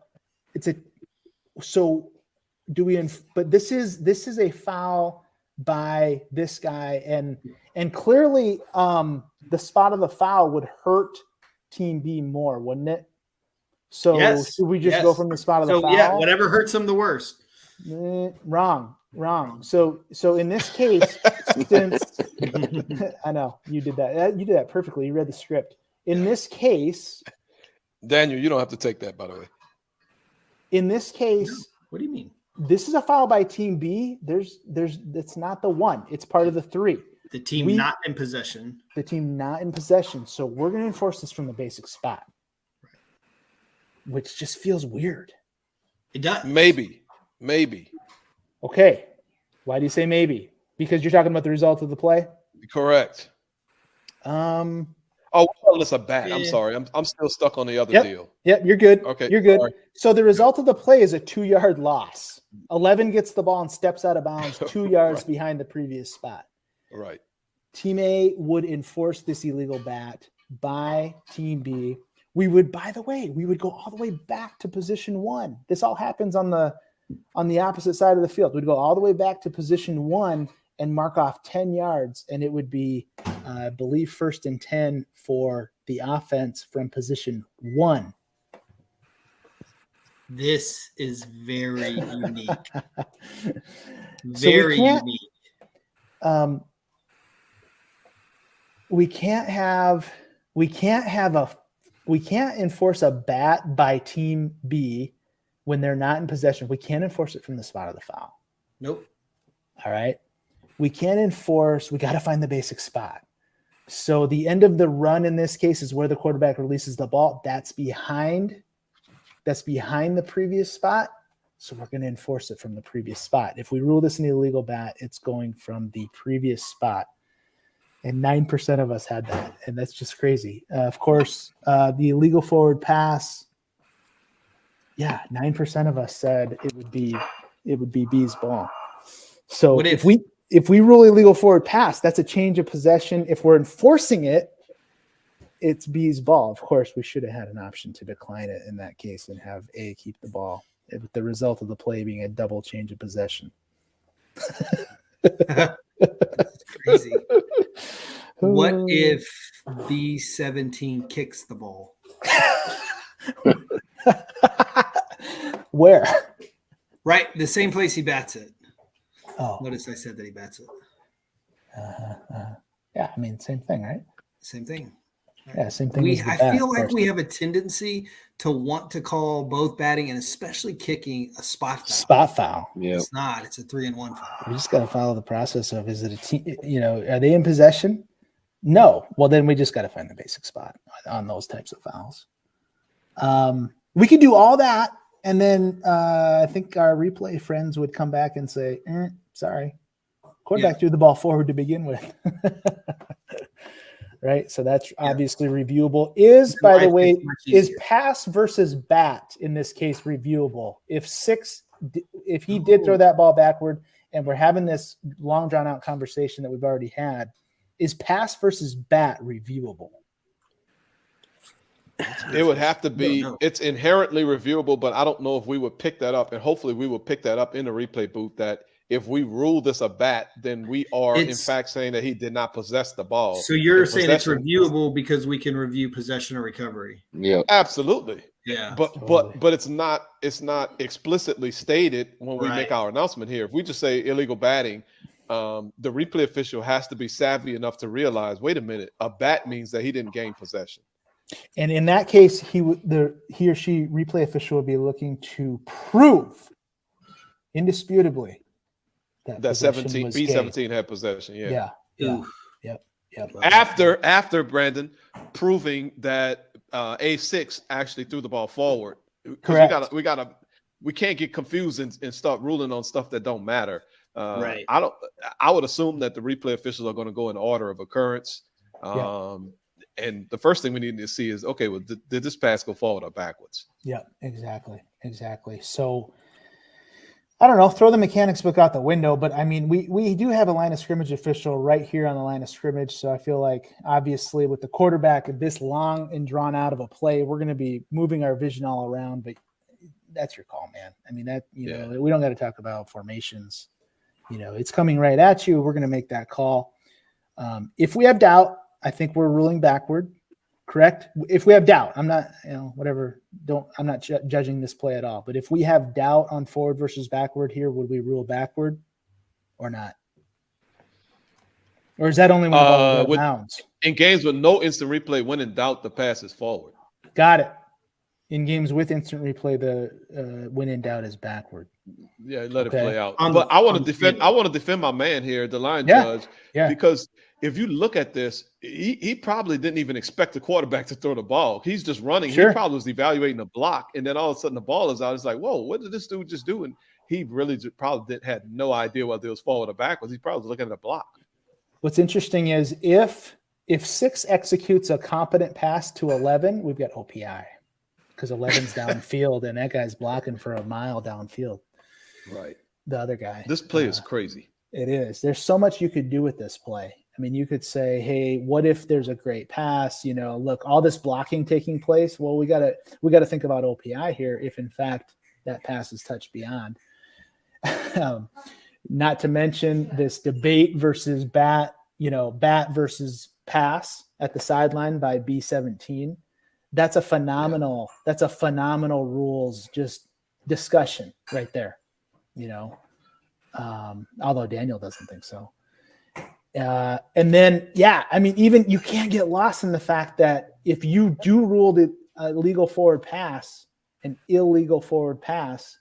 but this is a foul by this guy and clearly the spot of the foul would hurt Team B more, wouldn't it? So Yes, should we just yes. go from the spot of the So foul? yeah, whatever hurts them the worst. Wrong. So in this case, since I know you did that. You did that perfectly. You read the script. In this case, Daniel, you don't have to take that, by the way. in this case, What do you mean? this is a foul by Team B. It's not the one. It's part of the three. The team not in possession. The team not in possession. So we're going to enforce this from the basic spot, which just feels weird. It does. Maybe. Okay. Why do you say maybe? Because you're talking about the result of the play? Correct. Oh, it's a bat. I'm Yeah. sorry. I'm still stuck on the other Yep. deal. Yep, you're good. Okay, You're good. sorry. So the result of the play is a 2-yard loss. 11 gets the ball and steps out of bounds 2 yards Right. behind the previous spot. Right. Team A would enforce this illegal bat by Team B. We would, by the way, we would go all the way back to position 1. This all happens on the opposite side of the field. We'd go all the way back to position 1 and mark off 10 yards, and it would be, I believe, 1st and 10 for the offense from position 1. This is very unique. So Very unique. We can't enforce a bat by Team B when they're not in possession. We can't enforce it from the spot of the foul. Nope. All right. We can't enforce, we got to find the basic spot. So the end of the run in this case is where the quarterback releases the ball. That's behind the previous spot. So we're going to enforce it from the previous spot. If we rule this an illegal bat, it's going from the previous spot. And 9% of us had that. And that's just crazy. Of course, the illegal forward pass. Yeah, 9% of us said it would be B's ball. So What if we rule illegal forward pass, that's a change of possession. If we're enforcing it, it's B's ball. Of course, we should have had an option to decline it in that case and have A keep the ball, with the result of the play being a double change of possession. That's crazy. What if B17 kicks the ball? Where? Right, the same place he bats it. Oh, Notice I said that he bats it. yeah. I mean, same thing, right? Same thing. Yeah, same thing. as the I bat, feel of like course. we have a tendency to want to call both batting and especially kicking a spot foul. Spot foul. Yeah. It's not. It's a 3-and-1 foul. We just got to follow the process of, is it a team? Are they in possession? No. Well, then we just got to find the basic spot on those types of fouls. We could do all that, and then I think our replay friends would come back and say, sorry, quarterback threw the ball forward to begin with. Right. So that's obviously reviewable. By the way, is pass versus bat in this case reviewable? If he did throw that ball backward, and we're having this long drawn out conversation that we've already had, is pass versus bat reviewable? It would have to be. No. It's inherently reviewable, but I don't know if we would pick that up, and hopefully we will pick that up in the replay booth. That if we rule this a bat, then we are in fact saying that he did not possess the ball. So you're And saying it's possession- reviewable because we can review possession or recovery. Yeah. Absolutely. Yeah. But it's not explicitly stated when we make Right. our announcement here. If we just say illegal batting, the replay official has to be savvy enough to realize, wait a minute, a bat means that he didn't gain possession. And in that case, he or she replay official would be looking to prove indisputably that That possession 17 was B17 had possession. Yeah. Oof. Yep. After Brandon proving that A6 actually threw the ball forward. 'Cause Correct. we can't get confused and start ruling on stuff that don't matter. Right. I would assume that the replay officials are going to go in order of occurrence. And the first thing we need to see is, okay, well, did this pass go forward or backwards? Yeah, exactly. So I don't know, throw the mechanics book out the window, but I mean, we do have a line of scrimmage official right here on the line of scrimmage. So I feel like obviously with the quarterback this long and drawn out of a play, we're going to be moving our vision all around, but that's your call, man. I mean, that, you know, we don't got to talk about formations, it's coming right at you. We're going to make that call. If we have doubt, I think we're ruling backward, correct? If we have doubt, I'm not, I'm not judging this play at all. But if we have doubt on forward versus backward here, would we rule backward or not? Or is that only when the ball is out of bounds? In games with no instant replay, when in doubt, the pass is forward. Got it. In games with instant replay, the when in doubt is backward. Yeah, let it play out. On But the- I want on to the defend. field. I want to defend my man here, the line Yeah, judge, yeah. because if you look at this, he probably didn't even expect the quarterback to throw the ball. He's just running. Sure. He probably was evaluating the block, and then all of a sudden the ball is out. It's like, whoa, what did this dude just do? And he really probably had no idea whether it was forward or backwards. He probably was looking at a block. What's interesting is if 6 executes a competent pass to 11, we've got OPI because 11's downfield and that guy's blocking for a mile downfield. Right. The other guy. This play is crazy. It is. There's so much you could do with this play. I mean, you could say, hey, what if there's a great pass? You know, look, all this blocking taking place. Well, we gotta think about OPI here if in fact that pass is touched beyond. Not to mention this debate versus bat versus pass at the sideline by B17. That's a phenomenal rules just discussion right there. You know, although Daniel doesn't think so. And then, I mean, even you can't get lost in the fact that if you do rule it a legal forward pass, an illegal forward pass,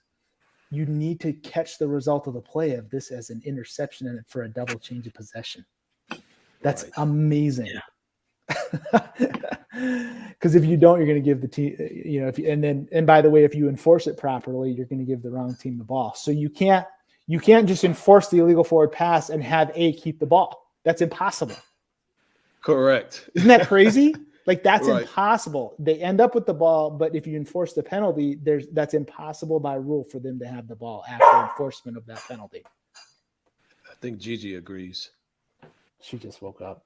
you need to catch the result of the play of this as an interception and for a double change of possession. That's amazing. Because if you don't, you're going to give the team, you know, and by the way, if you enforce it properly, you're going to give the wrong team the ball. So you can't just enforce the illegal forward pass and have A keep the ball. That's impossible. Correct. Isn't that crazy? Like that's Right. impossible. They end up with the ball, but if you enforce the penalty, that's impossible by rule for them to have the ball after enforcement of that penalty. I think Gigi agrees. She just woke up.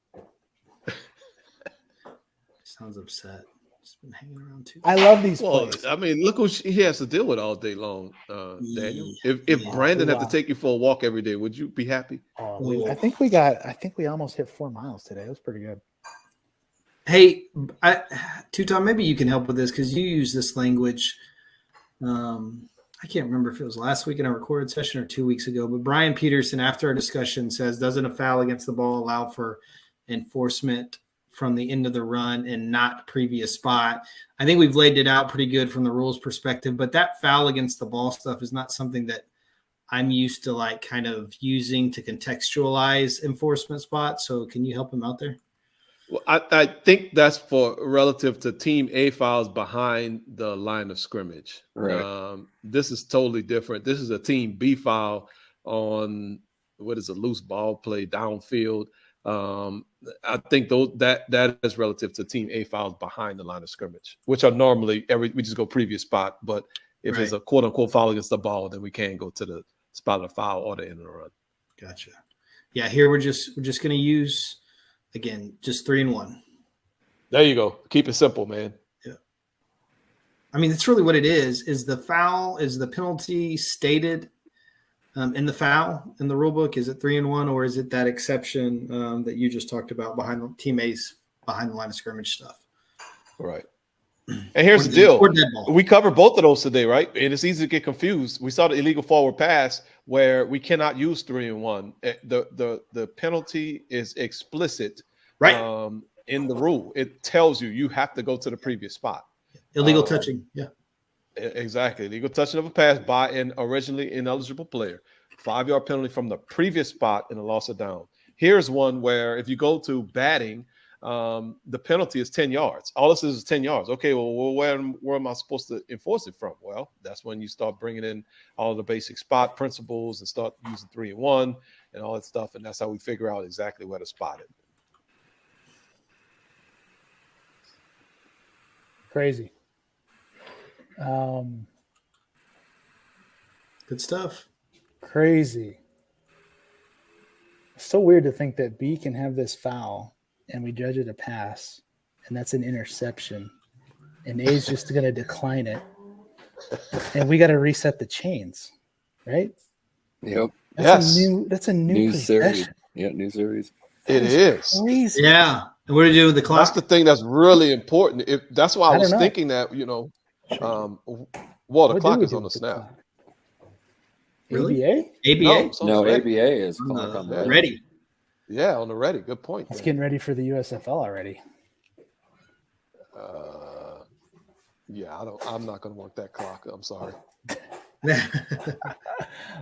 Sounds upset. Just been hanging around too. I love these Well, plays. I mean, look who he has to deal with all day long, Daniel. If Yeah. Brandon had Wow. to take you for a walk every day, would you be happy? I think we almost hit 4 miles today. It was pretty good. Hey, Tuton, maybe you can help with this because you use this language. I can't remember if it was last week in our recorded session or 2 weeks ago, but Brian Peterson, after our discussion, says, doesn't a foul against the ball allow for enforcement from the end of the run and not previous spot? I think we've laid it out pretty good from the rules perspective, but that foul against the ball stuff is not something that I'm used to like kind of using to contextualize enforcement spots. So can you help him out there? Well, I think that's for relative to team A fouls behind the line of scrimmage. Right. This is totally different. This is a team B foul on what is a loose ball play downfield. I think that is relative to team A fouls behind the line of scrimmage, which are normally we just go previous spot. But if it's a quote unquote foul against the ball, then we can go to the spot of the foul or the end of the run. Gotcha. Yeah, here we're just going to use again just 3 and 1. There you go. Keep it simple, man. Yeah. I mean, that's really what it is. Is the foul, is the penalty stated in the foul in the rule book? Is it 3 and 1, or is it that exception that you just talked about behind teammates behind the line of scrimmage stuff? Right. And here's the deal. Or dead ball. We covered both of those today, right? And it's easy to get confused. We saw the illegal forward pass where we cannot use 3 and 1. The penalty is explicit, Right. In the rule. It tells you have to go to the previous spot. Illegal touching. Yeah. Exactly. Illegal touching of a pass by an originally ineligible player. 5-yard penalty from the previous spot and a loss of down. Here's one where if you go to batting, the penalty is 10 yards. All this is 10 yards. Okay, well, where am I supposed to enforce it from? Well, that's when you start bringing in all the basic spot principles and start using 3 and 1 and all that stuff. And that's how we figure out exactly where to spot it. Crazy. Good stuff. Crazy. It's so weird to think that B can have this foul and we judge it a pass, and that's an interception, and A's just going to decline it, and we got to reset the chains, right? Yep. That's a new series. possession. Yeah, new series. It is. Crazy. Yeah. And what do you do with the That's clock? the thing that's really important. That's why I I was don't know. thinking that, well, the What do clock we is do on the with snap. clock? Really? ABA? ABA? No, it's on No, the ready. ABA is clock on the Ready. Yeah, on the ready. Good point. It's Dan. getting ready for the USFL already. Yeah, I'm not going to work that clock. I'm sorry.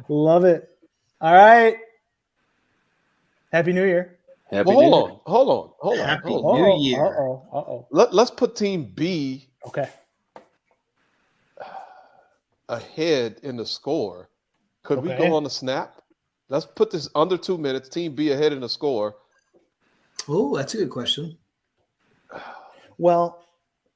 Love it. All right. Happy New Year. Happy Well, New Year. hold on. Happy Hold on. New Year. Uh-oh. Let's put Team B Okay. ahead in the score Could we Okay. go on the snap? Let's put this under 2 minutes. Team B ahead in the score. Oh, that's a good question. Well,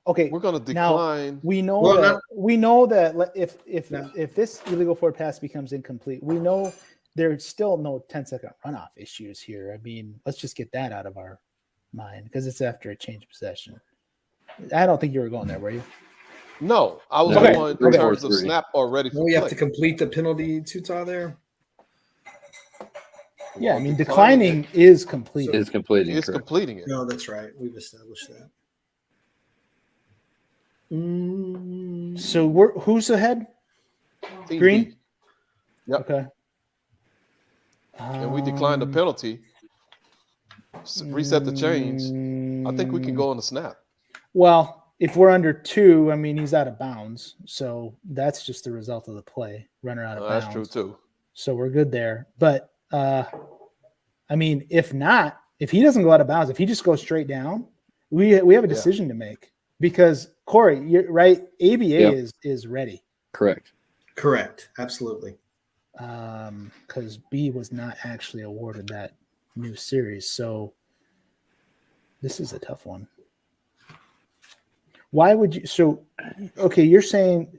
okay. We're going to Now, decline. we know Well, that not- if this illegal forward pass becomes incomplete, we know there's still no 10-second runoff issues here. I mean, let's just get that out of our mind because it's after a change of possession. I don't think you were going there, were you? No, I was Okay. going in Okay. terms of snap or ready for Well, you have play. to complete the penalty, Tuta, there. Yeah, I Well, mean, declining declining is complete. Is completing. It's correct. completing it. No, that's right. We've established that. So who's ahead? Team Green? B. Yep. Okay. And we declined the penalty. Reset the chains. I think we can go on the snap. Well, if we're under 2, I mean, he's out of bounds. So that's just the result of the play. Runner out of bounds. That's true too. So we're good there. But I mean, if not, if he doesn't go out of bounds, if he just goes straight down, we have a decision to make because Corey, you're right. ABA Yep. is ready Correct. Correct. Absolutely. because B was not actually awarded that new series. So this is a tough one. Why would you? So, okay, you're saying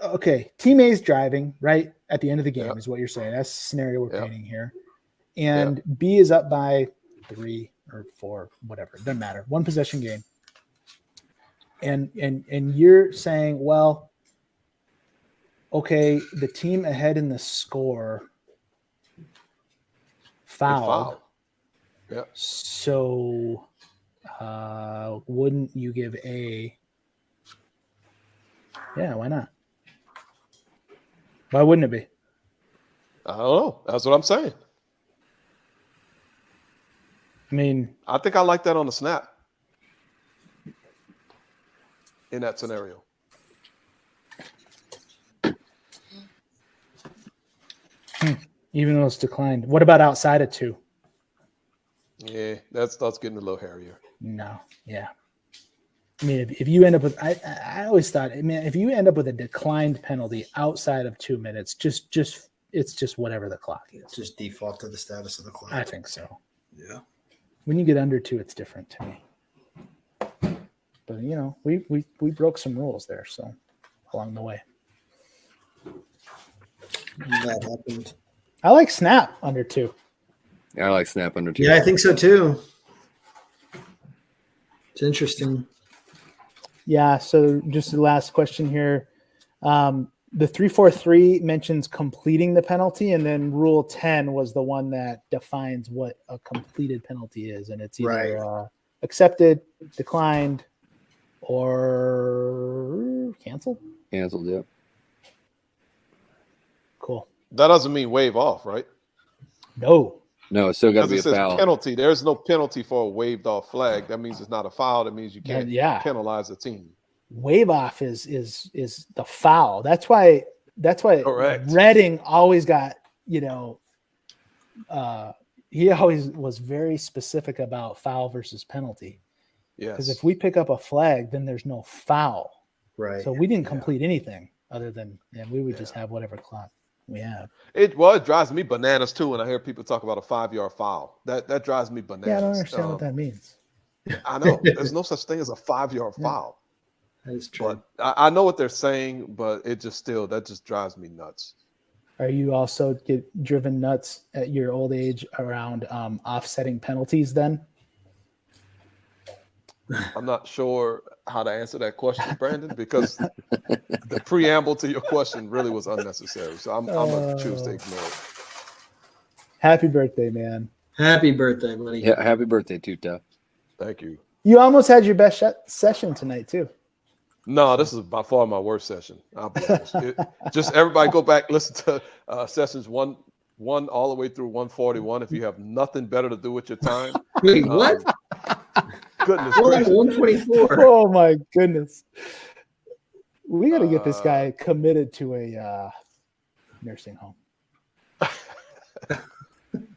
okay, team A is driving right at the end of the game Yep. is what you're saying. That's the scenario we're Yep. painting here, and B is up by 3 or 4, whatever. It doesn't matter. One possession game, and you're saying, well, okay, the team ahead in the score They fouled. fouled. Yeah. So, wouldn't you give A? Yeah, why not? Why wouldn't it be? I don't know. That's what I'm saying. I mean, I think I like that on the snap in that scenario. even though it's declined. What about outside of 2? Yeah, that starts getting a little hairier. No. Yeah. I mean, if you end up with, I always thought, man, if you end up with a declined penalty outside of 2 minutes, it's just whatever the clock is. Just default to the status of the clock. I think so. Yeah. When you get under 2, it's different to me. But you know, we broke some rules there, so along the way. That happened. I like snap under 2. Yeah, I like snap under 2. Yeah, I think so too. It's interesting. Yeah. So just the last question here. The 343 mentions completing the penalty, and then Rule 10 was the one that defines what a completed penalty is, and it's either accepted, declined, or canceled. Canceled. Yep. Cool. That doesn't mean wave off, right? No. No, it's still got to Because be it a says foul. penalty. There's no penalty for a waved off flag. That means it's not a foul. That means you can't Yeah. penalize the team. Wave off is the foul. That's why Correct. Redding always got, he always was very specific about foul versus penalty. Because Yes. if we pick up a flag, then there's no foul. Right. So we didn't complete anything other than, and we would just Yeah. have whatever clock we have. It drives me bananas too when I hear people talk about a 5-yard foul. That drives me bananas. Yeah, I don't understand what that means. I know there's no such thing as a 5-yard foul. That is true. But I know what they're saying, but it just that just drives me nuts. Are you also get driven nuts at your old age around offsetting penalties then? I'm not sure how to answer that question, Brandon, because the preamble to your question really was unnecessary. So I'm going to choose to ignore it. Happy birthday, man. Happy birthday, buddy. Yeah, happy birthday, Tuta. Thank you. You almost had your best session tonight too. No, this is by far my worst session. I'll be honest. Just everybody go back, listen to sessions one all the way through 141. If you have nothing better to do with your time. Wait, what? Goodness We're on gracious. 124. Oh my goodness. We got to get this guy committed to a nursing home.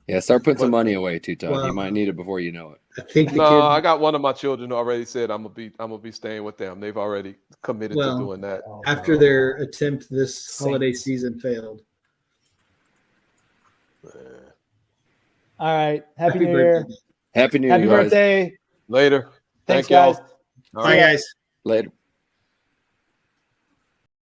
Yeah, start putting some money away, Two-Ton. Well- You might need it before you know it. I think the No, kid. I got one of my children already said I'm gonna be staying with them. They've already committed Well, to doing that. After their attempt this Saints. holiday season failed. All right. Happy New birthday. Year. Happy New Year, Happy you guys. birthday. Later. Thanks, Thank y'all. guys. All Bye, right. guys. Later.